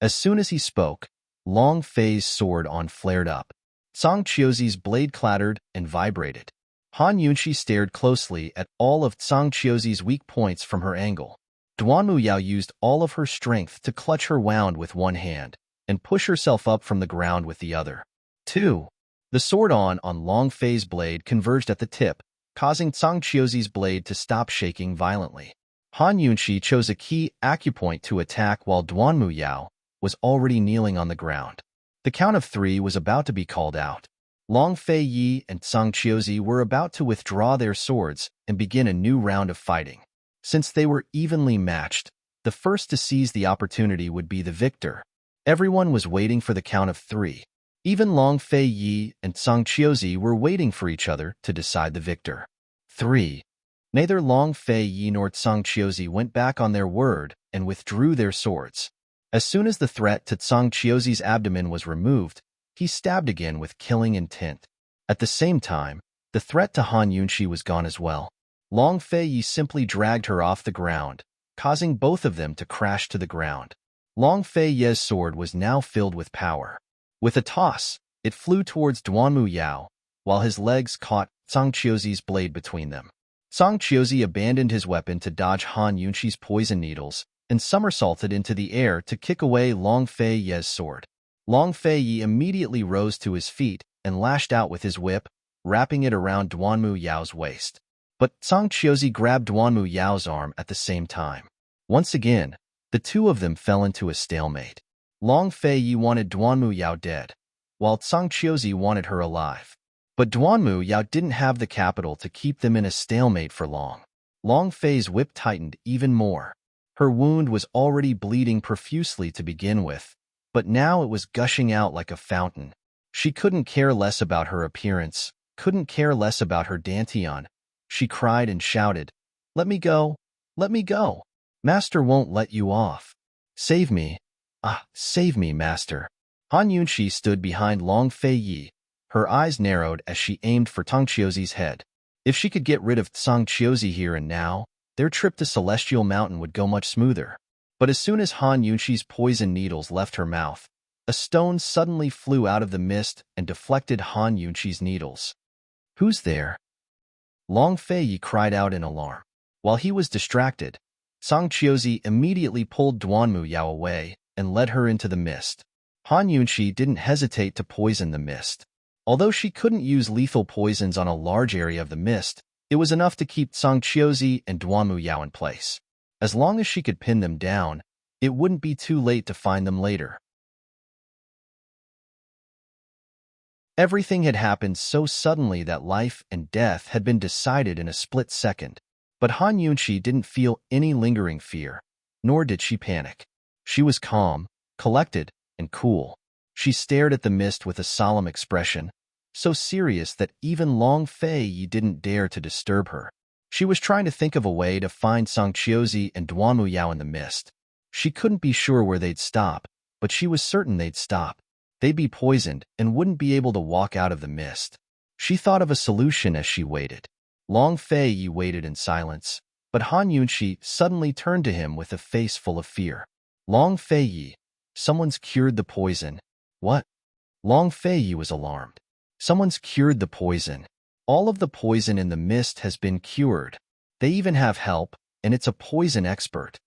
As soon as he spoke, Long Fei's sword flared up. Song Chiozi's blade clattered and vibrated. Han Yunqi stared closely at all of Song Chiozi's weak points from her angle. Duanmu Yao used all of her strength to clutch her wound with one hand and push herself up from the ground with the other. 2. The sword on Long Fei's blade converged at the tip, causing Song Chiozi's blade to stop shaking violently. Han Yunqi chose a key acupoint to attack while Duanmu Yao was already kneeling on the ground. The count of 3 was about to be called out. Long Feiyi and Song Chiozi were about to withdraw their swords and begin a new round of fighting. Since they were evenly matched, the first to seize the opportunity would be the victor. Everyone was waiting for the count of 3. Even Long Feiyi and Song Chiozi were waiting for each other to decide the victor. 3. Neither Long Feiyi nor Song Chiozi went back on their word and withdrew their swords. As soon as the threat to Song Chiozi's abdomen was removed, he stabbed again with killing intent. At the same time, the threat to Han Yunqi was gone as well. Long Feiyi simply dragged her off the ground, causing both of them to crash to the ground. Long Feiyi's sword was now filled with power. With a toss, it flew towards Duanmu Yao, while his legs caught Song Chiozi's blade between them. Song Chiozi abandoned his weapon to dodge Han Yunqi's poison needles and somersaulted into the air to kick away Long Feiyi's sword. Long Feiyi immediately rose to his feet and lashed out with his whip, wrapping it around Duanmu Yao's waist. But Song Chiozi grabbed Duanmu Yao's arm at the same time. Once again, the two of them fell into a stalemate. Long Feiyi wanted Duanmu Yao dead, while Song Chiozi wanted her alive. But Duanmu Yao didn't have the capital to keep them in a stalemate for long. Long Fei's whip tightened even more. Her wound was already bleeding profusely to begin with, but now it was gushing out like a fountain. She couldn't care less about her appearance, couldn't care less about her dantian. She cried and shouted, "Let me go! Let me go! Master won't let you off. Save me! Ah, save me, master!" Han Yunqi stood behind Long Feiyi. Her eyes narrowed as she aimed for Song Chiozi's head. If she could get rid of Song Chiozi here and now, their trip to Celestial Mountain would go much smoother. But as soon as Han Yunqi's poison needles left her mouth, a stone suddenly flew out of the mist and deflected Han Yunqi's needles. "Who's there?" Long Feiyi cried out in alarm. While he was distracted, Song Chiozi immediately pulled Duanmu Yao away and led her into the mist. Han Yunqi didn't hesitate to poison the mist. Although she couldn't use lethal poisons on a large area of the mist, it was enough to keep Song Chiozi and Duanmu Yao in place. As long as she could pin them down, it wouldn't be too late to find them later. Everything had happened so suddenly that life and death had been decided in a split second. But Han Yunqi didn't feel any lingering fear, nor did she panic. She was calm, collected, and cool. She stared at the mist with a solemn expression, so serious that even Long Feiyi didn't dare to disturb her. She was trying to think of a way to find Song Chiozi and Duanmu Yao in the mist. She couldn't be sure where they'd stop, but she was certain they'd stop. They'd be poisoned and wouldn't be able to walk out of the mist. She thought of a solution as she waited. Long Feiyi waited in silence, but Han Yunqi suddenly turned to him with a face full of fear. "Long Feiyi, Someone's cured the poison. What? Long Fei was alarmed. Someone's cured the poison. All of the poison in the mist has been cured. They even have help, and it's a poison expert.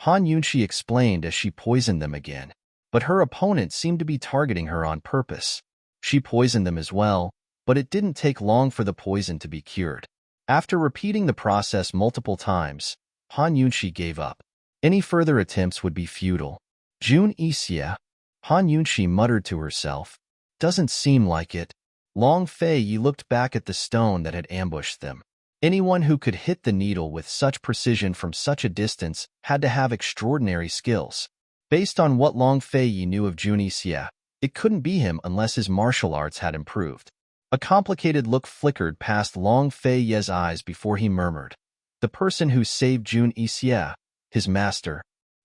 Han Yunxi explained as she poisoned them again. But her opponent seemed to be targeting her on purpose. She poisoned them as well, but it didn't take long for the poison to be cured. After repeating the process multiple times, Han Yunxi gave up. Any further attempts would be futile. Jun Yixia, Han Yunxi muttered to herself. Doesn't seem like it. Long Fei looked back at the stone that had ambushed them. Anyone who could hit the needle with such precision from such a distance had to have extraordinary skills. Based on what Long Fei knew of Jun Yixia, it couldn't be him unless his martial arts had improved. A complicated look flickered past Long Fei's eyes before he murmured, "The person who saved Jun Yixia, his master."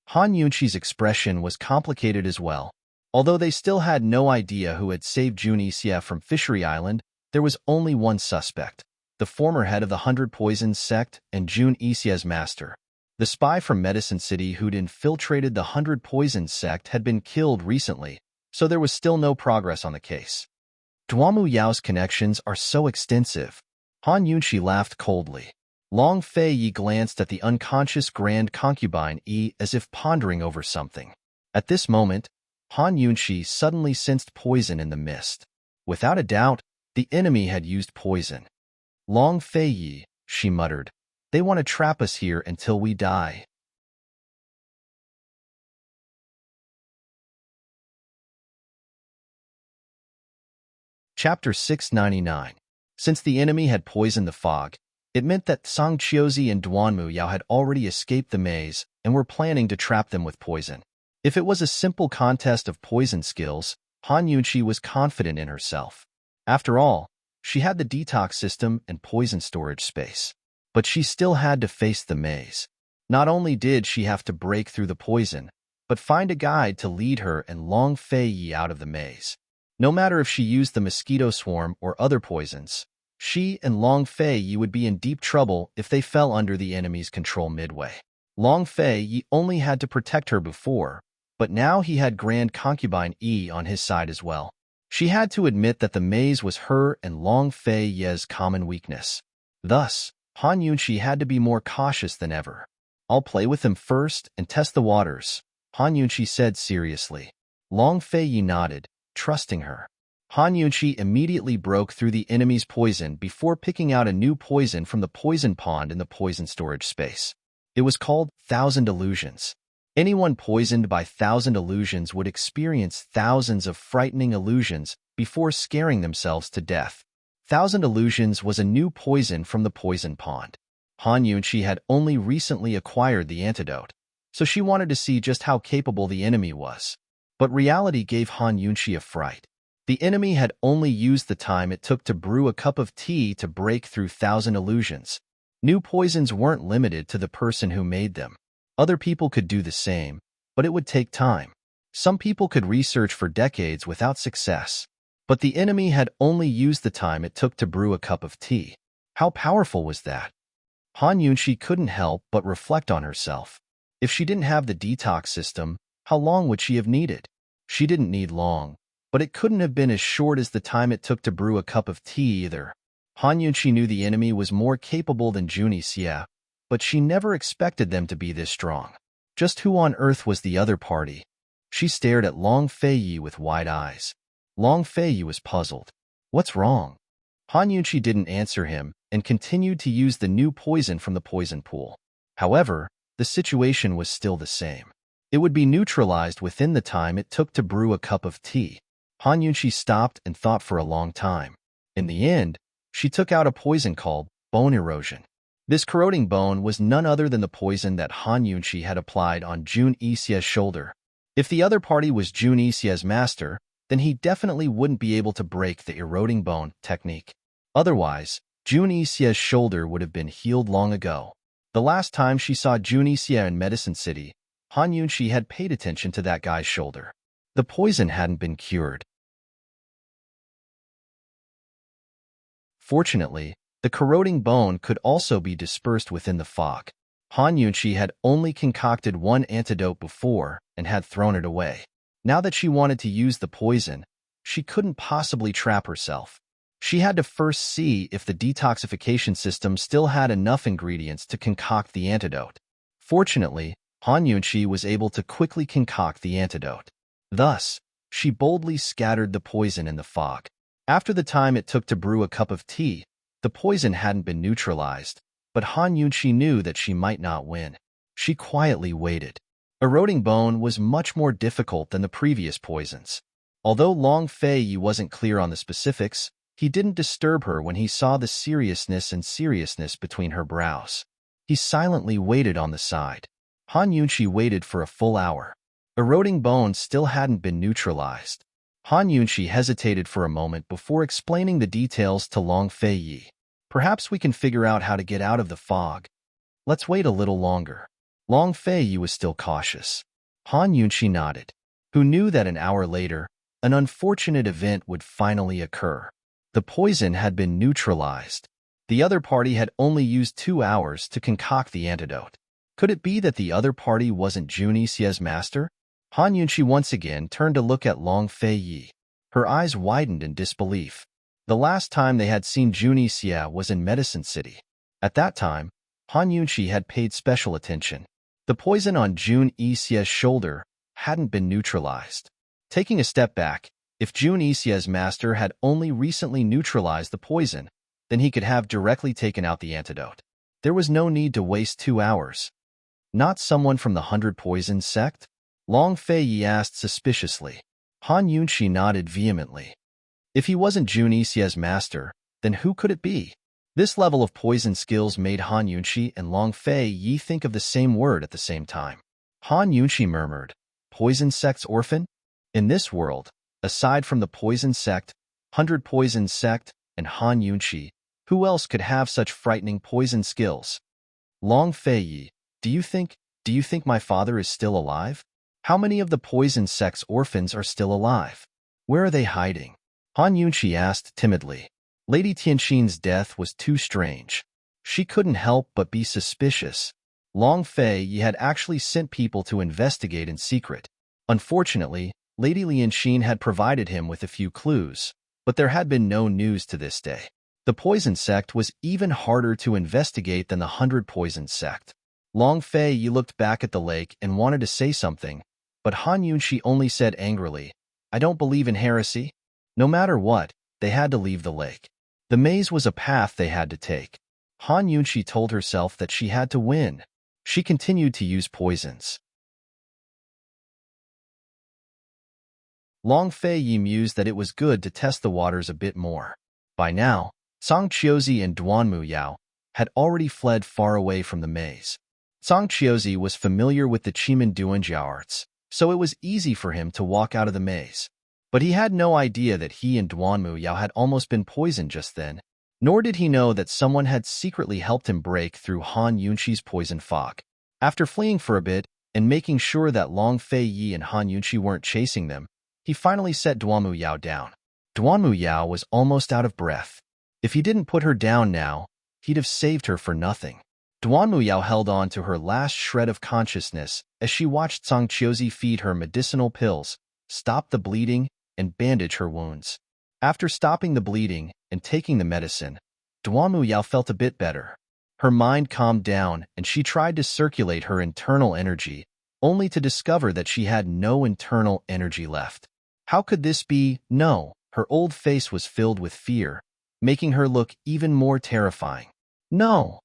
Han Yunxi's expression was complicated as well. Although they still had no idea who had saved Jun Yixia from Fishery Island, there was only one suspect, the former head of the 100 Poisons sect and Jun Yixia's master. The spy from Medicine City who'd infiltrated the 100 Poisons sect had been killed recently, so there was still no progress on the case. Duamu Yao's connections are so extensive. Han Yunxi laughed coldly. Long Fei glanced at the unconscious Grand Concubine as if pondering over something. At this moment, Han Yunxi suddenly sensed poison in the mist. Without a doubt, the enemy had used poison. Long Fei, she muttered. They want to trap us here until we die. Chapter 699. Since the enemy had poisoned the fog, it meant that Song Qiuzi and Duanmu Yao had already escaped the maze and were planning to trap them with poison. If it was a simple contest of poison skills, Han Yunxi was confident in herself. After all, she had the detox system and poison storage space. But she still had to face the maze. Not only did she have to break through the poison, but find a guide to lead her and Long Fei out of the maze. No matter if she used the mosquito swarm or other poisons, she and Long Fei would be in deep trouble if they fell under the enemy's control midway. Long Fei only had to protect her before, but now he had Grand Concubine on his side as well. She had to admit that the maze was her and Long Fei's common weakness. Thus, Han Yunxi had to be more cautious than ever. "I'll play with them first and test the waters," Han Yunxi said seriously. Long Fei nodded, trusting her. Han Yunxi immediately broke through the enemy's poison before picking out a new poison from the poison pond in the poison storage space. It was called 1,000 Illusions. Anyone poisoned by 1,000 illusions would experience thousands of frightening illusions before scaring themselves to death. 1,000 Illusions was a new poison from the poison pond. Han Yunxi had only recently acquired the antidote, so she wanted to see just how capable the enemy was. But reality gave Han Yunxi a fright. The enemy had only used the time it took to brew a cup of tea to break through 1,000 illusions. New poisons weren't limited to the person who made them. Other people could do the same, but it would take time. Some people could research for decades without success. But the enemy had only used the time it took to brew a cup of tea. How powerful was that? Han Yunxi couldn't help but reflect on herself. If she didn't have the detox system, how long would she have needed? She didn't need long, but it couldn't have been as short as the time it took to brew a cup of tea either. Han Yunxi knew the enemy was more capable than Jun Yixia, but she never expected them to be this strong. Just who on earth was the other party? She stared at Long Fei with wide eyes. Long Fei was puzzled. What's wrong? Han Yunxi didn't answer him and continued to use the new poison from the poison pool. However, the situation was still the same. It would be neutralized within the time it took to brew a cup of tea. Han Yunxi stopped and thought for a long time. In the end, she took out a poison called bone erosion. This corroding bone was none other than the poison that Han Yunxi had applied on Jun Yixia's shoulder. If the other party was Jun Yixia's master, then he definitely wouldn't be able to break the eroding bone technique. Otherwise, Jun Yixia's shoulder would have been healed long ago. The last time she saw Jun Yixia in Medicine City, Han Yunxi had paid attention to that guy's shoulder. The poison hadn't been cured. Fortunately, the corroding bone could also be dispersed within the fog. Han Yunxi had only concocted one antidote before and had thrown it away. Now that she wanted to use the poison, she couldn't possibly trap herself. She had to first see if the detoxification system still had enough ingredients to concoct the antidote. Fortunately, Han Yunqi was able to quickly concoct the antidote. Thus, she boldly scattered the poison in the fog. After the time it took to brew a cup of tea, the poison hadn't been neutralized, but Han Yunqi knew that she might not win. She quietly waited. Eroding bone was much more difficult than the previous poisons. Although Long Fei wasn't clear on the specifics, he didn't disturb her when he saw the seriousness between her brows. He silently waited on the side. Han Yunqi waited for a full hour. Eroding bone still hadn't been neutralized. Han Yunqi hesitated for a moment before explaining the details to Long Fei. Perhaps we can figure out how to get out of the fog. Let's wait a little longer. Long Fei was still cautious. Han Yunqi nodded, who knew that an hour later, an unfortunate event would finally occur. The poison had been neutralized. The other party had only used 2 hours to concoct the antidote. Could it be that the other party wasn't Junixie's master? Han Yunqi once again turned to look at Long Fei. Her eyes widened in disbelief. The last time they had seen Junixie was in Medicine City. At that time, Han Yunqi had paid special attention. The poison on Junixie's shoulder hadn't been neutralized. Taking a step back, if Junixie's master had only recently neutralized the poison, then he could have directly taken out the antidote. There was no need to waste 2 hours. Not someone from the 100 Poisons sect? Long Fei asked suspiciously. Han Yunqi nodded vehemently. If he wasn't Junixie's master, then who could it be? This level of poison skills made Han Yunqi and Long Fei think of the same word at the same time. Han Yunqi murmured, "Poison sect's orphan?" In this world, aside from the Poison sect, 100 Poison sect, and Han Yunqi, who else could have such frightening poison skills? Long Fei, do you think my father is still alive? How many of the Poison sect's orphans are still alive? Where are they hiding? Han Yunqi asked timidly. Lady Tianxin's death was too strange. She couldn't help but be suspicious. Long Fei had actually sent people to investigate in secret. Unfortunately, Lady Lianxin had provided him with a few clues, but there had been no news to this day. The Poison sect was even harder to investigate than the 100 Poison sect. Long Fei looked back at the lake and wanted to say something, but Han Yunqi only said angrily, "I don't believe in heresy." No matter what, they had to leave the lake. The maze was a path they had to take. Han Yunqi told herself that she had to win. She continued to use poisons. Long Fei mused that it was good to test the waters a bit more. By now, Song Qiuzi and Duanmu Yao had already fled far away from the maze. Song Qiuzi was familiar with the Chiman Duanjiao arts, so it was easy for him to walk out of the maze. But he had no idea that he and Duanmu Yao had almost been poisoned just then, nor did he know that someone had secretly helped him break through Han Yunqi's poison fog. After fleeing for a bit and making sure that Long Fei and Han Yunqi weren't chasing them, he finally set Duanmu Yao down. Duanmu Yao was almost out of breath. If he didn't put her down now, he'd have saved her for nothing. Duanmu Yao held on to her last shred of consciousness as she watched Song Qiuzi feed her medicinal pills, stop the bleeding, and bandage her wounds. After stopping the bleeding and taking the medicine, Duanmu Yao felt a bit better. Her mind calmed down and she tried to circulate her internal energy, only to discover that she had no internal energy left. How could this be? No, her old face was filled with fear, making her look even more terrifying. No,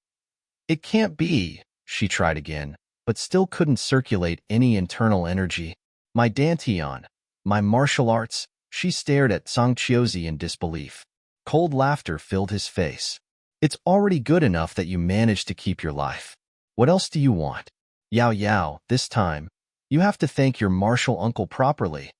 it can't be, she tried again, but still couldn't circulate any internal energy. My dantian, my martial arts, she stared at Song Qiuzi in disbelief. Cold laughter filled his face. It's already good enough that you managed to keep your life. What else do you want? Yao Yao, this time, you have to thank your martial uncle properly.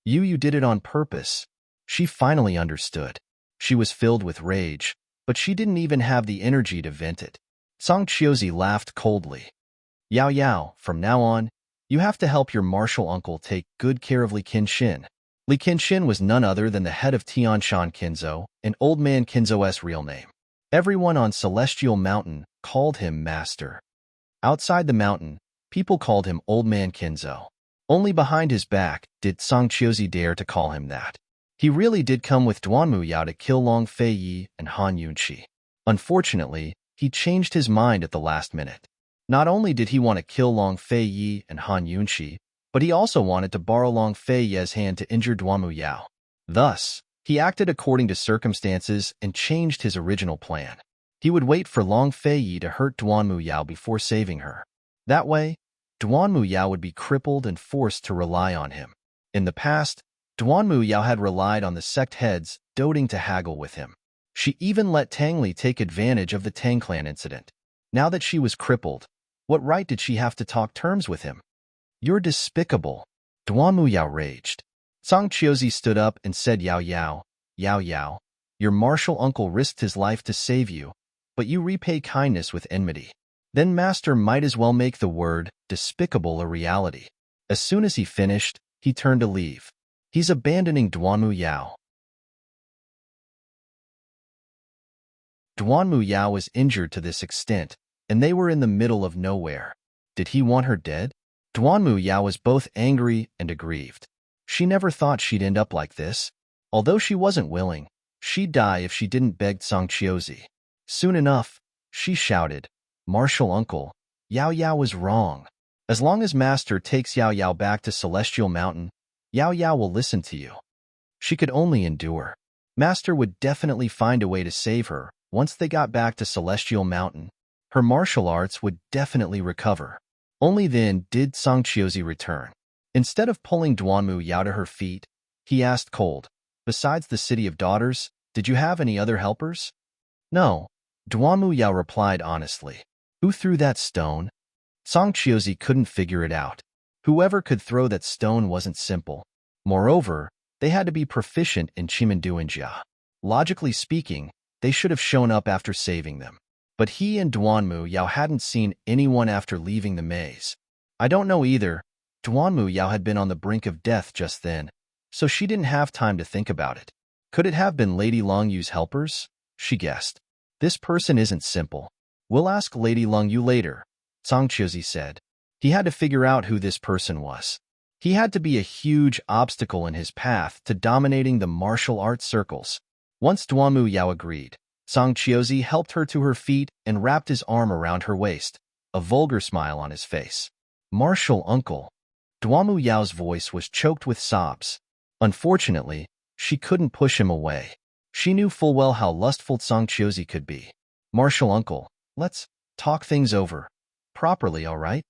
You did it on purpose. She finally understood. She was filled with rage, but she didn't even have the energy to vent it. Song Qiuzi laughed coldly. Yao Yao, from now on, you have to help your martial uncle take good care of Li Qinshin. Li Qinshin was none other than the head of Tianshan Kinzo, and Old Man Kinzo's real name. Everyone on Celestial Mountain called him Master. Outside the mountain, people called him Old Man Kinzo. Only behind his back did Song Qiuzi dare to call him that. He really did come with Duanmu Yao to kill Long Feiyi and Han Yunqi. Unfortunately, he changed his mind at the last minute. Not only did he want to kill Long Feiyi and Han Yunqi, but he also wanted to borrow Long Feiyi's hand to injure Duanmu Yao. Thus, he acted according to circumstances and changed his original plan. He would wait for Long Feiyi to hurt Duanmu Yao before saving her. That way, Duanmu Yao would be crippled and forced to rely on him. In the past, Duanmu Yao had relied on the sect heads, doting to haggle with him. She even let Tang Li take advantage of the Tang clan incident. Now that she was crippled, what right did she have to talk terms with him? You're despicable. Duanmu Yao raged. Song Qiuzi stood up and said, Yao Yao, Yao Yao, your martial uncle risked his life to save you, but you repay kindness with enmity. Then Master might as well make the word despicable a reality. As soon as he finished, he turned to leave. He's abandoning Duanmu Yao. Duanmu Yao was injured to this extent, and they were in the middle of nowhere. Did he want her dead? Duanmu Yao was both angry and aggrieved. She never thought she'd end up like this. Although she wasn't willing, she'd die if she didn't beg Song Qiuzi. Soon enough, she shouted, Martial uncle, Yao Yao is wrong. As long as Master takes Yao Yao back to Celestial Mountain, Yao Yao will listen to you. She could only endure. Master would definitely find a way to save her. Once they got back to Celestial Mountain, her martial arts would definitely recover. Only then did Song Qiuzi return. Instead of pulling Duanmu Yao to her feet, he asked cold, besides the City of Daughters, did you have any other helpers? No, Duanmu Yao replied honestly. Who threw that stone? Song Qiuzi couldn't figure it out. Whoever could throw that stone wasn't simple. Moreover, they had to be proficient in Chimandu and Jia. Logically speaking, they should have shown up after saving them. But he and Duanmu Yao hadn't seen anyone after leaving the maze. I don't know either. Duanmu Yao had been on the brink of death just then, so she didn't have time to think about it. Could it have been Lady Longyu's helpers? She guessed. This person isn't simple. We'll ask Lady Longyu later, Song Qiuzi said. He had to figure out who this person was. He had to be a huge obstacle in his path to dominating the martial arts circles. Once Duanmu Yao agreed, Song Qiuzi helped her to her feet and wrapped his arm around her waist, a vulgar smile on his face. Martial uncle. Duanmu Yao's voice was choked with sobs. Unfortunately, she couldn't push him away. She knew full well how lustful Song Qiuzi could be. Martial uncle, let's talk things over. Properly, all right?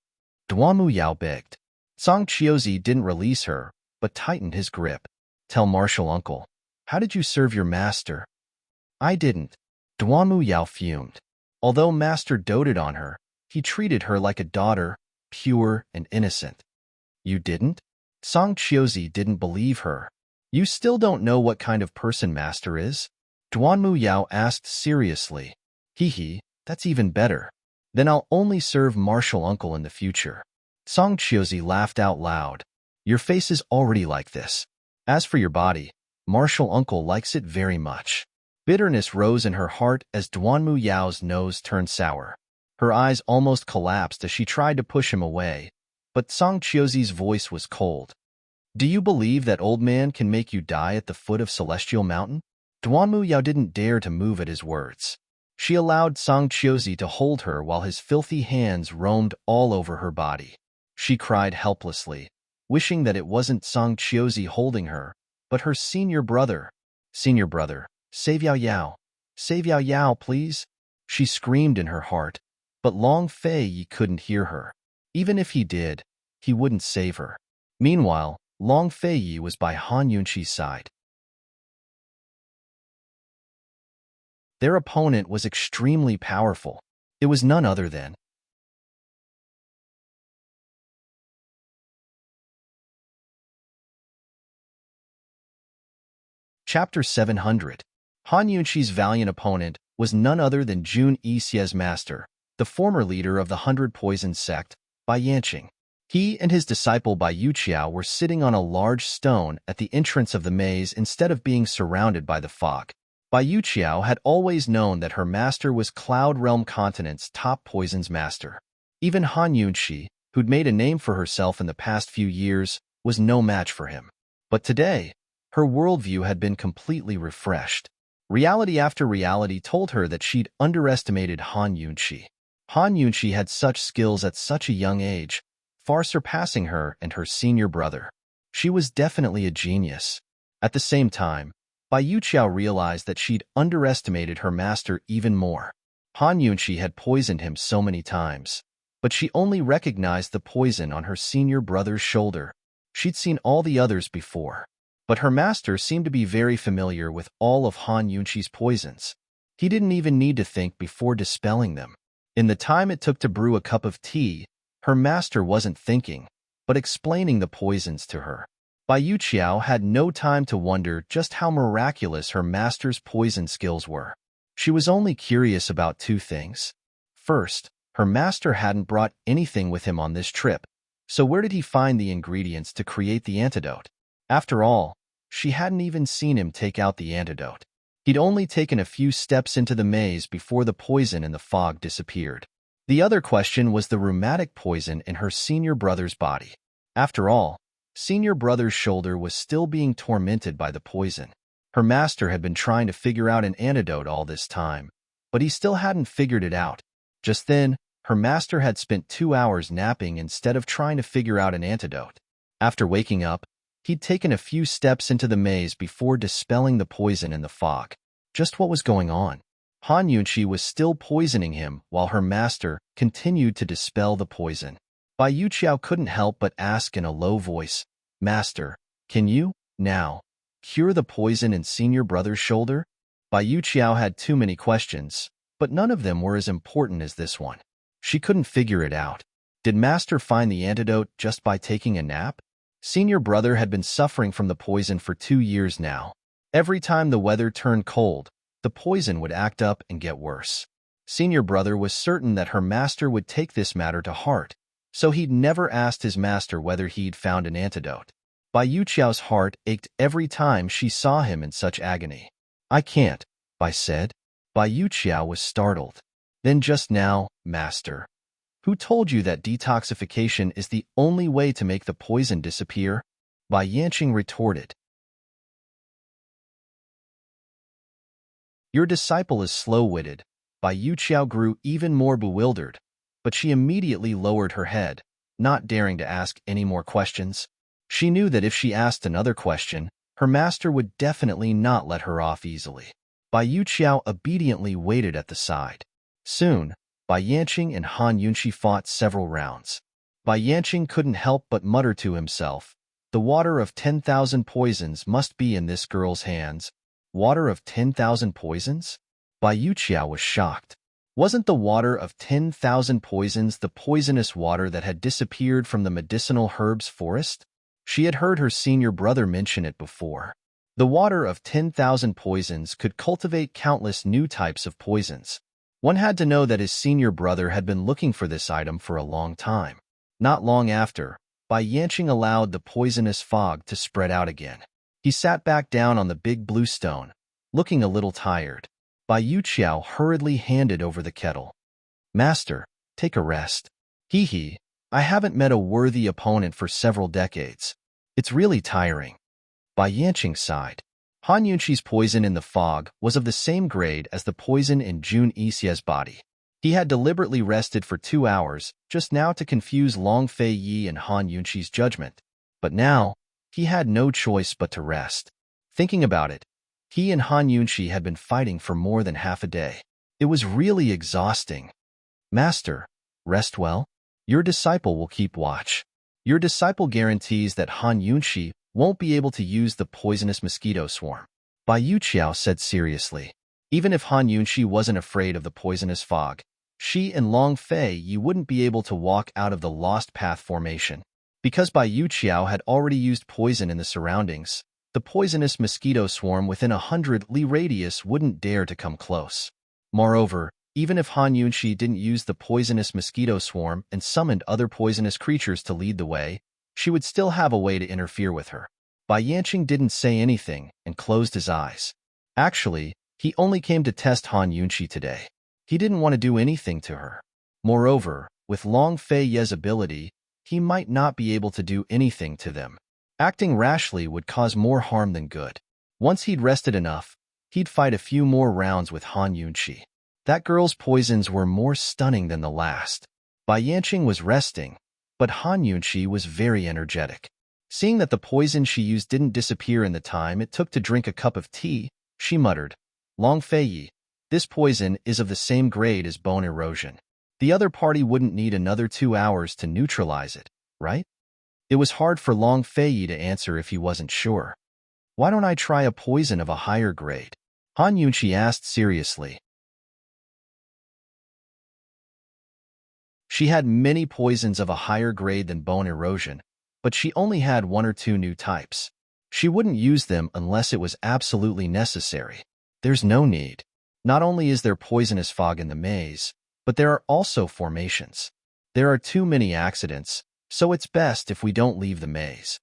Duanmu Yao begged. Song Qiuzi didn't release her, but tightened his grip. Tell Martial uncle, how did you serve your master? I didn't. Duanmu Yao fumed. Although Master doted on her, he treated her like a daughter, pure and innocent. You didn't? Song Qiuzi didn't believe her. You still don't know what kind of person Master is? Duanmu Yao asked seriously. Hee, that's even better. Then I'll only serve Martial uncle in the future. Song Qiuzi laughed out loud. Your face is already like this. As for your body, Martial uncle likes it very much. Bitterness rose in her heart as Duanmu Yao's nose turned sour. Her eyes almost collapsed as she tried to push him away, but Song Qiuzi's voice was cold. Do you believe that old man can make you die at the foot of Celestial Mountain? Duanmu Yao didn't dare to move at his words. She allowed Song Qiuzi to hold her while his filthy hands roamed all over her body. She cried helplessly, wishing that it wasn't Song Qiuzi holding her, but her senior brother. Senior brother, save Yao Yao. Save Yao Yao, please. She screamed in her heart, but Long Feiyi couldn't hear her. Even if he did, he wouldn't save her. Meanwhile, Long Feiyi was by Han Yunqi's side. Their opponent was extremely powerful. It was none other than Chapter 700. Han Yunqi's valiant opponent was none other than Jun Yixie's master, the former leader of the 100 Poison sect, Bai Yanqing. He and his disciple Bai Yuqiao were sitting on a large stone at the entrance of the maze instead of being surrounded by the fog. Bai Yuqiao had always known that her master was Cloud Realm Continent's top poisons master. Even Han Yunqi, who'd made a name for herself in the past few years, was no match for him. But today, her worldview had been completely refreshed. Reality after reality told her that she'd underestimated Han Yunqi. Han Yunqi had such skills at such a young age, far surpassing her and her senior brother. She was definitely a genius. At the same time, Bai Yuqiao realized that she'd underestimated her master even more. Han Yunqi had poisoned him so many times, but she only recognized the poison on her senior brother's shoulder. She'd seen all the others before, but her master seemed to be very familiar with all of Han Yunqi's poisons. He didn't even need to think before dispelling them. In the time it took to brew a cup of tea, her master wasn't thinking, but explaining the poisons to her. Bai Yuqiao had no time to wonder just how miraculous her master's poison skills were. She was only curious about two things. First, her master hadn't brought anything with him on this trip, so where did he find the ingredients to create the antidote? After all, she hadn't even seen him take out the antidote. He'd only taken a few steps into the maze before the poison in the fog disappeared. The other question was the rheumatic poison in her senior brother's body. After all, senior brother's shoulder was still being tormented by the poison. Her master had been trying to figure out an antidote all this time, but he still hadn't figured it out. Just then, her master had spent 2 hours napping instead of trying to figure out an antidote. After waking up, he'd taken a few steps into the maze before dispelling the poison in the fog. Just what was going on? Han Yunqi was still poisoning him while her master continued to dispel the poison. Bai Yuqiao couldn't help but ask in a low voice, "Master, can you, now, cure the poison in senior brother's shoulder?" Bai Yuqiao had too many questions, but none of them were as important as this one. She couldn't figure it out. Did Master find the antidote just by taking a nap? Senior brother had been suffering from the poison for 2 years now. Every time the weather turned cold, the poison would act up and get worse. Senior brother was certain that her master would take this matter to heart, so he'd never asked his master whether he'd found an antidote. Bai Yuqiao's heart ached every time she saw him in such agony. "I can't," Bai said. Bai Yuqiao was startled. "Then just now, master, who told you that detoxification is the only way to make the poison disappear?" Bai Yanqing retorted. "Your disciple is slow-witted." Bai Yuqiao grew even more bewildered, but she immediately lowered her head, not daring to ask any more questions. She knew that if she asked another question, her master would definitely not let her off easily. Bai Yuqiao obediently waited at the side. Soon, Bai Yanqing and Han Yunqi fought several rounds. Bai Yanqing couldn't help but mutter to himself, "The water of 10,000 poisons must be in this girl's hands." Water of 10,000 poisons? Bai Yuqiao was shocked. Wasn't the water of 10,000 poisons the poisonous water that had disappeared from the medicinal herbs forest? She had heard her senior brother mention it before. The water of 10,000 poisons could cultivate countless new types of poisons. One had to know that his senior brother had been looking for this item for a long time. Not long after, Bai Yanqing allowed the poisonous fog to spread out again. He sat back down on the big blue stone, looking a little tired. Bai Yuqiao hurriedly handed over the kettle. "Master, take a rest." "Hee, I haven't met a worthy opponent for several decades. It's really tiring." Bai Yanqing sighed. Han Yunqi's poison in the fog was of the same grade as the poison in Jun Yixie's body. He had deliberately rested for 2 hours just now to confuse Long Fei Yi and Han Yunqi's judgment. But now, he had no choice but to rest. Thinking about it, he and Han Yunqi had been fighting for more than half a day. It was really exhausting. "Master, rest well. Your disciple will keep watch." Your disciple guarantees that Han Yunqi won't be able to use the poisonous mosquito swarm, Bai Yuqiao said seriously. Even if Han Yunqi wasn't afraid of the poisonous fog, she and Long Fei Yi wouldn't be able to walk out of the Lost Path formation. Because Bai Yuqiao had already used poison in the surroundings, the poisonous mosquito swarm within 100 li radius wouldn't dare to come close. Moreover, even if Han Yunqi didn't use the poisonous mosquito swarm and summoned other poisonous creatures to lead the way, she would still have a way to interfere with her. Bai Yanqing didn't say anything and closed his eyes. Actually, he only came to test Han Yunqi today. He didn't want to do anything to her. Moreover, with Long Fei Ye's ability, he might not be able to do anything to them. Acting rashly would cause more harm than good. Once he'd rested enough, he'd fight a few more rounds with Han Yunqi. That girl's poisons were more stunning than the last. Bai Yanqing was resting, but Han Yunqi was very energetic. Seeing that the poison she used didn't disappear in the time it took to drink a cup of tea, she muttered, "Long Fei, this poison is of the same grade as bone erosion. The other party wouldn't need another 2 hours to neutralize it, right?" It was hard for Long Fei to answer if he wasn't sure. "Why don't I try a poison of a higher grade?" Han Yunqi asked seriously. She had many poisons of a higher grade than bone erosion, but she only had 1 or 2 new types. She wouldn't use them unless it was absolutely necessary. There's no need. Not only is there poisonous fog in the maze, but there are also formations. There are too many accidents, so it's best if we don't leave the maze.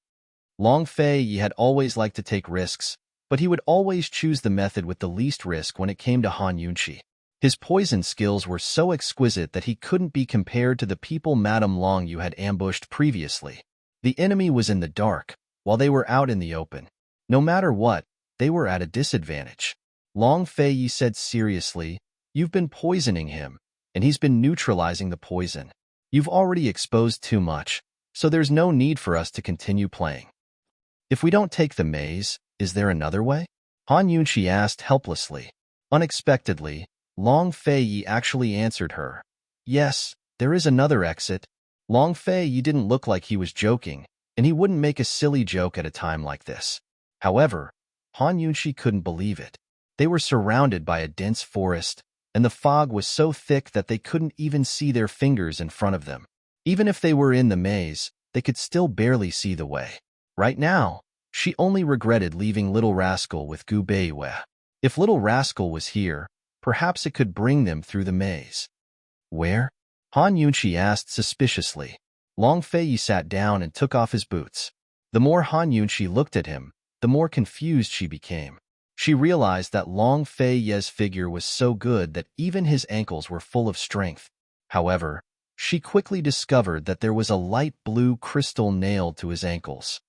Long Fei had always liked to take risks, but he would always choose the method with the least risk when it came to Han Yunqi. His poison skills were so exquisite that he couldn't be compared to the people Madame Long Yu had ambushed previously. The enemy was in the dark, while they were out in the open. No matter what, they were at a disadvantage. Long Fei said seriously, "You've been poisoning him, and he's been neutralizing the poison. You've already exposed too much, so there's no need for us to continue playing. If we don't take the maze, is there another way?" Han Yunqi asked helplessly. Unexpectedly, Long Fei actually answered her. "Yes, there is another exit." Long Fei didn't look like he was joking, and he wouldn't make a silly joke at a time like this. However, Han Yunqi couldn't believe it. They were surrounded by a dense forest, and the fog was so thick that they couldn't even see their fingers in front of them. Even if they were in the maze, they could still barely see the way. Right now, she only regretted leaving Little Rascal with Gu Beiwei. If Little Rascal was here, perhaps it could bring them through the maze. "Where?" Han Yunqi asked suspiciously. Long Fei sat down and took off his boots. The more Han Yunqi looked at him, the more confused she became. She realized that Long Fei's figure was so good that even his ankles were full of strength. However, she quickly discovered that there was a light blue crystal nailed to his ankles.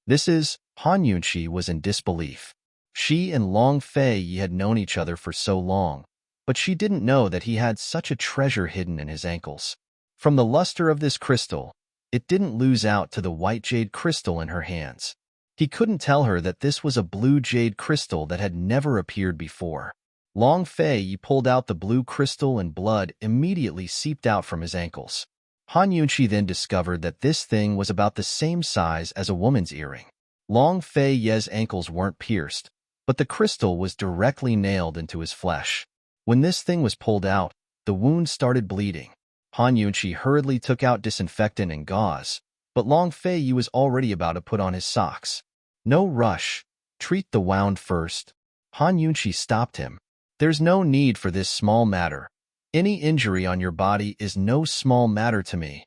Han Yunqi was in disbelief. She and Long Fei had known each other for so long, but she didn't know that he had such a treasure hidden in his ankles. From the luster of this crystal, it didn't lose out to the white jade crystal in her hands. He couldn't tell her that this was a blue jade crystal that had never appeared before. Long Fei pulled out the blue crystal and blood immediately seeped out from his ankles. Han Yunqi then discovered that this thing was about the same size as a woman's earring. Long Fei's ankles weren't pierced, but the crystal was directly nailed into his flesh. When this thing was pulled out, the wound started bleeding. Han Yunqi hurriedly took out disinfectant and gauze, but Long Fei was already about to put on his socks. "No rush. Treat the wound first." Han Yunqi stopped him. "There's no need for this small matter. Any injury on your body is no small matter to me."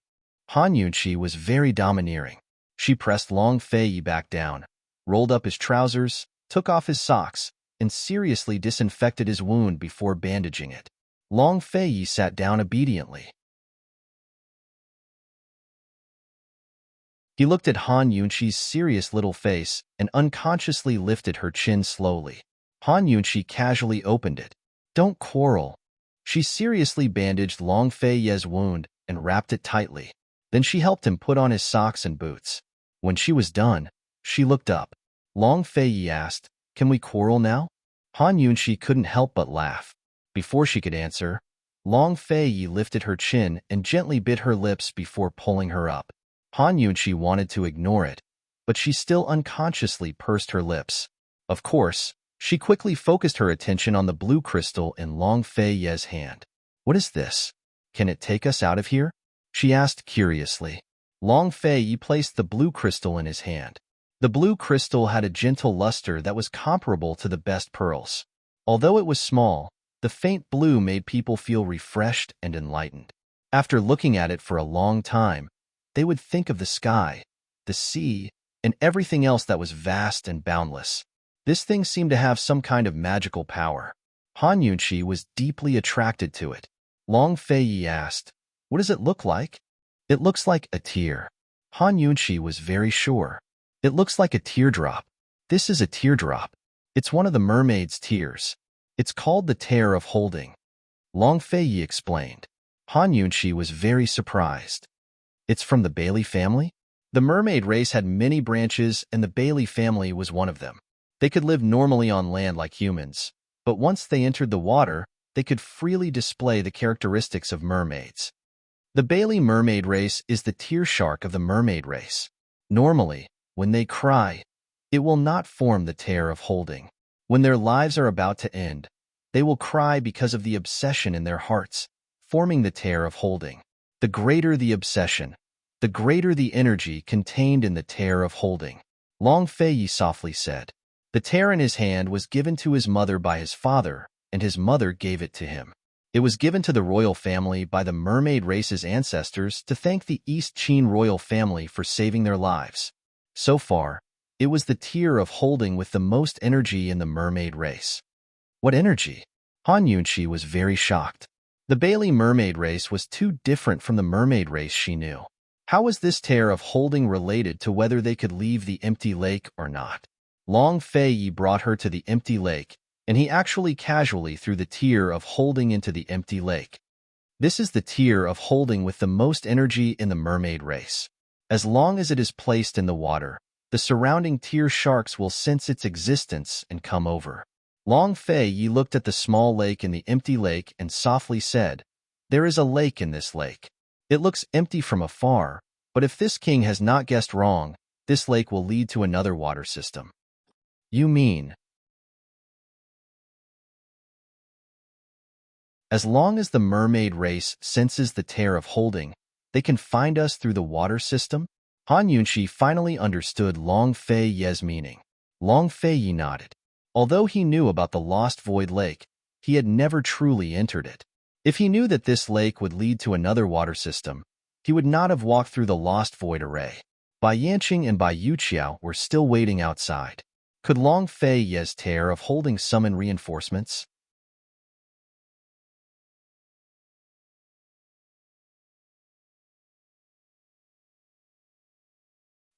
Han Yunqi was very domineering. She pressed Long Fei back down, rolled up his trousers, took off his socks, and seriously disinfected his wound before bandaging it. Long Fei sat down obediently. He looked at Han Yunqi's serious little face and unconsciously lifted her chin slowly. Han Yunqi casually opened it. "Don't quarrel." She seriously bandaged Long Fei's wound and wrapped it tightly. Then she helped him put on his socks and boots. When she was done, she looked up. Long Fei asked, "Can we quarrel now?" Han Yunqi couldn't help but laugh. Before she could answer, Long Fei lifted her chin and gently bit her lips before pulling her up. Han Yunqi wanted to ignore it, but she still unconsciously pursed her lips. Of course, she quickly focused her attention on the blue crystal in Long Fei's hand. "What is this? Can it take us out of here?" she asked curiously. Long Fei placed the blue crystal in his hand. The blue crystal had a gentle luster that was comparable to the best pearls. Although it was small, the faint blue made people feel refreshed and enlightened. After looking at it for a long time, they would think of the sky, the sea, and everything else that was vast and boundless. This thing seemed to have some kind of magical power. Han Yunqi was deeply attracted to it. Long Fei asked, "What does it look like?" It looks like a tear. Han Yunqi was very sure. It looks like a teardrop. This is a teardrop. It's one of the mermaid's tears. It's called the tear of holding. Long Feiyi explained. Han Yunqi was very surprised. It's from the Bailey family? The mermaid race had many branches, and the Bailey family was one of them. They could live normally on land like humans, but once they entered the water, they could freely display the characteristics of mermaids. The Bailey mermaid race is the tear shark of the mermaid race. Normally, when they cry, it will not form the tear of holding. When their lives are about to end, they will cry because of the obsession in their hearts, forming the tear of holding. The greater the obsession, the greater the energy contained in the tear of holding. Long Feiyi softly said. The tear in his hand was given to his mother by his father, and his mother gave it to him. It was given to the royal family by the mermaid race's ancestors to thank the East Qin royal family for saving their lives. So far, it was the tear of holding with the most energy in the mermaid race. What energy? Han Yunqi was very shocked. The Bailey mermaid race was too different from the mermaid race she knew. How was this tear of holding related to whether they could leave the empty lake or not? Long Feiyi brought her to the empty lake, and he actually casually threw the tear of holding into the empty lake. This is the tear of holding with the most energy in the mermaid race. As long as it is placed in the water, the surrounding tear sharks will sense its existence and come over. Long Feiyi looked at the small lake in the empty lake and softly said, "There is a lake in this lake. It looks empty from afar, but if this king has not guessed wrong, this lake will lead to another water system." You mean? As long as the mermaid race senses the tear of holding, they can find us through the water system? Han Yunqi finally understood Long Feiyi's meaning. Long Feiyi nodded. Although he knew about the Lost Void Lake, he had never truly entered it. If he knew that this lake would lead to another water system, he would not have walked through the Lost Void Array. Bai Yanqing and Bai Yuqiao were still waiting outside. Could Long Feiyi's tear of holding summon reinforcements?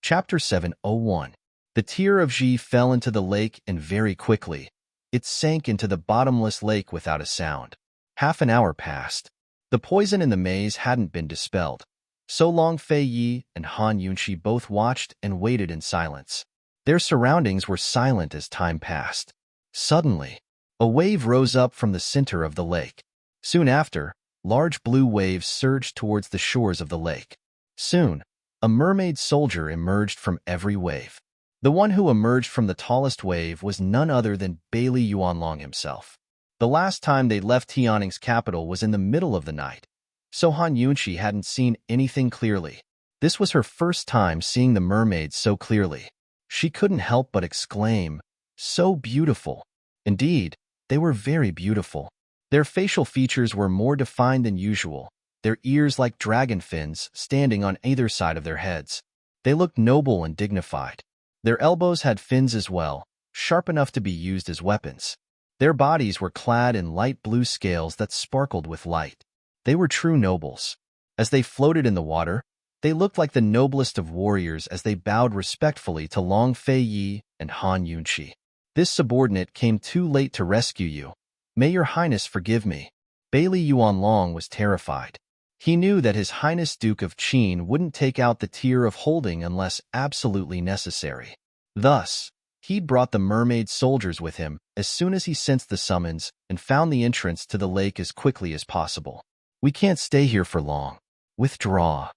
Chapter 701. The tear of Ji fell into the lake, and very quickly, it sank into the bottomless lake without a sound. Half an hour passed. The poison in the maze hadn't been dispelled. So Long Feiyi and Han Yunqi both watched and waited in silence. Their surroundings were silent as time passed. Suddenly, a wave rose up from the center of the lake. Soon after, large blue waves surged towards the shores of the lake. Soon, a mermaid soldier emerged from every wave. The one who emerged from the tallest wave was none other than Bailey Yuanlong himself. The last time they left Tianning's capital was in the middle of the night, so Han Yunqi hadn't seen anything clearly. This was her first time seeing the mermaids so clearly. She couldn't help but exclaim, "So beautiful!" Indeed, they were very beautiful. Their facial features were more defined than usual, their ears like dragon fins standing on either side of their heads. They looked noble and dignified. Their elbows had fins as well, sharp enough to be used as weapons. Their bodies were clad in light blue scales that sparkled with light. They were true nobles. As they floated in the water, they looked like the noblest of warriors as they bowed respectfully to Long Feiyi and Han Yunqi. "This subordinate came too late to rescue you. May your highness forgive me." Bailey Yuanlong was terrified. He knew that His Highness Duke of Qin wouldn't take out the tear of holding unless absolutely necessary. Thus, he'd brought the mermaid soldiers with him as soon as he sensed the summons and found the entrance to the lake as quickly as possible. "We can't stay here for long. Withdraw,"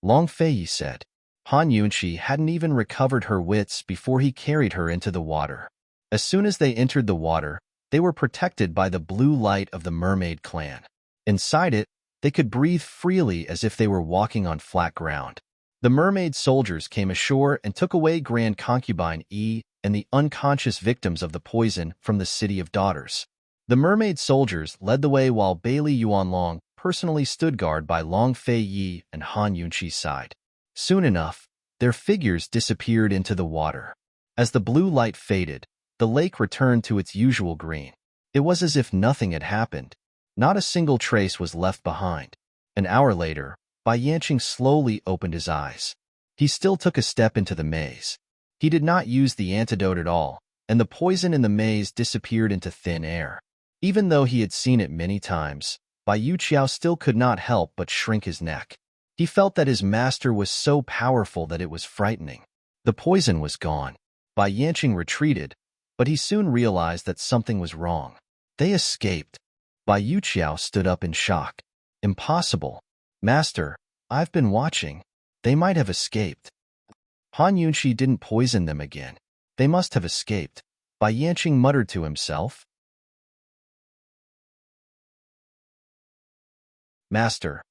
Long Feiyi said. Han Yunqi hadn't even recovered her wits before he carried her into the water. As soon as they entered the water, they were protected by the blue light of the mermaid clan. Inside it, they could breathe freely as if they were walking on flat ground. The mermaid soldiers came ashore and took away Grand Concubine Yi and the unconscious victims of the poison from the City of Daughters. The mermaid soldiers led the way while Bailey Yuanlong personally stood guard by Long Feiyi and Han Yunqi's side. Soon enough, their figures disappeared into the water. As the blue light faded, the lake returned to its usual green. It was as if nothing had happened. Not a single trace was left behind. An hour later, Bai Yanqing slowly opened his eyes. He still took a step into the maze. He did not use the antidote at all, and the poison in the maze disappeared into thin air. Even though he had seen it many times, Bai Yuqiao still could not help but shrink his neck. He felt that his master was so powerful that it was frightening. The poison was gone. Bai Yanqing retreated, but he soon realized that something was wrong. They escaped. Bai Yuqiao stood up in shock. Impossible. Master, I've been watching. They might have escaped. Han Yunshi didn't poison them again. They must have escaped. Bai Yanqing muttered to himself. Master,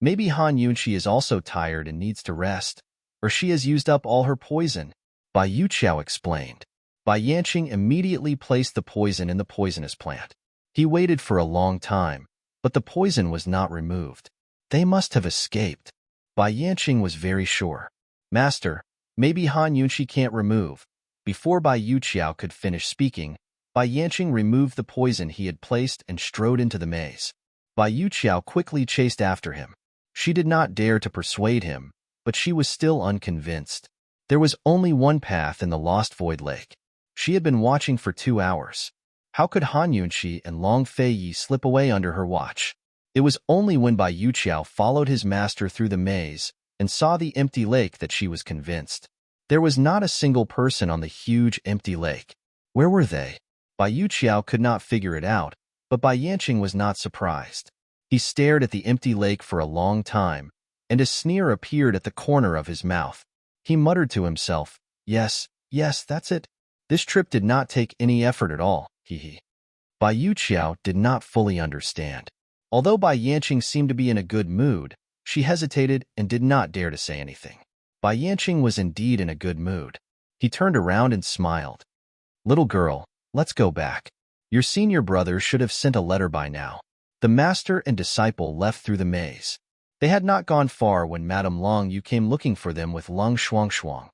maybe Han Yunshi is also tired and needs to rest, or she has used up all her poison, Bai Yuqiao explained. Bai Yanqing immediately placed the poison in the poisonous plant. He waited for a long time, but the poison was not removed. They must have escaped. Bai Yanqing was very sure. Master, maybe Han Yunshi can't remove. Before Bai Yuqiao could finish speaking, Bai Yanqing removed the poison he had placed and strode into the maze. Bai Yuqiao quickly chased after him. She did not dare to persuade him, but she was still unconvinced. There was only one path in the Lost Void Lake. She had been watching for 2 hours. How could Han Yunshi and Long Fei Yi slip away under her watch? It was only when Bai Yuqiao followed his master through the maze and saw the empty lake that she was convinced. There was not a single person on the huge empty lake. Where were they? Bai Yuqiao could not figure it out, but Bai Yanqing was not surprised. He stared at the empty lake for a long time, and a sneer appeared at the corner of his mouth. He muttered to himself, yes, that's it. This trip did not take any effort at all, hee. Bai Yuqiao did not fully understand. Although Bai Yanqing seemed to be in a good mood, she hesitated and did not dare to say anything. Bai Yanqing was indeed in a good mood. He turned around and smiled. Little girl, let's go back. Your senior brother should have sent a letter by now. The master and disciple left through the maze. They had not gone far when Madame Long Yu came looking for them with Lung Shuang.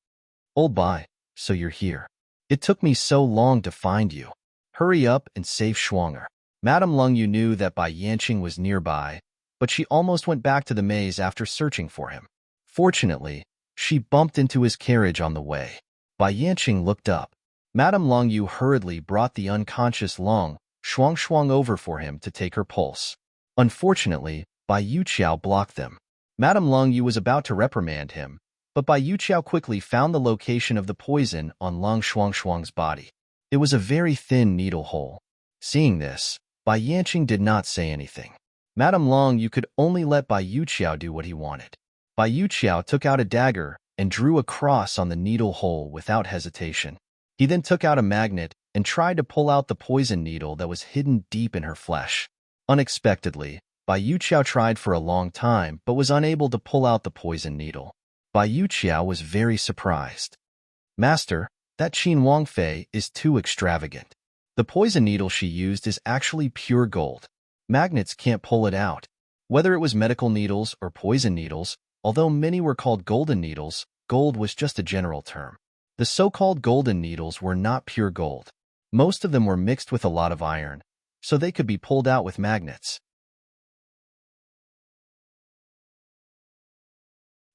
Old Bai, so you're here. It took me so long to find you. Hurry up and save Shuanger. Madame Lung Yu knew that Bai Yanqing was nearby, but she almost went back to the maze after searching for him. Fortunately, she bumped into his carriage on the way. Bai Yanqing looked up. Madame Long Yu hurriedly brought the unconscious Long Shuang over for him to take her pulse. Unfortunately, Bai Yuqiao blocked them. Madame Long Yu was about to reprimand him, but Bai Yuqiao quickly found the location of the poison on Long Shuang's body. It was a very thin needle hole. Seeing this, Bai Yanqing did not say anything. Madame Long Yu could only let Bai Yuqiao do what he wanted. Bai Yuqiao took out a dagger and drew a cross on the needle hole without hesitation. He then took out a magnet and tried to pull out the poison needle that was hidden deep in her flesh. Unexpectedly, Bai Yuqiao tried for a long time but was unable to pull out the poison needle. Bai Yuqiao was very surprised. Master, that Qin Wangfei is too extravagant. The poison needle she used is actually pure gold. Magnets can't pull it out. Whether it was medical needles or poison needles, although many were called golden needles, gold was just a general term. The so-called golden needles were not pure gold. Most of them were mixed with a lot of iron, so they could be pulled out with magnets.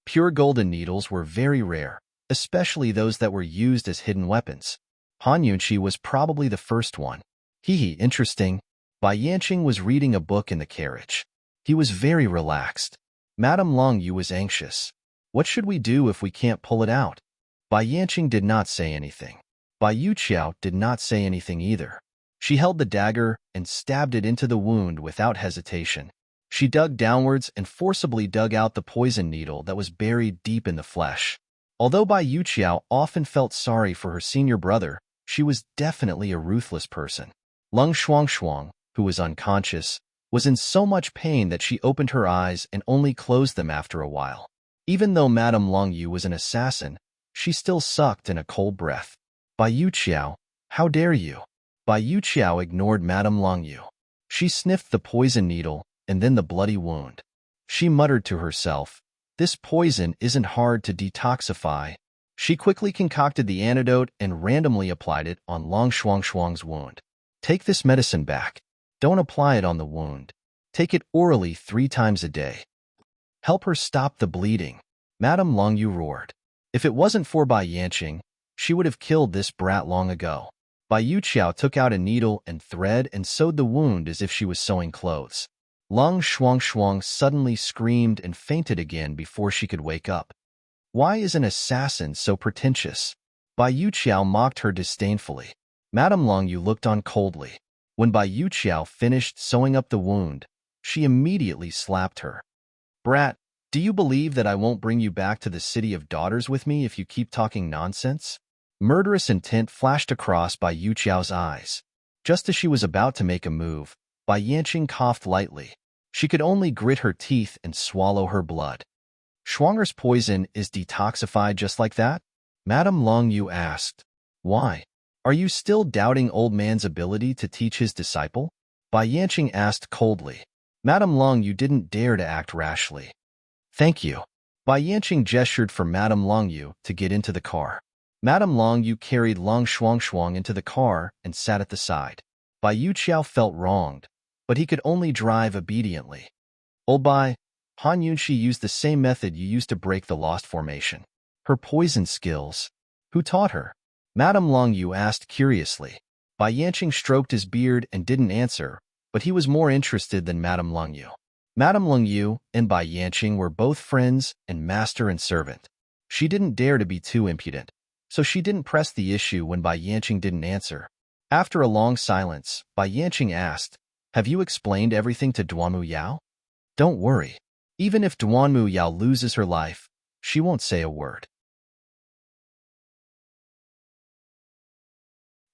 Pure golden needles were very rare, especially those that were used as hidden weapons. Han Yunshi was probably the first one. Interesting. Bai Yanqing was reading a book in the carriage. He was very relaxed. Madame Long Yu was anxious. What should we do if we can't pull it out? Bai Yanqing did not say anything. Bai Yuqiao did not say anything either. She held the dagger and stabbed it into the wound without hesitation. She dug downwards and forcibly dug out the poison needle that was buried deep in the flesh. Although Bai Yuqiao often felt sorry for her senior brother, she was definitely a ruthless person. Lung Shuang, who was unconscious, was in so much pain that she opened her eyes and only closed them after a while. Even though Madame Long Yu was an assassin, she still sucked in a cold breath. Bai Yuqiao, how dare you? Bai Yuqiao ignored Madame Long Yu. She sniffed the poison needle and then the bloody wound. She muttered to herself, this poison isn't hard to detoxify. She quickly concocted the antidote and randomly applied it on Long Shuang's wound. Take this medicine back. Don't apply it on the wound. Take it orally 3 times a day. Help her stop the bleeding, Madame Longyu roared. If it wasn't for Bai Yanqing, she would have killed this brat long ago. Bai Yuqiao took out a needle and thread and sewed the wound as if she was sewing clothes. Lung Shuang suddenly screamed and fainted again before she could wake up. Why is an assassin so pretentious? Bai Yuqiao mocked her disdainfully. Madame Longyu looked on coldly. When Bai Yuqiao finished sewing up the wound, she immediately slapped her. Brat, do you believe that I won't bring you back to the City of Daughters with me if you keep talking nonsense? Murderous intent flashed across Bai Yuqiao's eyes. Just as she was about to make a move, Bai Yanqing coughed lightly. She could only grit her teeth and swallow her blood. Shuang'er's poison is detoxified just like that? Madame Longyu asked. Why? Are you still doubting old man's ability to teach his disciple? Bai Yanqing asked coldly. Madame Longyu didn't dare to act rashly. Thank you. Bai Yanqing gestured for Madame Longyu to get into the car. Madame Longyu carried Long Shuang into the car and sat at the side. Bai Yuqiao felt wronged, but he could only drive obediently. Old Bai, Han Yunshi used the same method you used to break the lost formation. Her poison skills. Who taught her? Madame Longyu asked curiously. Bai Yanqing stroked his beard and didn't answer, but he was more interested than Madame Longyu. Madame Longyu and Bai Yanqing were both friends and master and servant. She didn't dare to be too impudent, so she didn't press the issue when Bai Yanqing didn't answer. After a long silence, Bai Yanqing asked, Have you explained everything to Duanmu Yao? Don't worry. Even if Duanmu Yao loses her life, she won't say a word.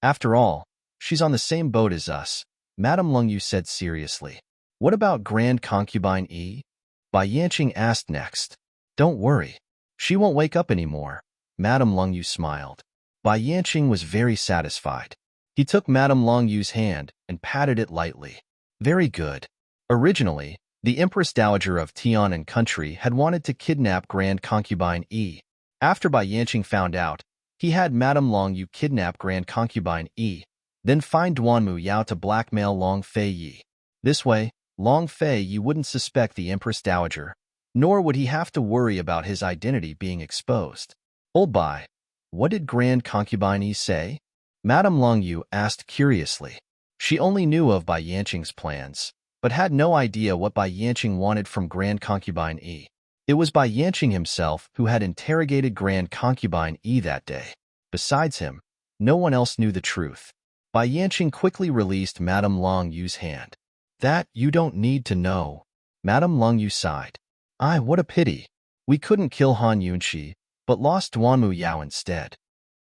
After all, she's on the same boat as us, Madame Longyu said seriously. What about Grand Concubine Yi? Bai Yanqing asked next. Don't worry. She won't wake up anymore. Madame Longyu smiled. Bai Yanqing was very satisfied. He took Madame Longyu's hand and patted it lightly. Very good. Originally, the Empress Dowager of Tian and Country had wanted to kidnap Grand Concubine Yi. After Bai Yanqing found out, he had Madame Longyu kidnap Grand Concubine Yi, then find Duanmu Yao to blackmail Long Fei Yi. This way, Long Fei Yi wouldn't suspect the Empress Dowager, nor would he have to worry about his identity being exposed. Old Bai, what did Grand Concubine Yi say? Madame Longyu asked curiously. She only knew of Bai Yanqing's plans, but had no idea what Bai Yanqing wanted from Grand Concubine Yi. It was Bai Yanqing himself who had interrogated Grand Concubine Yi that day. Besides him, no one else knew the truth. Bai Yanqing quickly released Madame Longyu's hand. That you don't need to know. Madame Longyu sighed. What a pity. We couldn't kill Han Yunshi, but lost Duanmu Yao instead.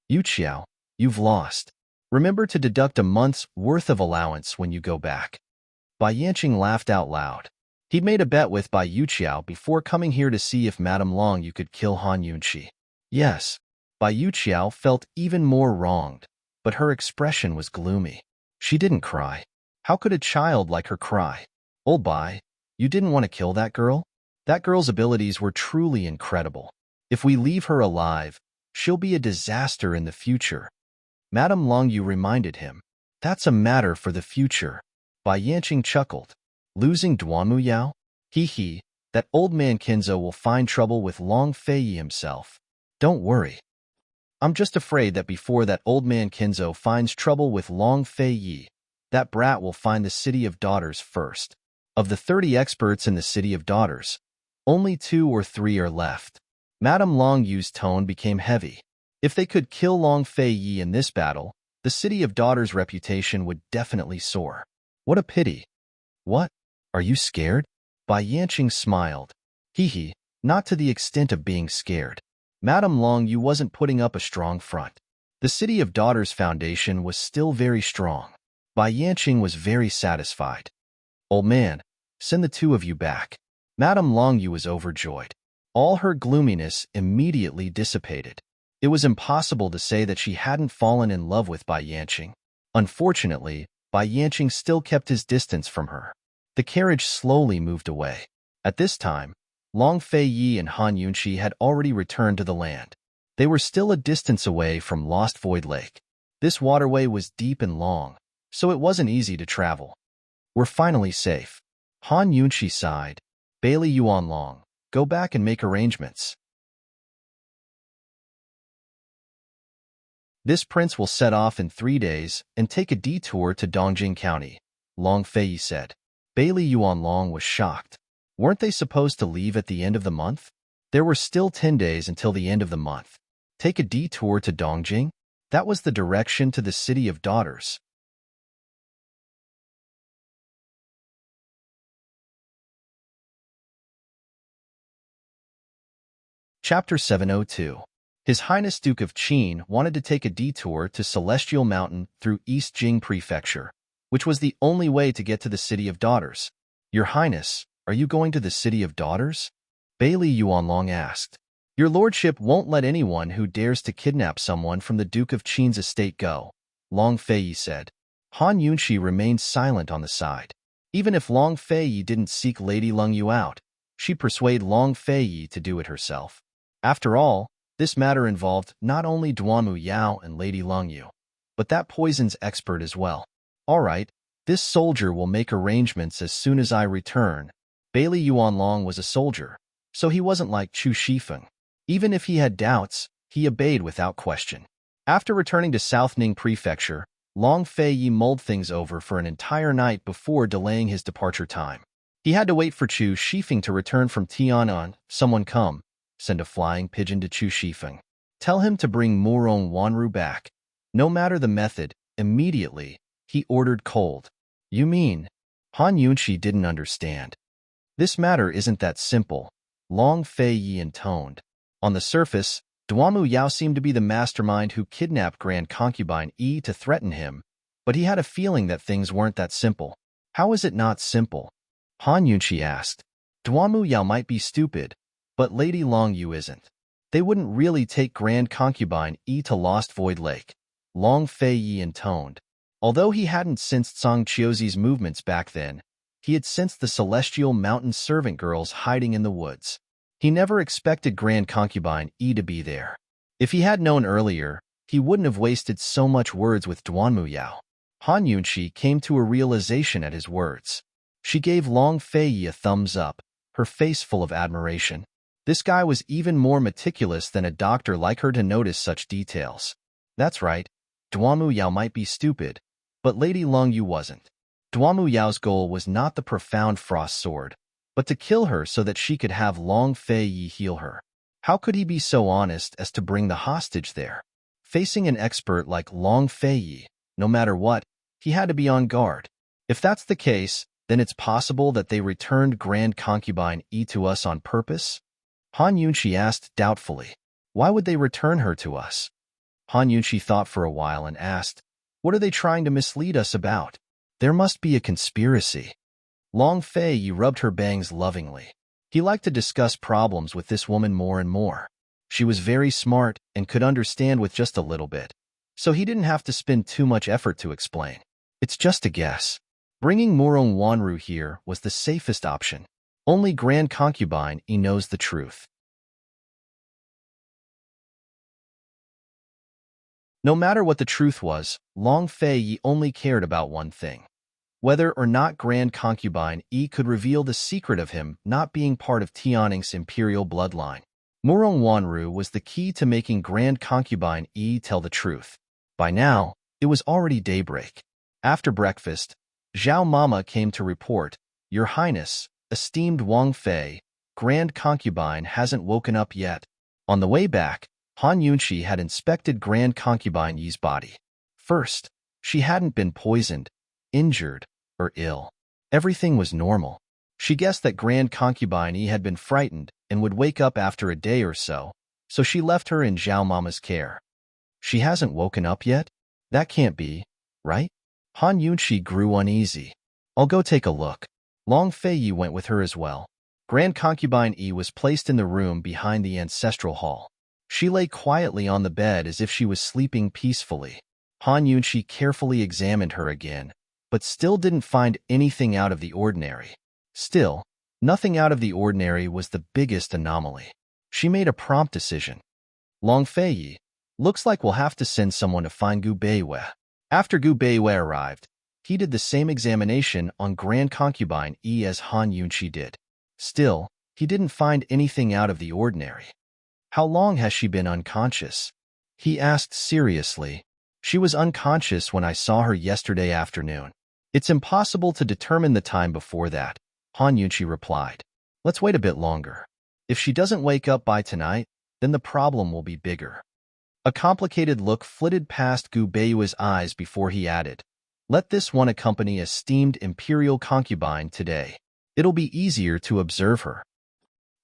Yuqiao, you've lost. Remember to deduct a month's worth of allowance when you go back. Bai Yanqing laughed out loud. He'd made a bet with Bai Yuqiao before coming here to see if Madame Longyu could kill Han Yunshi. Yes, Bai Yuqiao felt even more wronged, but her expression was gloomy. She didn't cry. How could a child like her cry? Old Bai, you didn't want to kill that girl? That girl's abilities were truly incredible. If we leave her alive, she'll be a disaster in the future. Madame Longyu reminded him. That's a matter for the future. Bai Yanqing chuckled. Losing Duanmu Yao? Hee, that old man Kinzo will find trouble with Long Fei Yi himself. Don't worry. I'm just afraid that before that old man Kinzo finds trouble with Long Fei Yi, that brat will find the City of Daughters first. Of the 30 experts in the City of Daughters, only 2 or 3 are left. Madame Longyu's tone became heavy. If they could kill Long Fei Yi in this battle, the City of Daughters' reputation would definitely soar. What a pity. What? Are you scared? Bai Yanqing smiled. Hee, not to the extent of being scared. Madame Longyu wasn't putting up a strong front. The City of Daughters foundation was still very strong. Bai Yanqing was very satisfied. Old man, send the 2 of you back. Madame Longyu was overjoyed. All her gloominess immediately dissipated. It was impossible to say that she hadn't fallen in love with Bai Yanqing. Unfortunately, Bai Yanqing still kept his distance from her. The carriage slowly moved away. At this time, Long Fei Yi and Han Yunshi had already returned to the land. They were still a distance away from Lost Void Lake. This waterway was deep and long, so it wasn't easy to travel. We're finally safe. Han Yunshi sighed. Bailey Yuanlong, Go back and make arrangements. This prince will set off in 3 days and take a detour to Dongjing County, Long Fei said. Bailey Yuanlong was shocked. Weren't they supposed to leave at the end of the month? There were still 10 days until the end of the month. Take a detour to Dongjing? That was the direction to the City of Daughters. Chapter 702. His Highness Duke of Qin wanted to take a detour to Celestial Mountain through East Jing Prefecture, which was the only way to get to the City of Daughters. Your Highness, are you going to the City of Daughters? Bailey Yuanlong asked. Your lordship won't let anyone who dares to kidnap someone from the Duke of Qin's estate go, Long Fei said. Han Yunxi remained silent on the side. Even if Long Fei didn't seek Lady Lung Yu out, she'd persuade Long Fei to do it herself. After all, this matter involved not only Duanmu Yao and Lady Lung Yu, but that poison's expert as well. All right, this soldier will make arrangements as soon as I return. Bailey Yuanlong was a soldier, so he wasn't like Chu Shifeng. Even if he had doubts, he obeyed without question. After returning to South Ning Prefecture, Long Fei mulled things over for an entire night before delaying his departure time. He had to wait for Chu Shifeng to return from Tianan. Someone come. Send a flying pigeon to Chu Shifeng. Tell him to bring Murong Wanru back. No matter the method, immediately, he ordered cold. You mean? Han Yunxi didn't understand. This matter isn't that simple, Long Fei intoned. On the surface, Duanmu Yao seemed to be the mastermind who kidnapped Grand Concubine Yi to threaten him, but he had a feeling that things weren't that simple. How is it not simple? Han Yunxi asked. Duanmu Yao might be stupid, but Lady Long Yu isn't. They wouldn't really take Grand Concubine Yi to Lost Void Lake, Long Fei intoned. Although he hadn't sensed Song Chiozi's movements back then, he had sensed the Celestial Mountain servant girls hiding in the woods. He never expected Grand Concubine Yi to be there. If he had known earlier, he wouldn't have wasted so much words with Duanmu Yao. Han Yunxi came to a realization at his words. She gave Long Fei a thumbs up, her face full of admiration. This guy was even more meticulous than a doctor like her to notice such details. That's right, Duanmu Yao might be stupid, but Lady Lung Yu wasn't. Duanmu Yao's goal was not the profound frost sword, but to kill her so that she could have Long Fei heal her. How could he be so honest as to bring the hostage there? Facing an expert like Long Fei, no matter what, he had to be on guard. If that's the case, then it's possible that they returned Grand Concubine Yi to us on purpose? Han Yunxi asked doubtfully. Why would they return her to us? Han Yunxi thought for a while and asked, what are they trying to mislead us about? There must be a conspiracy. Long Fei rubbed her bangs lovingly. He liked to discuss problems with this woman more and more. She was very smart and could understand with just a little bit, so he didn't have to spend too much effort to explain. It's just a guess. Bringing Murong Wanru here was the safest option. Only Grand Concubine Yi knows the truth. No matter what the truth was, Long Fei only cared about one thing. Whether or not Grand Concubine Yi could reveal the secret of him not being part of Tianning's imperial bloodline. Murong Wanru was the key to making Grand Concubine Yi tell the truth. By now, it was already daybreak. After breakfast, Zhao Mama came to report, Your Highness, esteemed Wang Fei, Grand Concubine hasn't woken up yet. On the way back, Han Yunxi had inspected Grand Concubine Yi's body. First, she hadn't been poisoned, injured, or ill. Everything was normal. She guessed that Grand Concubine Yi had been frightened and would wake up after a day or so, so she left her in Zhao Mama's care. She hasn't woken up yet? That can't be, right? Han Yunxi grew uneasy. I'll go take a look. Long Fei went with her as well. Grand Concubine Yi was placed in the room behind the ancestral hall. She lay quietly on the bed as if she was sleeping peacefully. Han Yunxi carefully examined her again, but still didn't find anything out of the ordinary. Still, nothing out of the ordinary was the biggest anomaly. She made a prompt decision. Long Fei, looks like we'll have to send someone to find Gu Beiwei. After Gu Beiwei arrived, he did the same examination on Grand Concubine Yi as Han Yunxi did. Still, he didn't find anything out of the ordinary. How long has she been unconscious? He asked seriously. She was unconscious when I saw her yesterday afternoon. It's impossible to determine the time before that, Han Yunqi replied. Let's wait a bit longer. If she doesn't wake up by tonight, then the problem will be bigger. A complicated look flitted past Gu Beiyue's eyes before he added, let this one accompany esteemed imperial concubine today. It'll be easier to observe her.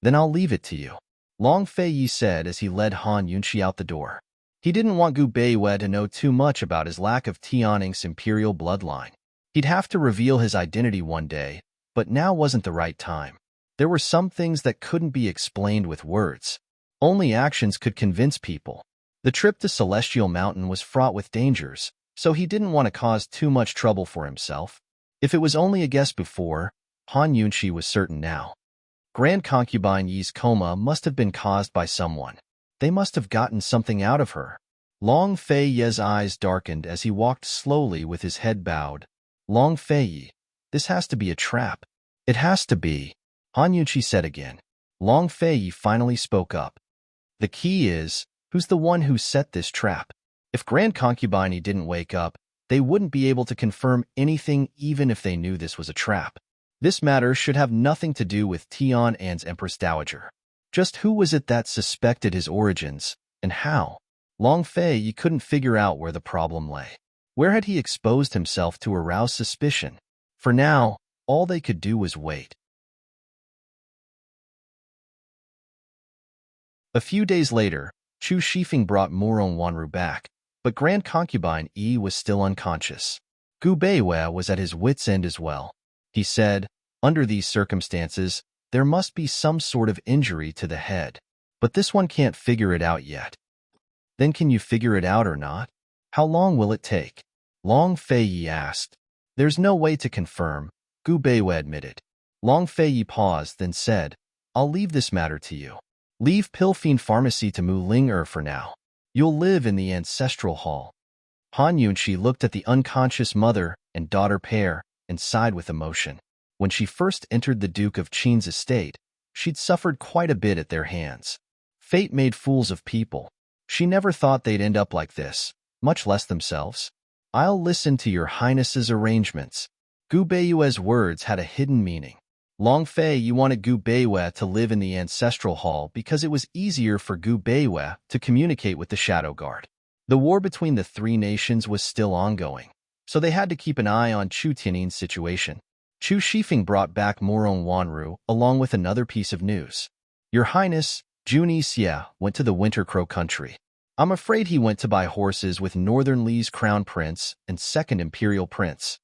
Then I'll leave it to you, Long Feiyi said as he led Han Yunqi out the door. He didn't want Gu Beiyue to know too much about his lack of Tianning's imperial bloodline. He'd have to reveal his identity one day, but now wasn't the right time. There were some things that couldn't be explained with words. Only actions could convince people. The trip to Celestial Mountain was fraught with dangers, so he didn't want to cause too much trouble for himself. If it was only a guess before, Han Yunqi was certain now. Grand Concubine Yi's coma must have been caused by someone. They must have gotten something out of her. Long Feiyi's eyes darkened as he walked slowly with his head bowed. Long Feiyi, this has to be a trap. It has to be, Han Yunqi said again. Long Feiyi finally spoke up. The key is, who's the one who set this trap? If Grand Concubine Yi didn't wake up, they wouldn't be able to confirm anything even if they knew this was a trap. This matter should have nothing to do with Tian's Empress Dowager. Just who was it that suspected his origins, and how? Long Feiyi couldn't figure out where the problem lay. Where had he exposed himself to arouse suspicion? For now, all they could do was wait. A few days later, Chu Shifeng brought Murong Wanru back, but Grand Concubine Yi was still unconscious. Gu Beiyue was at his wits' end as well. He said, under these circumstances, there must be some sort of injury to the head, but this one can't figure it out yet. Then can you figure it out or not? How long will it take? Long Feiyi asked. There's no way to confirm, Gu Beiyue admitted. Long Feiyi paused, then said, I'll leave this matter to you. Leave Pilfine Pharmacy to Mu Ling for now. You'll live in the ancestral hall. Han Yunqi looked at the unconscious mother and daughter pair and sighed with emotion. When she first entered the Duke of Qin's estate, she'd suffered quite a bit at their hands. Fate made fools of people. She never thought they'd end up like this, much less themselves. I'll listen to your highness's arrangements. Gu Beiyue's words had a hidden meaning. Long Feiyi wanted Gu Beiyue to live in the ancestral hall because it was easier for Gu Beiyue to communicate with the Shadow Guard. The war between the three nations was still ongoing, so they had to keep an eye on Chu Tianning's situation. Chu Shifeng brought back Murong Wanru along with another piece of news. Your Highness, Juni Xie went to the Winter Crow country. I'm afraid he went to buy horses with Northern Li's Crown Prince and Second Imperial Prince.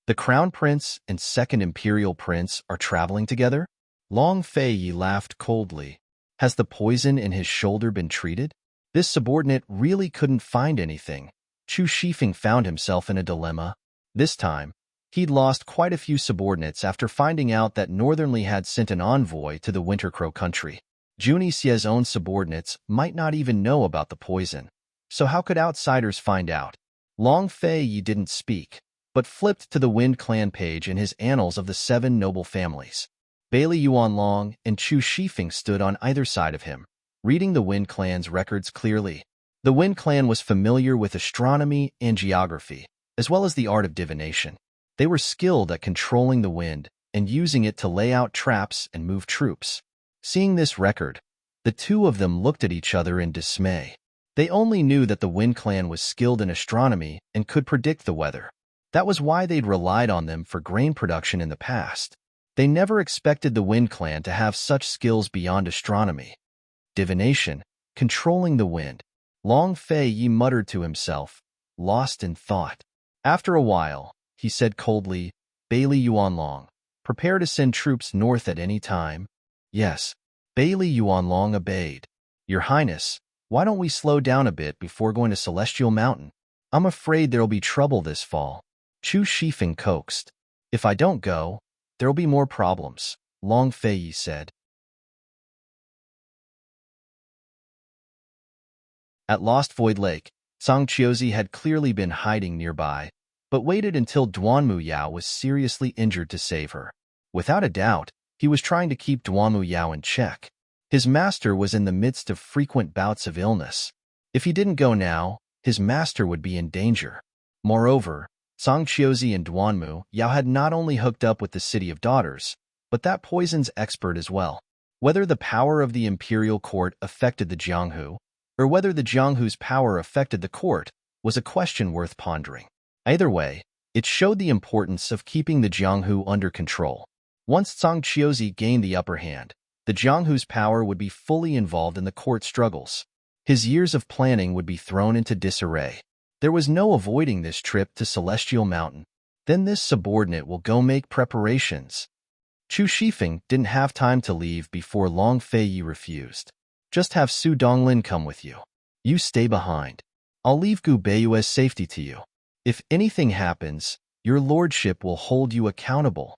The Crown Prince and Second Imperial Prince are traveling together? Long Feiyi laughed coldly. Has the poison in his shoulder been treated? This subordinate really couldn't find anything. Chu Shifeng found himself in a dilemma. This time, he'd lost quite a few subordinates after finding out that Northern Li had sent an envoy to the Winter Crow country. Juni Xie's own subordinates might not even know about the poison, so how could outsiders find out? Long Feiyi didn't speak, but flipped to the Wind Clan page in his Annals of the Seven Noble Families. Bailey Yuanlong and Chu Shifeng stood on either side of him, reading the Wind Clan's records clearly. The Wind Clan was familiar with astronomy and geography, as well as the art of divination. They were skilled at controlling the wind and using it to lay out traps and move troops. Seeing this record, the two of them looked at each other in dismay. They only knew that the Wind Clan was skilled in astronomy and could predict the weather. That was why they'd relied on them for grain production in the past. They never expected the Wind Clan to have such skills beyond astronomy. Divination, controlling the wind. Long Feiyi muttered to himself, lost in thought. After a while, he said coldly, Bailey Yuanlong, prepare to send troops north at any time. Yes, Bailey Yuanlong obeyed. Your Highness, why don't we slow down a bit before going to Celestial Mountain? I'm afraid there'll be trouble this fall. Chu Shifeng coaxed. If I don't go, there'll be more problems, Long Feiyi said. At Lost Void Lake, Zhang Qiuzi had clearly been hiding nearby, but waited until Duanmu Yao was seriously injured to save her. Without a doubt, He was trying to keep Duanmu Yao in check. His master was in the midst of frequent bouts of illness. If he didn't go now, his master would be in danger. Moreover, Song Qiuzi and Duanmu Yao had not only hooked up with the City of Daughters, but that poison's expert as well. Whether the power of the imperial court affected the Jianghu, or whether the Jianghu's power affected the court, was a question worth pondering. Either way, it showed the importance of keeping the Jianghu under control. Once Song Qiuzi gained the upper hand, the Jianghu's power would be fully involved in the court struggles. His years of planning would be thrown into disarray. There was no avoiding this trip to Celestial Mountain. Then this subordinate will go make preparations. Chu Shifeng didn't have time to leave before Long Feiyi refused. Just have Su Donglin come with you. You stay behind. I'll leave Gu Beiyue's safety to you. If anything happens, your lordship will hold you accountable.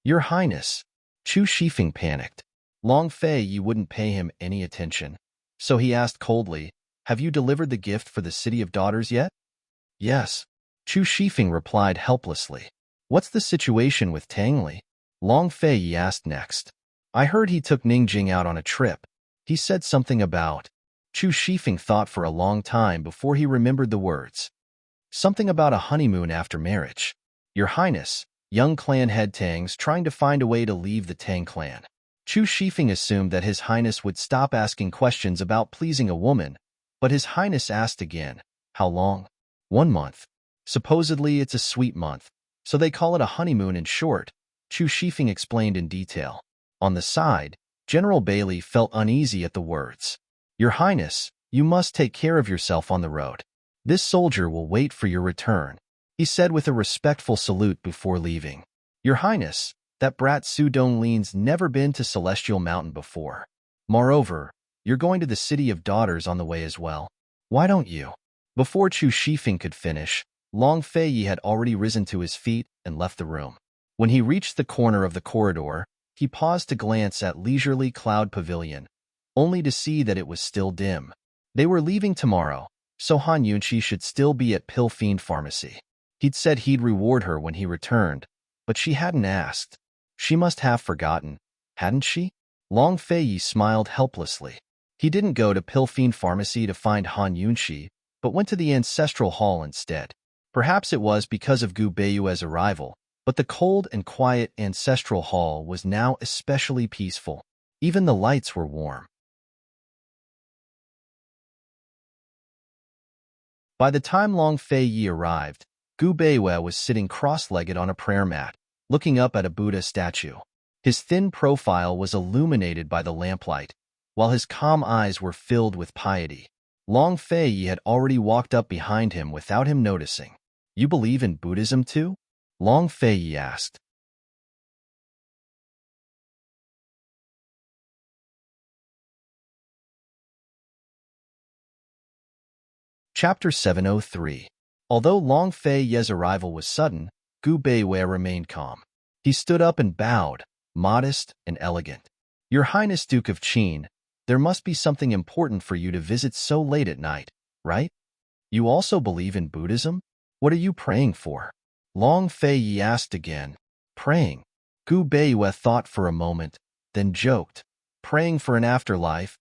Your Highness. Chu Shifeng panicked. Long Feiyi wouldn't pay him any attention. So he asked coldly, have you delivered the gift for the City of Daughters yet? Yes. Chu Shifeng replied helplessly. What's the situation with Tangli? Long Feiyi asked next. I heard he took Ningjing out on a trip. He said something about. Chu Shifeng thought for a long time before he remembered the words. Something about a honeymoon after marriage. Your Highness, young clan head Tang's trying to find a way to leave the Tang clan. Chu Shifeng assumed that His Highness would stop asking questions about pleasing a woman, but His Highness asked again, how long? 1 month. Supposedly it's a sweet month, so they call it a honeymoon in short, Chu Shifeng explained in detail. On the side, General Bailey felt uneasy at the words. Your Highness, you must take care of yourself on the road. This soldier will wait for your return, he said with a respectful salute before leaving. Your Highness, that brat Su Donglin's never been to Celestial Mountain before. Moreover, you're going to the City of Daughters on the way as well. Why don't you? Before Chu Shifeng could finish, Long Feiyi had already risen to his feet and left the room. When he reached the corner of the corridor, he paused to glance at leisurely Cloud Pavilion, only to see that it was still dim. They were leaving tomorrow, so Han Yunqi should still be at Pill Fiend Pharmacy. He'd said he'd reward her when he returned, but she hadn't asked. She must have forgotten, hadn't she? Long Feiyi smiled helplessly. He didn't go to Pill Fiend Pharmacy to find Han Yunqi, but went to the Ancestral Hall instead. Perhaps it was because of Gu Beiyue's arrival, but the cold and quiet Ancestral Hall was now especially peaceful. Even the lights were warm. By the time Long Feiyi arrived, Gu Beiyue was sitting cross-legged on a prayer mat, looking up at a Buddha statue. His thin profile was illuminated by the lamplight, while his calm eyes were filled with piety. Long Feiyi had already walked up behind him without him noticing. You believe in Buddhism too? Long Feiyi asked. Chapter 703. Although Long Feiyi's arrival was sudden, Gu Beiyue remained calm. He stood up and bowed, modest and elegant. Your Highness Duke of Qin, there must be something important for you to visit so late at night, right? You also believe in Buddhism? What are you praying for? Long Feiyi asked again. Praying. Gu Beiyue thought for a moment, then joked. Praying for an afterlife?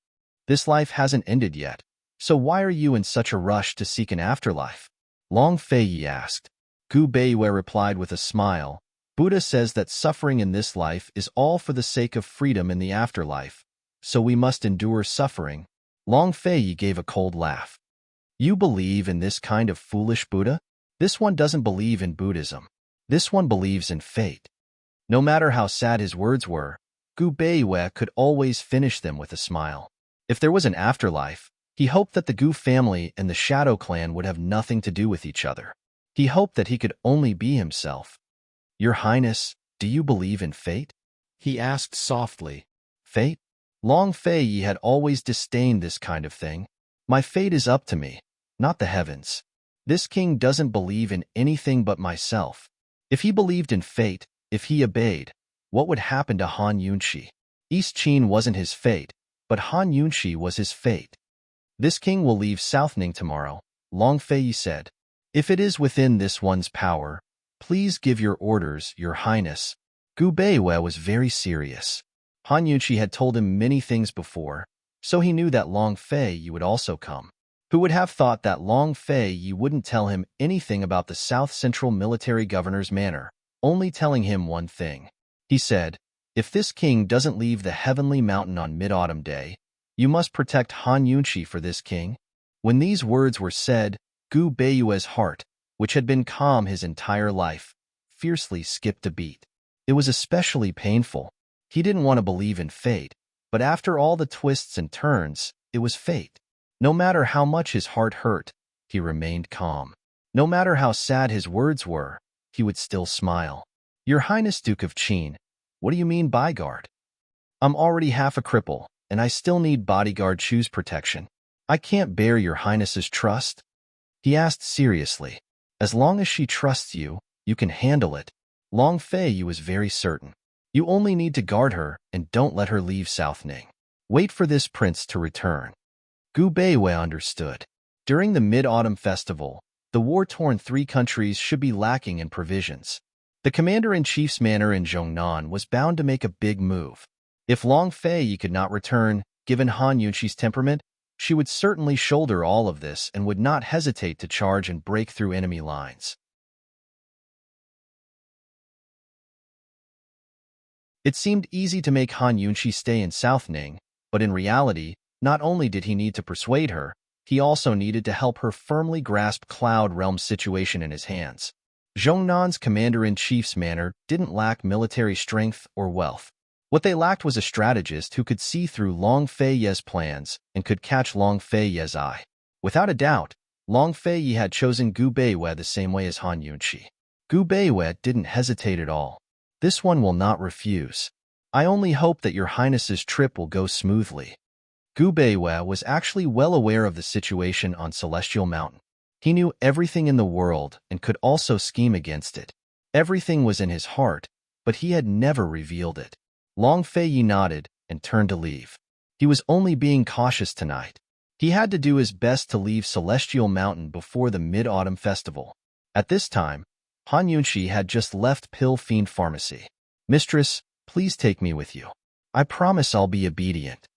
This life hasn't ended yet, so why are you in such a rush to seek an afterlife? Long Feiyi asked. Gu Beiyue replied with a smile. Buddha says that suffering in this life is all for the sake of freedom in the afterlife, so we must endure suffering. Long Feiyi gave a cold laugh. You believe in this kind of foolish Buddha? This one doesn't believe in Buddhism. This one believes in fate. No matter how sad his words were, Gu Beiyue could always finish them with a smile. If there was an afterlife, he hoped that the Gu family and the Shadow Clan would have nothing to do with each other. He hoped that he could only be himself. Your Highness, do you believe in fate? He asked softly. Fate? Long Feiyi had always disdained this kind of thing. My fate is up to me, not the heavens. This king doesn't believe in anything but myself. If he believed in fate, if he obeyed, what would happen to Han Yunqi? East Qin wasn't his fate, but Han Yunqi was his fate. This king will leave Southning tomorrow, Long Feiyi said. If it is within this one's power, please give your orders, Your Highness. Gu Beiwei was very serious. Han Yunqi had told him many things before, so he knew that Long Fei Yi would also come. Who would have thought that Long Fei Yi wouldn't tell him anything about the South Central Military Governor's manor, only telling him one thing. He said, "If this king doesn't leave the Heavenly Mountain on Mid-Autumn Day, you must protect Han Yunqi for this king." When these words were said, Gu Beiyue's heart, which had been calm his entire life, fiercely skipped a beat. It was especially painful. He didn't want to believe in fate, but after all the twists and turns, it was fate. No matter how much his heart hurt, he remained calm. No matter how sad his words were, he would still smile. "Your Highness Duke of Qin, what do you mean bodyguard? I'm already half a cripple, and I still need bodyguard shoes protection. I can't bear your Highness's trust?" He asked seriously. "As long as she trusts you, you can handle it." Long Fei Yi was very certain. "You only need to guard her and don't let her leave Southning. Wait for this prince to return." Gu Beiwei understood. During the Mid-Autumn Festival, the war-torn three countries should be lacking in provisions. The commander-in-chief's manor in Zhongnan was bound to make a big move. If Long Fei Yi could not return, given Han Yunqi's temperament, she would certainly shoulder all of this and would not hesitate to charge and break through enemy lines. It seemed easy to make Han Yunqi stay in Southning, but in reality, not only did he need to persuade her, he also needed to help her firmly grasp Cloud Realm's situation in his hands. Zhongnan's commander-in-chief's manor didn't lack military strength or wealth. What they lacked was a strategist who could see through Long Fei Ye's plans and could catch Long Fei Ye's eye. Without a doubt, Long Fei Yi had chosen Gu Beiwei the same way as Han Yunqi. Gu Beiwei didn't hesitate at all. "This one will not refuse. I only hope that your Highness's trip will go smoothly." Gu Beiwei was actually well aware of the situation on Celestial Mountain. He knew everything in the world and could also scheme against it. Everything was in his heart, but he had never revealed it. Long Fei Yi nodded and turned to leave. He was only being cautious tonight. He had to do his best to leave Celestial Mountain before the Mid-Autumn Festival. At this time, Han Yunqi had just left Pill Fiend Pharmacy. "Mistress, please take me with you. I promise I'll be obedient."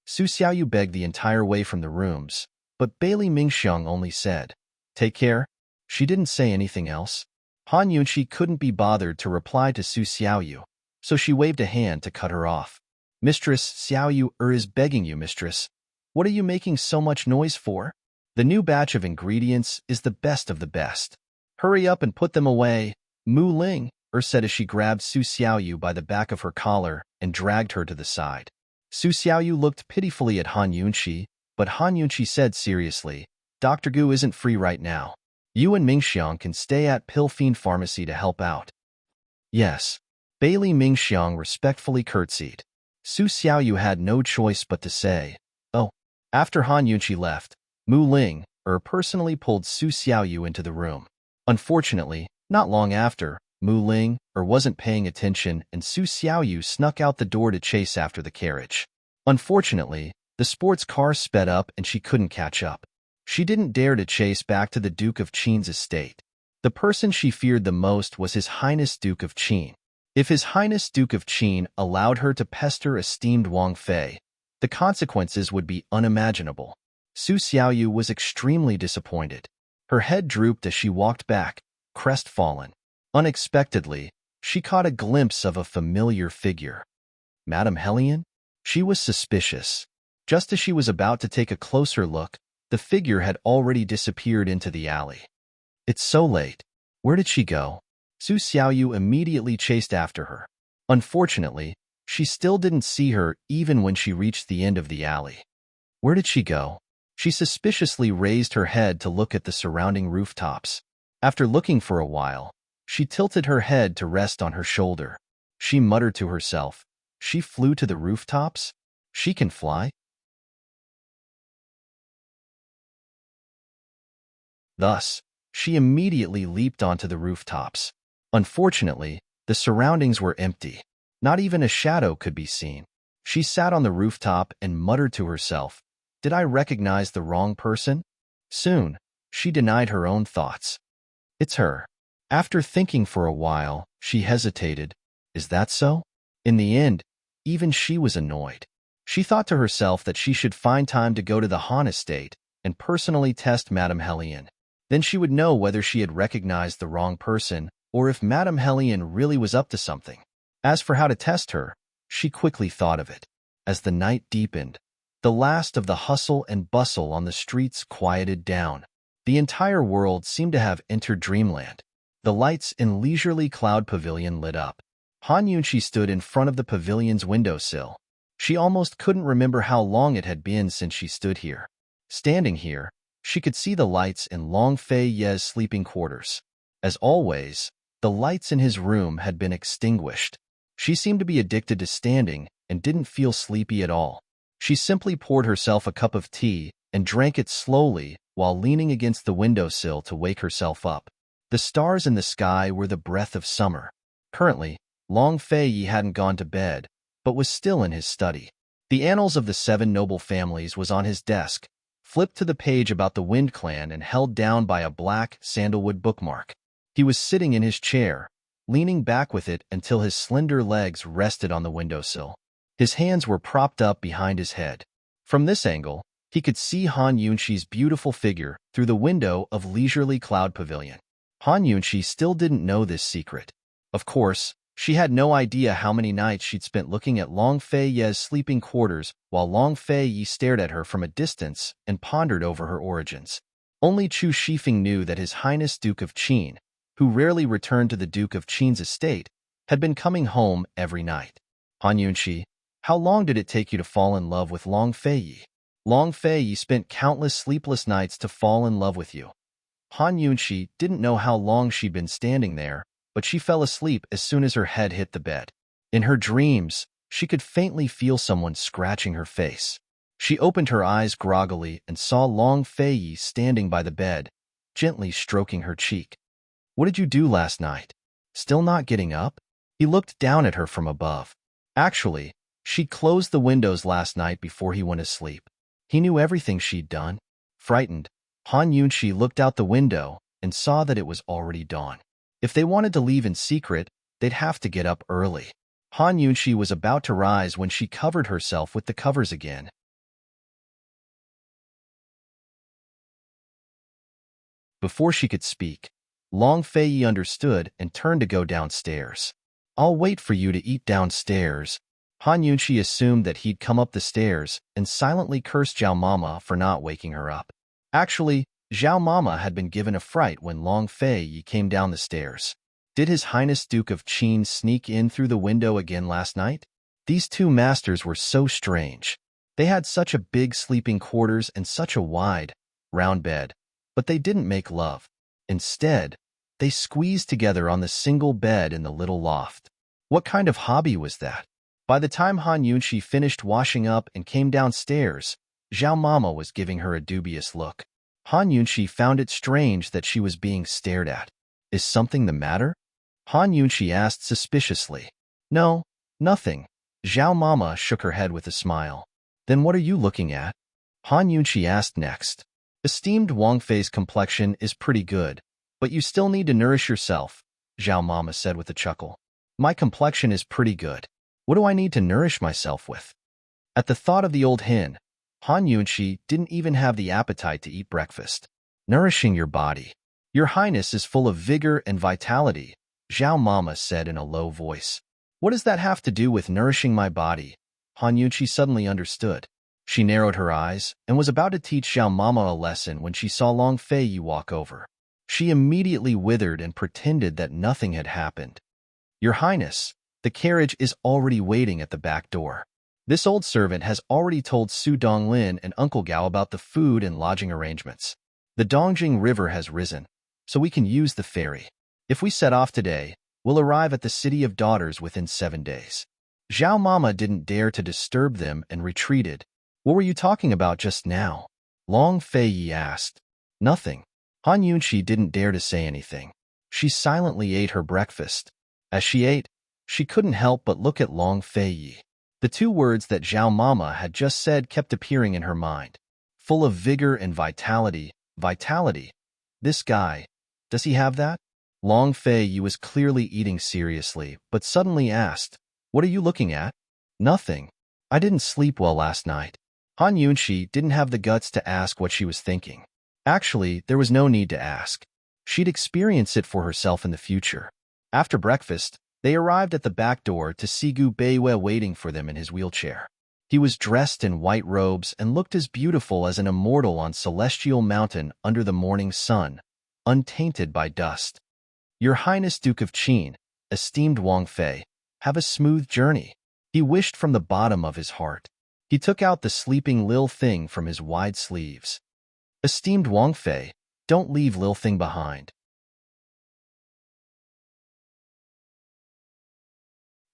Su Xiaoyu begged the entire way from the rooms, but Bailey Mingxiang only said, "Take care." She didn't say anything else. Han Yunqi couldn't be bothered to reply to Su Xiaoyu, so she waved a hand to cut her off. "Mistress, Xiaoyu is begging you, mistress. What are you making so much noise for? The new batch of ingredients is the best of the best. Hurry up and put them away," Mu Ling said as she grabbed Su Xiaoyu by the back of her collar and dragged her to the side. Su Xiaoyu looked pitifully at Han Yunqi, but Han Yunqi said seriously, "Dr. Gu isn't free right now. You and Mingxiang can stay at Pill Fiend Pharmacy to help out." "Yes." Bailey Mingxiang respectfully curtsied. Su Xiaoyu had no choice but to say, "Oh." After Han Yunqi left, Mu Ling personally pulled Su Xiaoyu into the room. Unfortunately, not long after, Mu Ling wasn't paying attention and Su Xiaoyu snuck out the door to chase after the carriage. Unfortunately, the sports car sped up and she couldn't catch up. She didn't dare to chase back to the Duke of Qin's estate. The person she feared the most was His Highness Duke of Qin. If His Highness Duke of Qin allowed her to pester esteemed Wang Fei, the consequences would be unimaginable. Su Xiaoyu was extremely disappointed. Her head drooped as she walked back, crestfallen. Unexpectedly, she caught a glimpse of a familiar figure. Madame Hellion? She was suspicious. Just as she was about to take a closer look, the figure had already disappeared into the alley. "It's so late. Where did she go?" Su Xiaoyu immediately chased after her. Unfortunately, she still didn't see her even when she reached the end of the alley. Where did she go? She suspiciously raised her head to look at the surrounding rooftops. After looking for a while, she tilted her head to rest on her shoulder. She muttered to herself, "She flew to the rooftops? She can fly?" Thus, she immediately leaped onto the rooftops. Unfortunately, the surroundings were empty. Not even a shadow could be seen. She sat on the rooftop and muttered to herself, "Did I recognize the wrong person?" Soon, she denied her own thoughts. "It's her." After thinking for a while, she hesitated. Is that so? In the end, even she was annoyed. She thought to herself that she should find time to go to the Han estate and personally test Madame Hellion. Then she would know whether she had recognized the wrong person or if Madame Hellion really was up to something. As for how to test her, she quickly thought of it. As the night deepened, the last of the hustle and bustle on the streets quieted down. The entire world seemed to have entered dreamland. The lights in Leisurely Cloud Pavilion lit up. Han Yunqi stood in front of the pavilion's windowsill. She almost couldn't remember how long it had been since she stood here. Standing here, she could see the lights in Long Fei Ye's sleeping quarters. As always, the lights in his room had been extinguished. She seemed to be addicted to standing and didn't feel sleepy at all. She simply poured herself a cup of tea and drank it slowly while leaning against the windowsill to wake herself up. The stars in the sky were the breath of summer. Currently, Long Fei Yi hadn't gone to bed, but was still in his study. The Annals of the Seven Noble Families was on his desk, flipped to the page about the Wind Clan and held down by a black sandalwood bookmark. He was sitting in his chair, leaning back with it until his slender legs rested on the windowsill. His hands were propped up behind his head. From this angle, he could see Han Yunqi's beautiful figure through the window of Leisurely Cloud Pavilion. Han Yunqi still didn't know this secret. Of course, she had no idea how many nights she'd spent looking at Long Fei Ye's sleeping quarters while Long Fei Yi stared at her from a distance and pondered over her origins. Only Chu Shifeng knew that His Highness Duke of Qin, who rarely returned to the Duke of Qin's estate, had been coming home every night. Han Yunqi, how long did it take you to fall in love with Long Fei Yi? Long Fei Yi spent countless sleepless nights to fall in love with you. Han Yunqi didn't know how long she'd been standing there, but she fell asleep as soon as her head hit the bed. In her dreams, she could faintly feel someone scratching her face. She opened her eyes groggily and saw Long Fei Yi standing by the bed, gently stroking her cheek. What did you do last night? Still not getting up? He looked down at her from above. Actually, she'd closed the windows last night before he went to sleep. He knew everything she'd done. Frightened, Han Yunqi looked out the window and saw that it was already dawn. If they wanted to leave in secret, they'd have to get up early. Han Yunqi was about to rise when she covered herself with the covers again. Before she could speak, Long Fei Yi understood and turned to go downstairs. I'll wait for you to eat downstairs. Han Yunqi assumed that he'd come up the stairs and silently cursed Zhao Mama for not waking her up. Actually, Zhao Mama had been given a fright when Long Fei Yi came down the stairs. Did His Highness Duke of Qin sneak in through the window again last night? These two masters were so strange. They had such a big sleeping quarters and such a wide, round bed, but they didn't make love. Instead, they squeezed together on the single bed in the little loft. What kind of hobby was that? By the time Han Yunqi finished washing up and came downstairs, Zhao Mama was giving her a dubious look. Han Yunqi found it strange that she was being stared at. Is something the matter? Han Yunqi asked suspiciously. No, nothing. Zhao Mama shook her head with a smile. Then what are you looking at? Han Yunqi asked next. Esteemed Wang Fei's complexion is pretty good, but you still need to nourish yourself, Zhao Mama said with a chuckle. My complexion is pretty good. What do I need to nourish myself with? At the thought of the old hen, Han Yunqi didn't even have the appetite to eat breakfast. Nourishing your body. Your Highness is full of vigor and vitality, Zhao Mama said in a low voice. What does that have to do with nourishing my body? Han Yunqi suddenly understood. She narrowed her eyes and was about to teach Zhao Mama a lesson when she saw Long Fei Yi walk over. She immediately withered and pretended that nothing had happened. Your Highness, the carriage is already waiting at the back door. This old servant has already told Su Donglin and Uncle Gao about the food and lodging arrangements. The Dongjing River has risen, so we can use the ferry. If we set off today, we'll arrive at the City of Daughters within 7 days. Zhao Mama didn't dare to disturb them and retreated. What were you talking about just now? Long Fei Yi asked. Nothing. Han Yunqi didn't dare to say anything. She silently ate her breakfast. As she ate, she couldn't help but look at Long Fei Yi. The two words that Zhao Mama had just said kept appearing in her mind. Full of vigor and vitality. Vitality. This guy, does he have that? Long Fei was clearly eating seriously, but suddenly asked, "What are you looking at?" "Nothing. I didn't sleep well last night." Han Yunxi didn't have the guts to ask what she was thinking. Actually, there was no need to ask. She'd experience it for herself in the future. After breakfast, they arrived at the back door to see Gu Beiwei waiting for them in his wheelchair. He was dressed in white robes and looked as beautiful as an immortal on celestial mountain under the morning sun, untainted by dust. "Your Highness Duke of Qin, esteemed Wang Fei, have a smooth journey," he wished from the bottom of his heart. He took out the sleeping Lil Thing from his wide sleeves. "Esteemed Wang Fei, don't leave Lil Thing behind."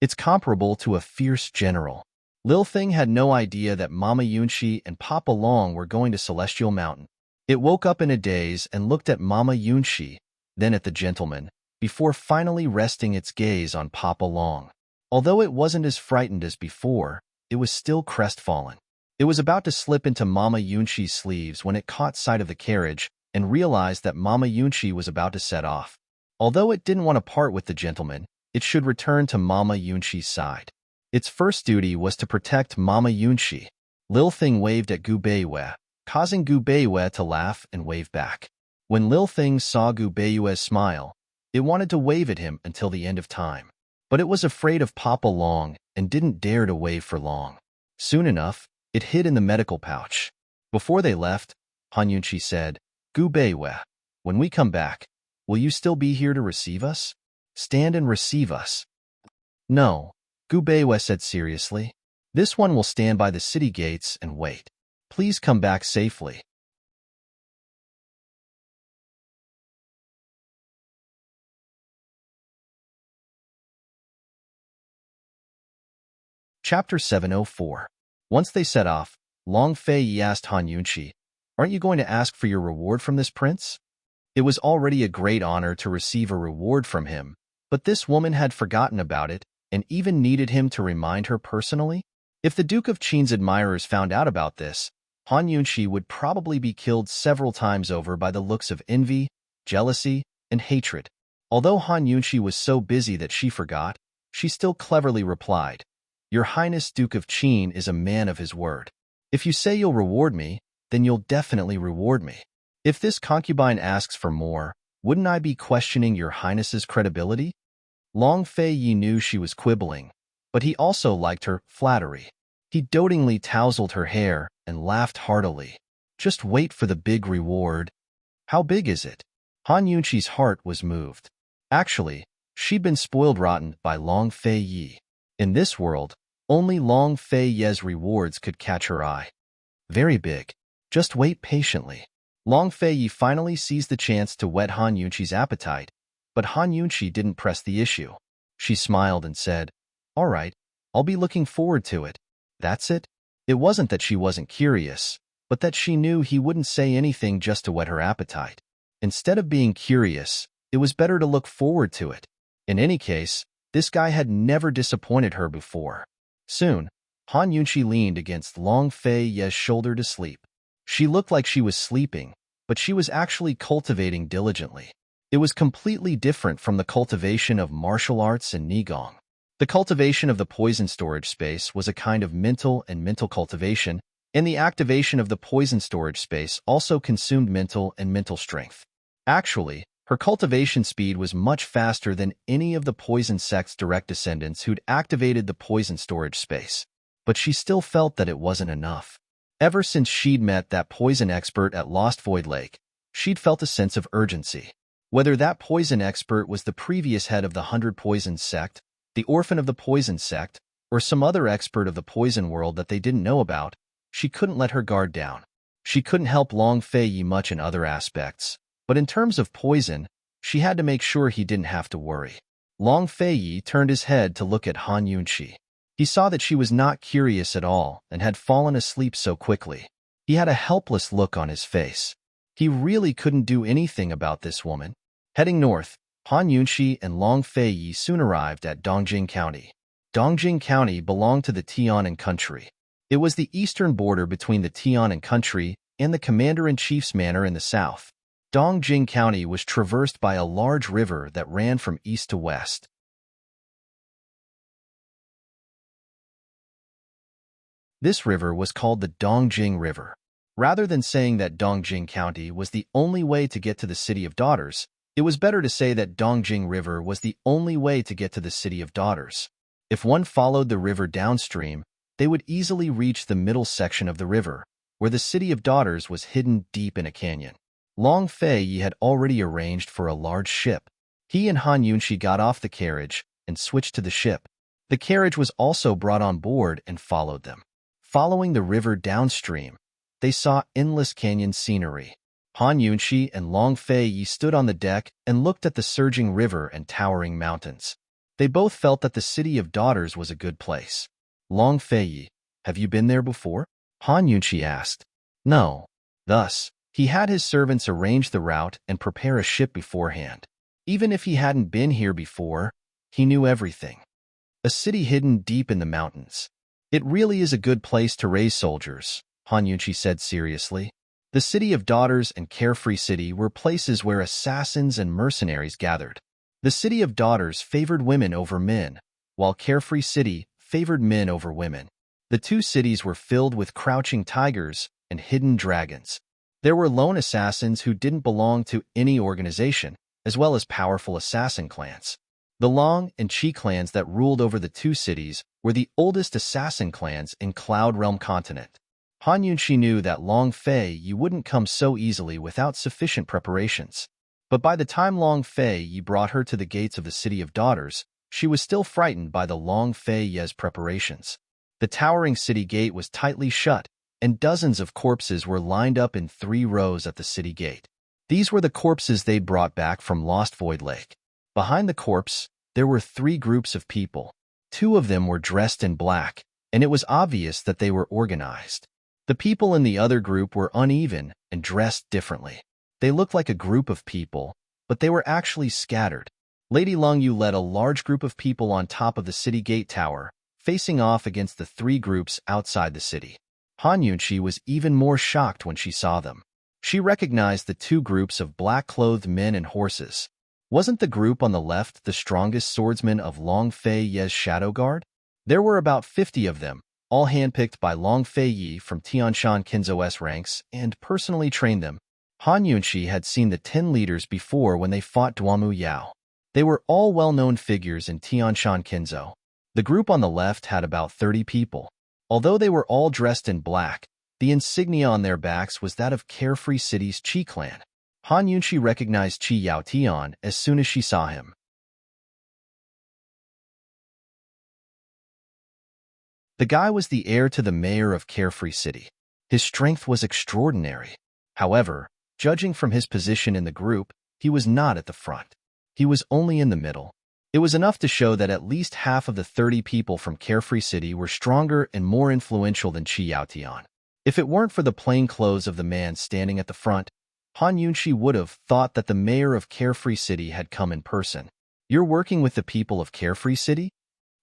It's comparable to a fierce general. Lil Thing had no idea that Mama Yunxi and Papa Long were going to Celestial Mountain. It woke up in a daze and looked at Mama Yunxi, then at the gentleman, before finally resting its gaze on Papa Long. Although it wasn't as frightened as before, it was still crestfallen. It was about to slip into Mama Yunxi's sleeves when it caught sight of the carriage and realized that Mama Yunxi was about to set off. Although it didn't want to part with the gentleman, it should return to Mama Yunxi's side. Its first duty was to protect Mama Yunxi. Lil Thing waved at Gu Beiwei, causing Gu Beiwei to laugh and wave back. When Lil Thing saw Gu Beiwei's smile, it wanted to wave at him until the end of time. But it was afraid of Papa Long and didn't dare to wave for long. Soon enough, it hid in the medical pouch. Before they left, Han Yunxi said, "Gu Beiwei, when we come back, will you still be here to receive us? Stand and receive us." "No," Gu Beiwei said seriously. "This one will stand by the city gates and wait. Please come back safely." Chapter 704. Once they set off, Long Fei asked Han Yunxi, "Aren't you going to ask for your reward from this prince?" It was already a great honor to receive a reward from him, but this woman had forgotten about it and even needed him to remind her personally. If the Duke of Qin's admirers found out about this, Han Yunxi would probably be killed several times over by the looks of envy, jealousy, and hatred. Although Han Yunxi was so busy that she forgot, she still cleverly replied, "Your Highness Duke of Qin is a man of his word. If you say you'll reward me, then you'll definitely reward me. If this concubine asks for more, wouldn't I be questioning your Highness's credibility?" Long Fei knew she was quibbling, but he also liked her flattery. He dotingly tousled her hair and laughed heartily. "Just wait for the big reward." "How big is it?" Han Yunxi's heart was moved. Actually, she'd been spoiled rotten by Long Fei. In this world, only Long Fei's rewards could catch her eye. "Very big. Just wait patiently." Long Fei finally seized the chance to whet Han Yunxi's appetite, but Han Yunxi didn't press the issue. She smiled and said, "All right, I'll be looking forward to it." That's it. It wasn't that she wasn't curious, but that she knew he wouldn't say anything just to whet her appetite. Instead of being curious, it was better to look forward to it. In any case, this guy had never disappointed her before. Soon, Han Yunxi leaned against Long Fei's shoulder to sleep. She looked like she was sleeping, but she was actually cultivating diligently. It was completely different from the cultivation of martial arts and Nigong. The cultivation of the poison storage space was a kind of mental cultivation, and the activation of the poison storage space also consumed mental strength. Actually, her cultivation speed was much faster than any of the poison sect's direct descendants who'd activated the poison storage space. But she still felt that it wasn't enough. Ever since she'd met that poison expert at Lost Void Lake, she'd felt a sense of urgency. Whether that poison expert was the previous head of the 100 Poisons sect, the orphan of the Poison sect, or some other expert of the poison world that they didn't know about, she couldn't let her guard down. She couldn't help Long Fei much in other aspects, but in terms of poison, she had to make sure he didn't have to worry. Long Fei turned his head to look at Han Yunxi. He saw that she was not curious at all and had fallen asleep so quickly. He had a helpless look on his face. He really couldn't do anything about this woman. Heading north, Han Yunxi and Long Fei soon arrived at Dongjing County. Dongjing County belonged to the Tianan country. It was the eastern border between the Tianan country and the commander-in-chief's manor in the south. Dongjing County was traversed by a large river that ran from east to west. This river was called the Dongjing River. Rather than saying that Dongjing County was the only way to get to the City of Daughters, it was better to say that Dongjing River was the only way to get to the City of Daughters. If one followed the river downstream, they would easily reach the middle section of the river, where the City of Daughters was hidden deep in a canyon. Long Fei had already arranged for a large ship. He and Han Yunxi got off the carriage and switched to the ship. The carriage was also brought on board and followed them. Following the river downstream, they saw endless canyon scenery. Han Yunxi and Long Fei stood on the deck and looked at the surging river and towering mountains. They both felt that the City of Daughters was a good place. Long Fei, have you been there before? Han Yunxi asked. No. Thus, he had his servants arrange the route and prepare a ship beforehand. Even if he hadn't been here before, he knew everything. A city hidden deep in the mountains. It really is a good place to raise soldiers, Han Yunxi said seriously. The City of Daughters and Carefree City were places where assassins and mercenaries gathered. The City of Daughters favored women over men, while Carefree City favored men over women. The two cities were filled with crouching tigers and hidden dragons. There were lone assassins who didn't belong to any organization, as well as powerful assassin clans. The Long and Qi clans that ruled over the two cities were the oldest assassin clans in Cloud Realm continent. Han Yunxi knew that Long Fei wouldn't come so easily without sufficient preparations. But by the time Long Fei brought her to the gates of the City of Daughters, she was still frightened by the Long Fei's preparations. The towering city gate was tightly shut, and dozens of corpses were lined up in 3 rows at the city gate. These were the corpses they'd brought back from Lost Void Lake. Behind the corpse, there were 3 groups of people. 2 of them were dressed in black, and it was obvious that they were organized. The people in the other group were uneven and dressed differently. They looked like a group of people, but they were actually scattered. Lady Long Yu led a large group of people on top of the city gate tower, facing off against the 3 groups outside the city. Han Yunxi was even more shocked when she saw them. She recognized the 2 groups of black-clothed men and horses. Wasn't the group on the left the strongest swordsmen of Long Fei's Shadow Guard? There were about 50 of them, all handpicked by Long Fei from Tianshan Kinzo's ranks and personally trained them. Han Yunxi had seen the 10 leaders before when they fought Duamu Yao. They were all well-known figures in Tianshan Kinzo. The group on the left had about 30 people. Although they were all dressed in black, the insignia on their backs was that of Carefree City's Qi clan. Han Yunxi recognized Qi Yaotian as soon as she saw him. The guy was the heir to the mayor of Carefree City. His strength was extraordinary. However, judging from his position in the group, he was not at the front. He was only in the middle. It was enough to show that at least half of the 30 people from Carefree City were stronger and more influential than Qi Yaotian. If it weren't for the plain clothes of the man standing at the front, Han Yunxi would have thought that the mayor of Carefree City had come in person. You're working with the people of Carefree City?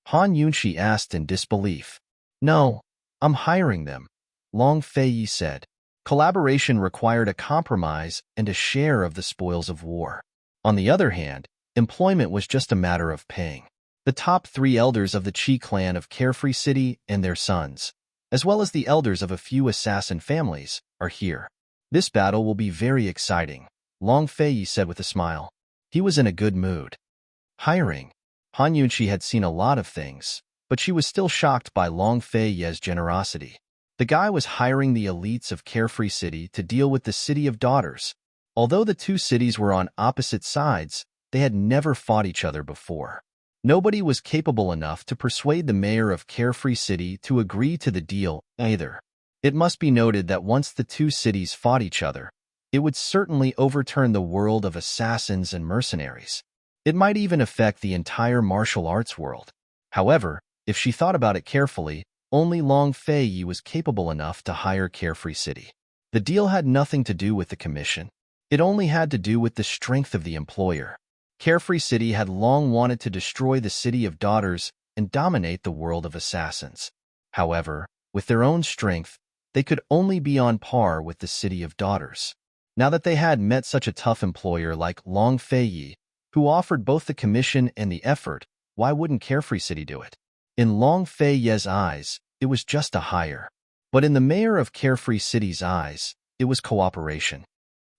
Han Yunxi asked in disbelief. No, I'm hiring them, Long Fei said. Collaboration required a compromise and a share of the spoils of war. On the other hand, employment was just a matter of paying. The top 3 elders of the Qi clan of Carefree City and their sons, as well as the elders of a few assassin families, are here. This battle will be very exciting, Long Fei said with a smile. He was in a good mood. Hiring. Han Yunxi had seen a lot of things, but she was still shocked by Long Fei's generosity. The guy was hiring the elites of Carefree City to deal with the City of Daughters. Although the 2 cities were on opposite sides, they had never fought each other before. Nobody was capable enough to persuade the mayor of Carefree City to agree to the deal either. It must be noted that once the 2 cities fought each other, it would certainly overturn the world of assassins and mercenaries. It might even affect the entire martial arts world. However, if she thought about it carefully, only Long Fei was capable enough to hire Carefree City. The deal had nothing to do with the commission. It only had to do with the strength of the employer. Carefree City had long wanted to destroy the City of Daughters and dominate the world of assassins. However, with their own strength, they could only be on par with the City of Daughters. Now that they had met such a tough employer like Long Fei Yi, who offered both the commission and the effort, why wouldn't Carefree City do it? In Long Fei Ye's eyes, it was just a hire. But in the mayor of Carefree City's eyes, it was cooperation.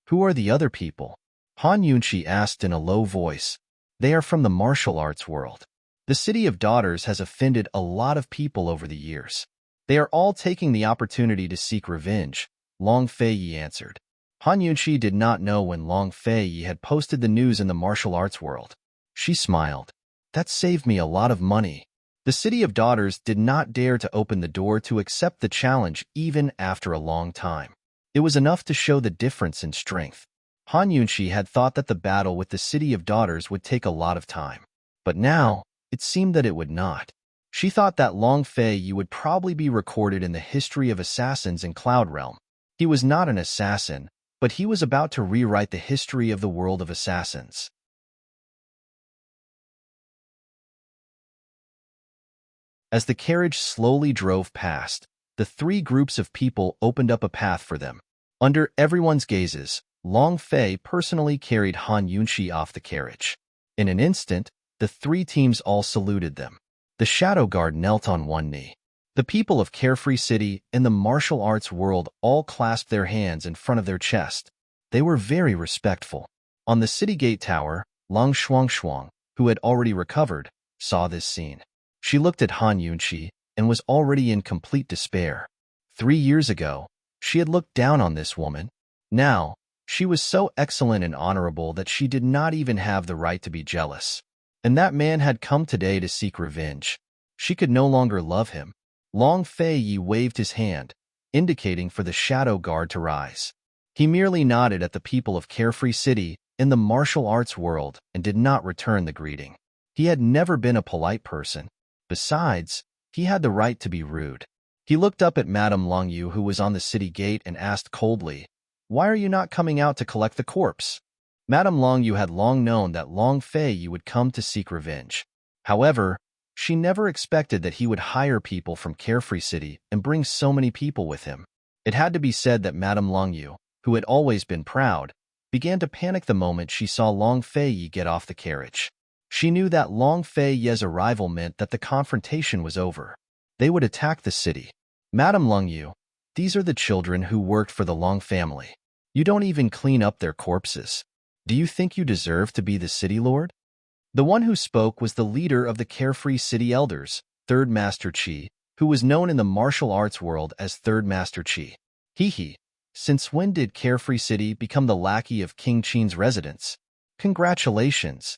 Who are the other people? Han Yunqi asked in a low voice. They are from the martial arts world. The City of Daughters has offended a lot of people over the years. They are all taking the opportunity to seek revenge, Long Fei Yi answered. Han Yunqi did not know when Long Fei Yi had posted the news in the martial arts world. She smiled. That saved me a lot of money. The City of Daughters did not dare to open the door to accept the challenge even after a long time. It was enough to show the difference in strength. Han Yunqi had thought that the battle with the City of Daughters would take a lot of time. But now, it seemed that it would not. She thought that Long Fei Yi would probably be recorded in the history of assassins in Cloud Realm. He was not an assassin, but he was about to rewrite the history of the world of assassins. As the carriage slowly drove past, the three groups of people opened up a path for them. Under everyone's gazes, Long Fei personally carried Han Yunqi off the carriage. In an instant, the three teams all saluted them. The Shadow Guard knelt on one knee. The people of Carefree City and the martial arts world all clasped their hands in front of their chest. They were very respectful. On the city gate tower, Lang Shuangshuang, who had already recovered, saw this scene. She looked at Han Yunqi and was already in complete despair. 3 years ago, she had looked down on this woman. Now, she was so excellent and honorable that she did not even have the right to be jealous. And that man had come today to seek revenge. She could no longer love him. Long Fei Yi waved his hand, indicating for the Shadow Guard to rise. He merely nodded at the people of Carefree City in the martial arts world and did not return the greeting. He had never been a polite person. Besides, he had the right to be rude. He looked up at Madame Longyu, who was on the city gate, and asked coldly, "Why are you not coming out to collect the corpse?" Madame Longyu had long known that Long Fei Yi would come to seek revenge. However, she never expected that he would hire people from Carefree City and bring so many people with him. It had to be said that Madame Longyu, who had always been proud, began to panic the moment she saw Long Fei Yi get off the carriage. She knew that Long Fei Yi's arrival meant that the confrontation was over. They would attack the city. Madame Longyu, these are the children who worked for the Long family. You don't even clean up their corpses. Do you think you deserve to be the city lord? The one who spoke was the leader of the Carefree City Elders, Third Master Qi, who was known in the martial arts world as Third Master Qi. He. Since when did Carefree City become the lackey of King Qin's residence? Congratulations.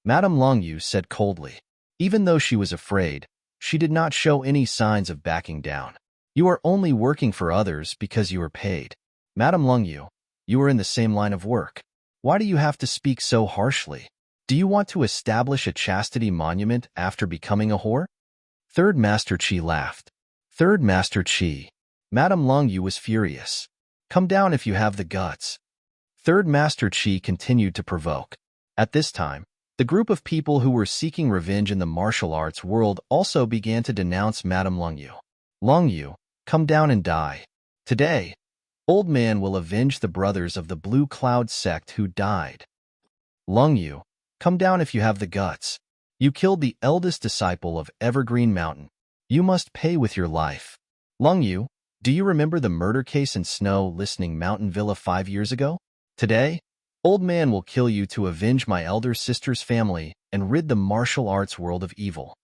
Madame Longyu said coldly. Even though she was afraid, she did not show any signs of backing down. You are only working for others because you are paid. Madame Longyu, you are in the same line of work. Why do you have to speak so harshly? Do you want to establish a chastity monument after becoming a whore? Third Master Qi laughed. Third Master Qi. Madame Longyu was furious. Come down if you have the guts. Third Master Qi continued to provoke. At this time, the group of people who were seeking revenge in the martial arts world also began to denounce Madame Longyu. Longyu, come down and die. Today, Old Man will avenge the brothers of the Blue Cloud sect who died. Longyu, come down if you have the guts. You killed the eldest disciple of Evergreen Mountain. You must pay with your life. Longyu, do you remember the murder case in Snow Listening Mountain Villa 5 years ago? Today, Old Man will kill you to avenge my elder sister's family and rid the martial arts world of evil.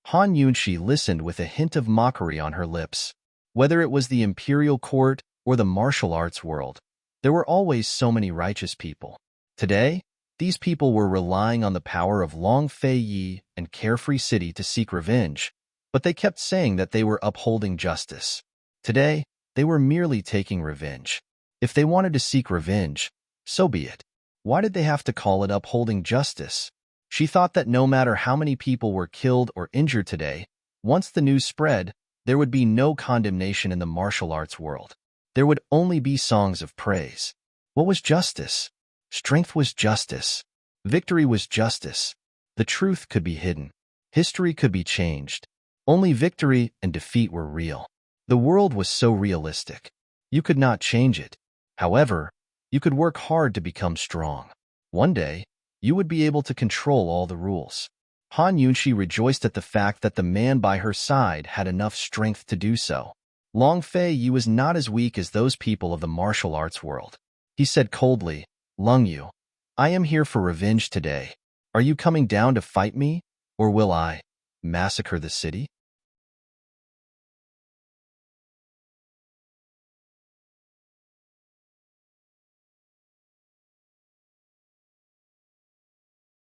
Han Yunqi listened with a hint of mockery on her lips. Whether it was the imperial court or the martial arts world, there were always so many righteous people. Today, these people were relying on the power of Long Fei Yi and Carefree City to seek revenge, but they kept saying that they were upholding justice. Today, they were merely taking revenge. If they wanted to seek revenge, so be it. Why did they have to call it upholding justice? She thought that no matter how many people were killed or injured today, once the news spread, there would be no condemnation in the martial arts world. There would only be songs of praise. What was justice? Strength was justice. Victory was justice. The truth could be hidden. History could be changed. Only victory and defeat were real. The world was so realistic. You could not change it. However, you could work hard to become strong. One day, you would be able to control all the rules. Han Yunxi rejoiced at the fact that the man by her side had enough strength to do so. Long Fei Yi was not as weak as those people of the martial arts world. He said coldly, "Lung Yu, I am here for revenge today. Are you coming down to fight me, or will I massacre the city?"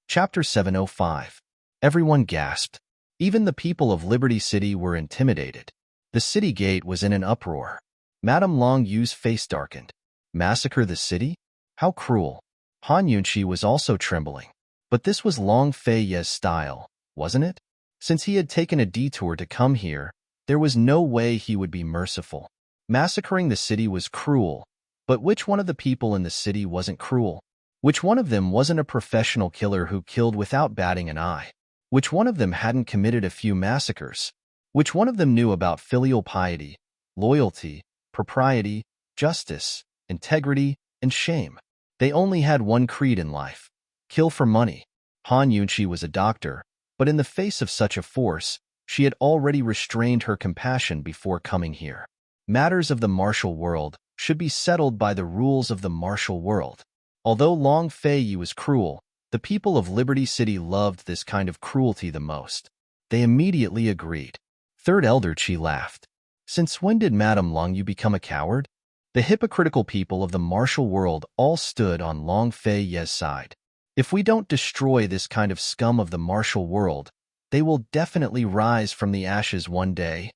Chapter 705. Everyone gasped. Even the people of Liberty City were intimidated. The city gate was in an uproar. Madame Long Yu's face darkened. Massacre the city? How cruel. Han Yunxi was also trembling. But this was Long Fei Ye's style, wasn't it? Since he had taken a detour to come here, there was no way he would be merciful. Massacring the city was cruel, but which one of the people in the city wasn't cruel? Which one of them wasn't a professional killer who killed without batting an eye? Which one of them hadn't committed a few massacres? Which one of them knew about filial piety, loyalty, propriety, justice, integrity, and shame? They only had one creed in life: kill for money. Han Yunxi was a doctor, but in the face of such a force, she had already restrained her compassion before coming here. Matters of the martial world should be settled by the rules of the martial world. Although Long Fei Yi was cruel, the people of Liberty City loved this kind of cruelty the most. They immediately agreed. Third Elder Qi laughed. Since when did Madame Long Yu become a coward? The hypocritical people of the martial world all stood on Long Fei Ye's side. If we don't destroy this kind of scum of the martial world, they will definitely rise from the ashes one day.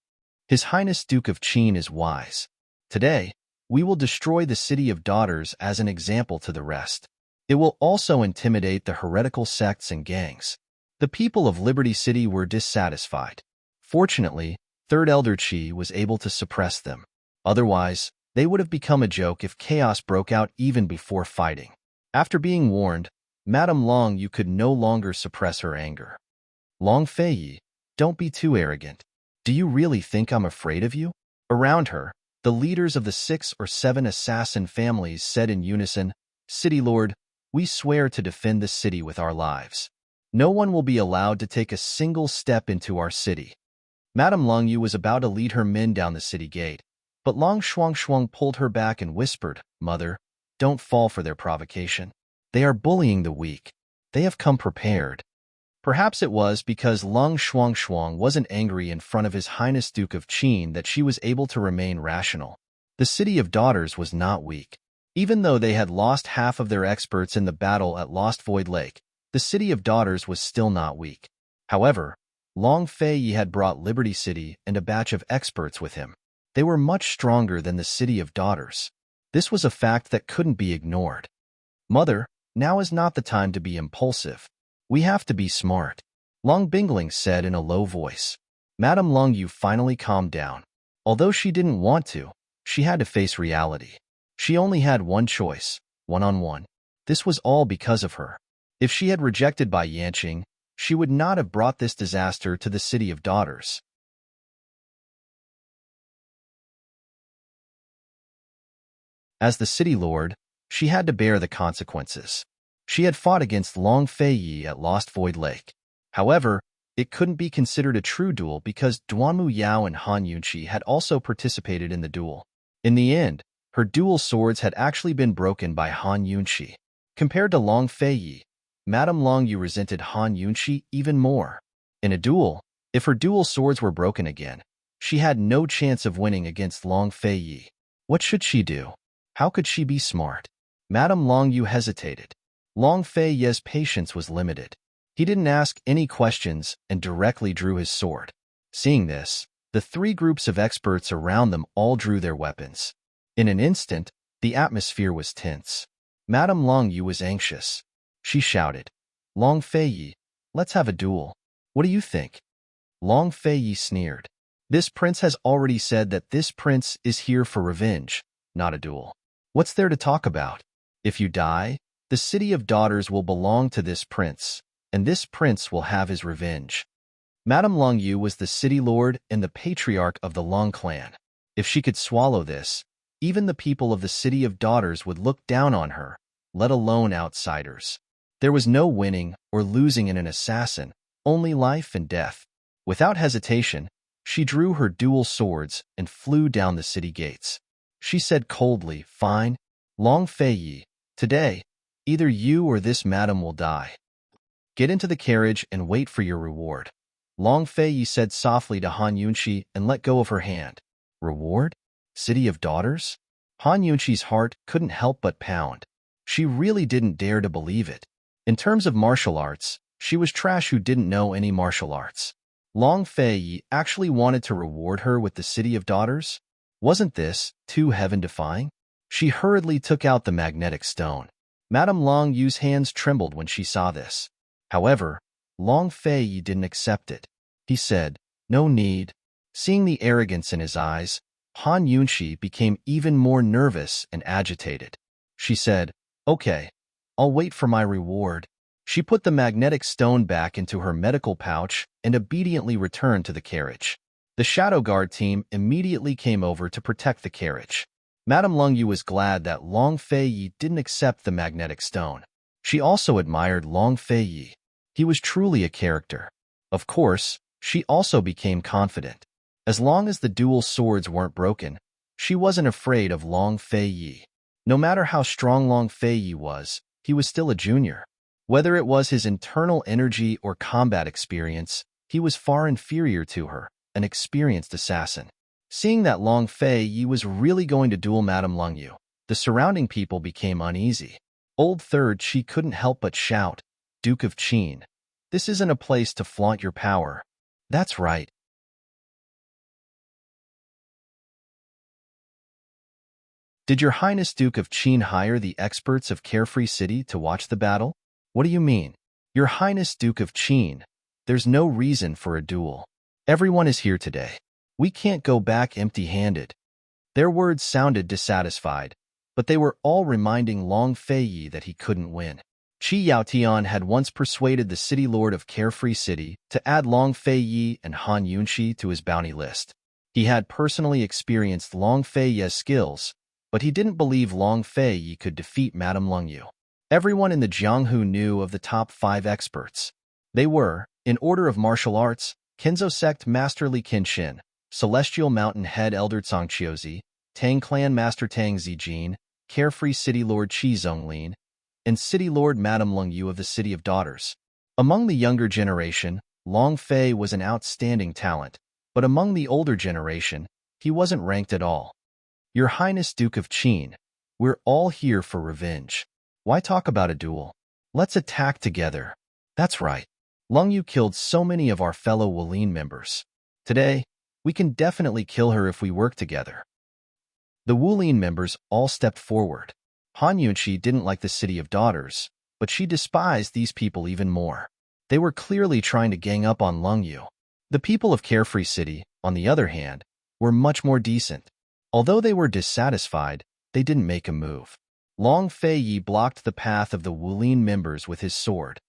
His Highness Duke of Qin is wise. Today, we will destroy the City of Daughters as an example to the rest. It will also intimidate the heretical sects and gangs. The people of Liberty City were dissatisfied. Fortunately, Third Elder Qi was able to suppress them. Otherwise, they would have become a joke if chaos broke out even before fighting. After being warned, Madame Long Yu could no longer suppress her anger. Long Fei Yi, don't be too arrogant. Do you really think I'm afraid of you? Around her, the leaders of the 6 or 7 assassin families said in unison, "City Lord, we swear to defend the city with our lives. No one will be allowed to take a single step into our city." Madame Long Yu was about to lead her men down the city gate, but Long Shuang pulled her back and whispered, "Mother, don't fall for their provocation. They are bullying the weak. They have come prepared." Perhaps it was because Long Shuang wasn't angry in front of His Highness Duke of Qin that she was able to remain rational. The City of Daughters was not weak. Even though they had lost half of their experts in the battle at Lost Void Lake, the City of Daughters was still not weak. However, Long Fei Yi had brought Liberty City and a batch of experts with him. They were much stronger than the City of Daughters. This was a fact that couldn't be ignored. "Mother, now is not the time to be impulsive. We have to be smart," Long Bingling said in a low voice. Madame Long Yu finally calmed down. Although she didn't want to, she had to face reality. She only had one choice, one-on-one. This was all because of her. If she had rejected by Yanqing, she would not have brought this disaster to the City of Daughters. As the city lord, she had to bear the consequences. She had fought against Long Fei Yi at Lost Void Lake. However, it couldn't be considered a true duel because Duanmu Yao and Han Yunqi had also participated in the duel. In the end, her dual swords had actually been broken by Han Yunqi. Compared to Long Fei Yi, Madame Long Yu resented Han Yunqi even more. In a duel, if her dual swords were broken again, she had no chance of winning against Long Fei Yi. What should she do? How could she be smart? Madame Long Yu hesitated. Long Fei Yi's patience was limited. He didn't ask any questions and directly drew his sword. Seeing this, the 3 groups of experts around them all drew their weapons. In an instant, the atmosphere was tense. Madame Long Yu was anxious. She shouted, "Long Fei Yi, let's have a duel. What do you think?" Long Fei Yi sneered. "This prince has already said that this prince is here for revenge, not a duel. What's there to talk about? If you die, the City of Daughters will belong to this prince, and this prince will have his revenge." Madame Long Yu was the city lord and the patriarch of the Long clan. If she could swallow this, even the people of the City of Daughters would look down on her, let alone outsiders. There was no winning or losing in an assassin, only life and death. Without hesitation, she drew her dual swords and flew down the city gates. She said coldly, "Fine, Long Fei, today, either you or this madam will die. Get into the carriage and wait for your reward." Long Fei said softly to Han Yunxi and let go of her hand. Reward? City of Daughters? Han Yunxi's heart couldn't help but pound. She really didn't dare to believe it. In terms of martial arts, she was trash who didn't know any martial arts. Long Fei actually wanted to reward her with the City of Daughters? Wasn't this too heaven-defying? She hurriedly took out the magnetic stone. Madame Long Yu's hands trembled when she saw this. However, Long Fei didn't accept it. He said, "No need." Seeing the arrogance in his eyes, Han Yunxi became even more nervous and agitated. She said, "Okay, I'll wait for my reward." She put the magnetic stone back into her medical pouch and obediently returned to the carriage. The Shadow Guard team immediately came over to protect the carriage. Madame Lungyu was glad that Long Fei didn't accept the magnetic stone. She also admired Long Fei. He was truly a character. Of course, she also became confident. As long as the dual swords weren't broken, she wasn't afraid of Long Fei. No matter how strong Long Fei was, he was still a junior. Whether it was his internal energy or combat experience, he was far inferior to her, an experienced assassin. Seeing that Long Fei was really going to duel Madame Lungyu, the surrounding people became uneasy. Old Third She couldn't help but shout, "Duke of Qin, this isn't a place to flaunt your power." That's right. Did Your Highness Duke of Qin hire the experts of Carefree City to watch the battle? What do you mean? Your Highness Duke of Qin, there's no reason for a duel. Everyone is here today. We can't go back empty-handed. Their words sounded dissatisfied, but they were all reminding Long Fei that he couldn't win. Qi Yaotian had once persuaded the city lord of Carefree City to add Long Fei and Han Yunxi to his bounty list. He had personally experienced Long Fei's skills, but he didn't believe Long Fei could defeat Madame Lungyu. Everyone in the Jianghu knew of the top 5 experts. They were, in order of martial arts, Kenzo Sect Master Li Qinshin, Celestial Mountain Head Elder Cang Qiuzi, Tang Clan Master Tang Zijin, Carefree City Lord Qi Zonglin, and City Lord Madame Lungyu of the City of Daughters. Among the younger generation, Long Fei was an outstanding talent, but among the older generation, he wasn't ranked at all. Your Highness Duke of Qin, we're all here for revenge. Why talk about a duel? Let's attack together. That's right. Lungyu killed so many of our fellow Wulin members. Today, we can definitely kill her if we work together. The Wulin members all stepped forward. Han Yunxi didn't like the City of Daughters, but she despised these people even more. They were clearly trying to gang up on Lungyu. The people of Carefree City, on the other hand, were much more decent. Although they were dissatisfied, they didn't make a move. Long Fei blocked the path of the Wulin members with his sword.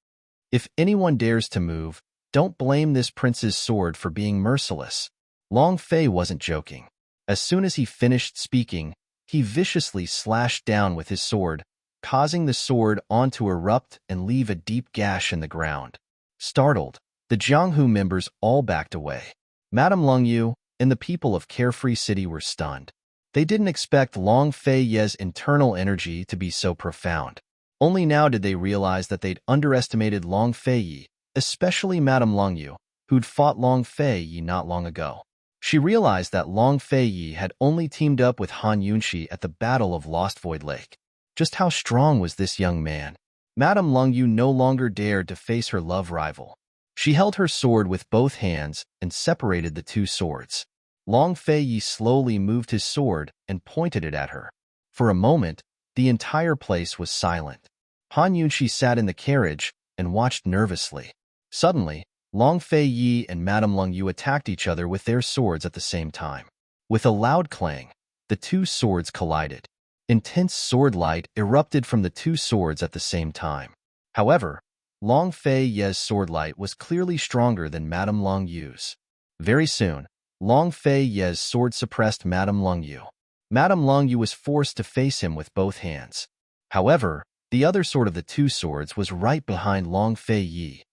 If anyone dares to move, don't blame this prince's sword for being merciless. Long Fei wasn't joking. As soon as he finished speaking, he viciously slashed down with his sword, causing the sword to erupt and leave a deep gash in the ground. Startled, the Jianghu members all backed away. Madame Lungyu and the people of Carefree City were stunned. They didn't expect Long Fei's internal energy to be so profound. Only now did they realize that they'd underestimated Long Fei, especially Madame Lungyu, who'd fought Long Fei not long ago. She realized that Long Fei had only teamed up with Han Yunxi at the Battle of Lost Void Lake. Just how strong was this young man? Madame Lungyu no longer dared to face her love rival. She held her sword with both hands and separated the two swords. Long Fei slowly moved his sword and pointed it at her. For a moment, the entire place was silent. Han Yunxi sat in the carriage and watched nervously. Suddenly, Long Fei and Madame Lungyu attacked each other with their swords at the same time. With a loud clang, the two swords collided. Intense sword light erupted from the two swords at the same time. However, Long Fei's sword light was clearly stronger than Madame Longyu's. Very soon, Long Fei Ye's sword suppressed Madame Longyu. Madame Longyu was forced to face him with both hands. However, the other sword of the two swords was right behind Long Fei Yi.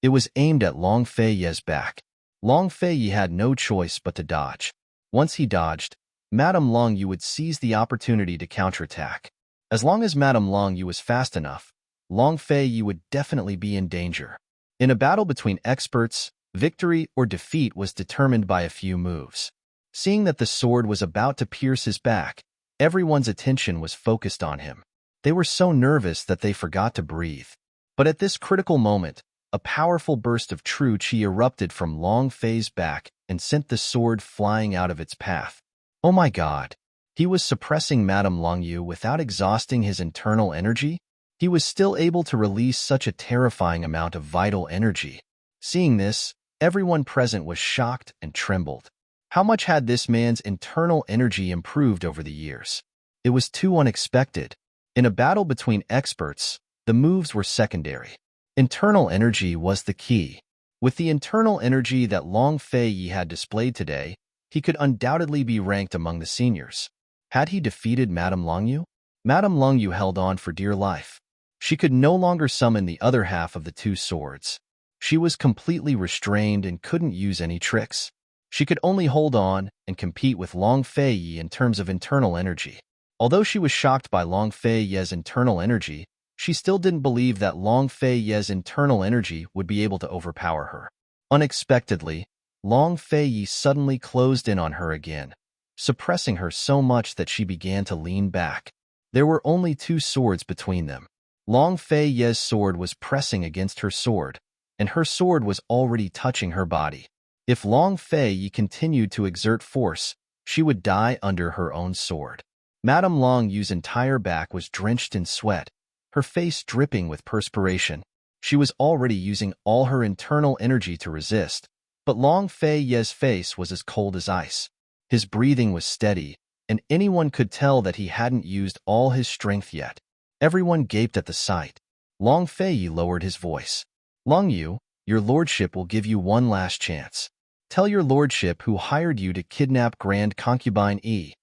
It was aimed at Long Fei Ye's back. Long Fei Yi had no choice but to dodge. Once he dodged, Madame Longyu would seize the opportunity to counterattack. As long as Madame Longyu was fast enough, Long Fei Yi would definitely be in danger. In a battle between experts, victory or defeat was determined by a few moves. Seeing that the sword was about to pierce his back, everyone's attention was focused on him. They were so nervous that they forgot to breathe. But at this critical moment, a powerful burst of true qi erupted from Long Fei's back and sent the sword flying out of its path. Oh my god! He was suppressing Madame Longyu without exhausting his internal energy? He was still able to release such a terrifying amount of vital energy. Seeing this, everyone present was shocked and trembled. How much had this man's internal energy improved over the years? It was too unexpected. In a battle between experts, the moves were secondary. Internal energy was the key. With the internal energy that Long Fei Yi had displayed today, he could undoubtedly be ranked among the seniors. Had he defeated Madame Longyu? Madame Longyu held on for dear life. She could no longer summon the other half of the two swords. She was completely restrained and couldn't use any tricks. She could only hold on and compete with Long Fei Yi in terms of internal energy. Although she was shocked by Long Fei Yi's internal energy, she still didn't believe that Long Fei Yi's internal energy would be able to overpower her. Unexpectedly, Long Fei Yi suddenly closed in on her again, suppressing her so much that she began to lean back. There were only two swords between them. Long Fei Yi's sword was pressing against her sword, and her sword was already touching her body. If Long Fei Yi continued to exert force, she would die under her own sword. Madame Longyu's entire back was drenched in sweat, her face dripping with perspiration. She was already using all her internal energy to resist, but Long Fei Yi's face was as cold as ice. His breathing was steady, and anyone could tell that he hadn't used all his strength yet. Everyone gaped at the sight. Long Fei Yi lowered his voice. Longyu, your lordship will give you one last chance. Tell your lordship who hired you to kidnap Grand Concubine Yi.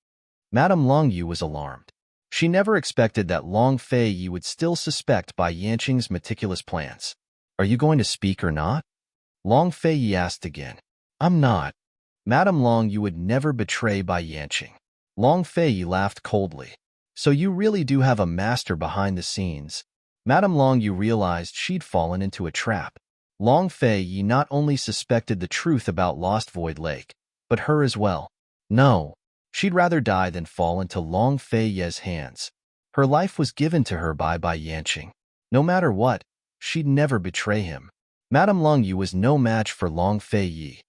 Madame Longyu was alarmed. She never expected that Long Fei Yi would still suspect Bai Yanqing's meticulous plans. Are you going to speak or not? Long Fei Yi asked again. I'm not. Madame Longyu would never betray Bai Yanqing. Long Fei Yi laughed coldly. So you really do have a master behind the scenes. Madame Longyu realized she'd fallen into a trap. Long Fei Yi not only suspected the truth about Lost Void Lake, but her as well. No. She'd rather die than fall into Long Fei Yi's hands. Her life was given to her by Bai Yanqing. No matter what, she'd never betray him. Madame Longyu was no match for Long Fei Yi.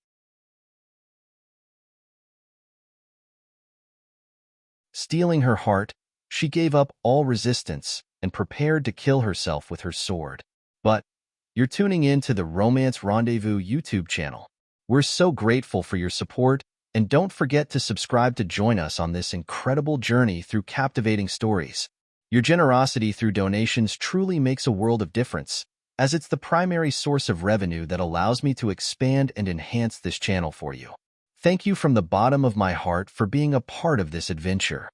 Stealing her heart, she gave up all resistance and prepared to kill herself with her sword. But you're tuning in to the Romance Rendezvous YouTube channel. We're so grateful for your support, and don't forget to subscribe to join us on this incredible journey through captivating stories. Your generosity through donations truly makes a world of difference, as it's the primary source of revenue that allows me to expand and enhance this channel for you. Thank you from the bottom of my heart for being a part of this adventure.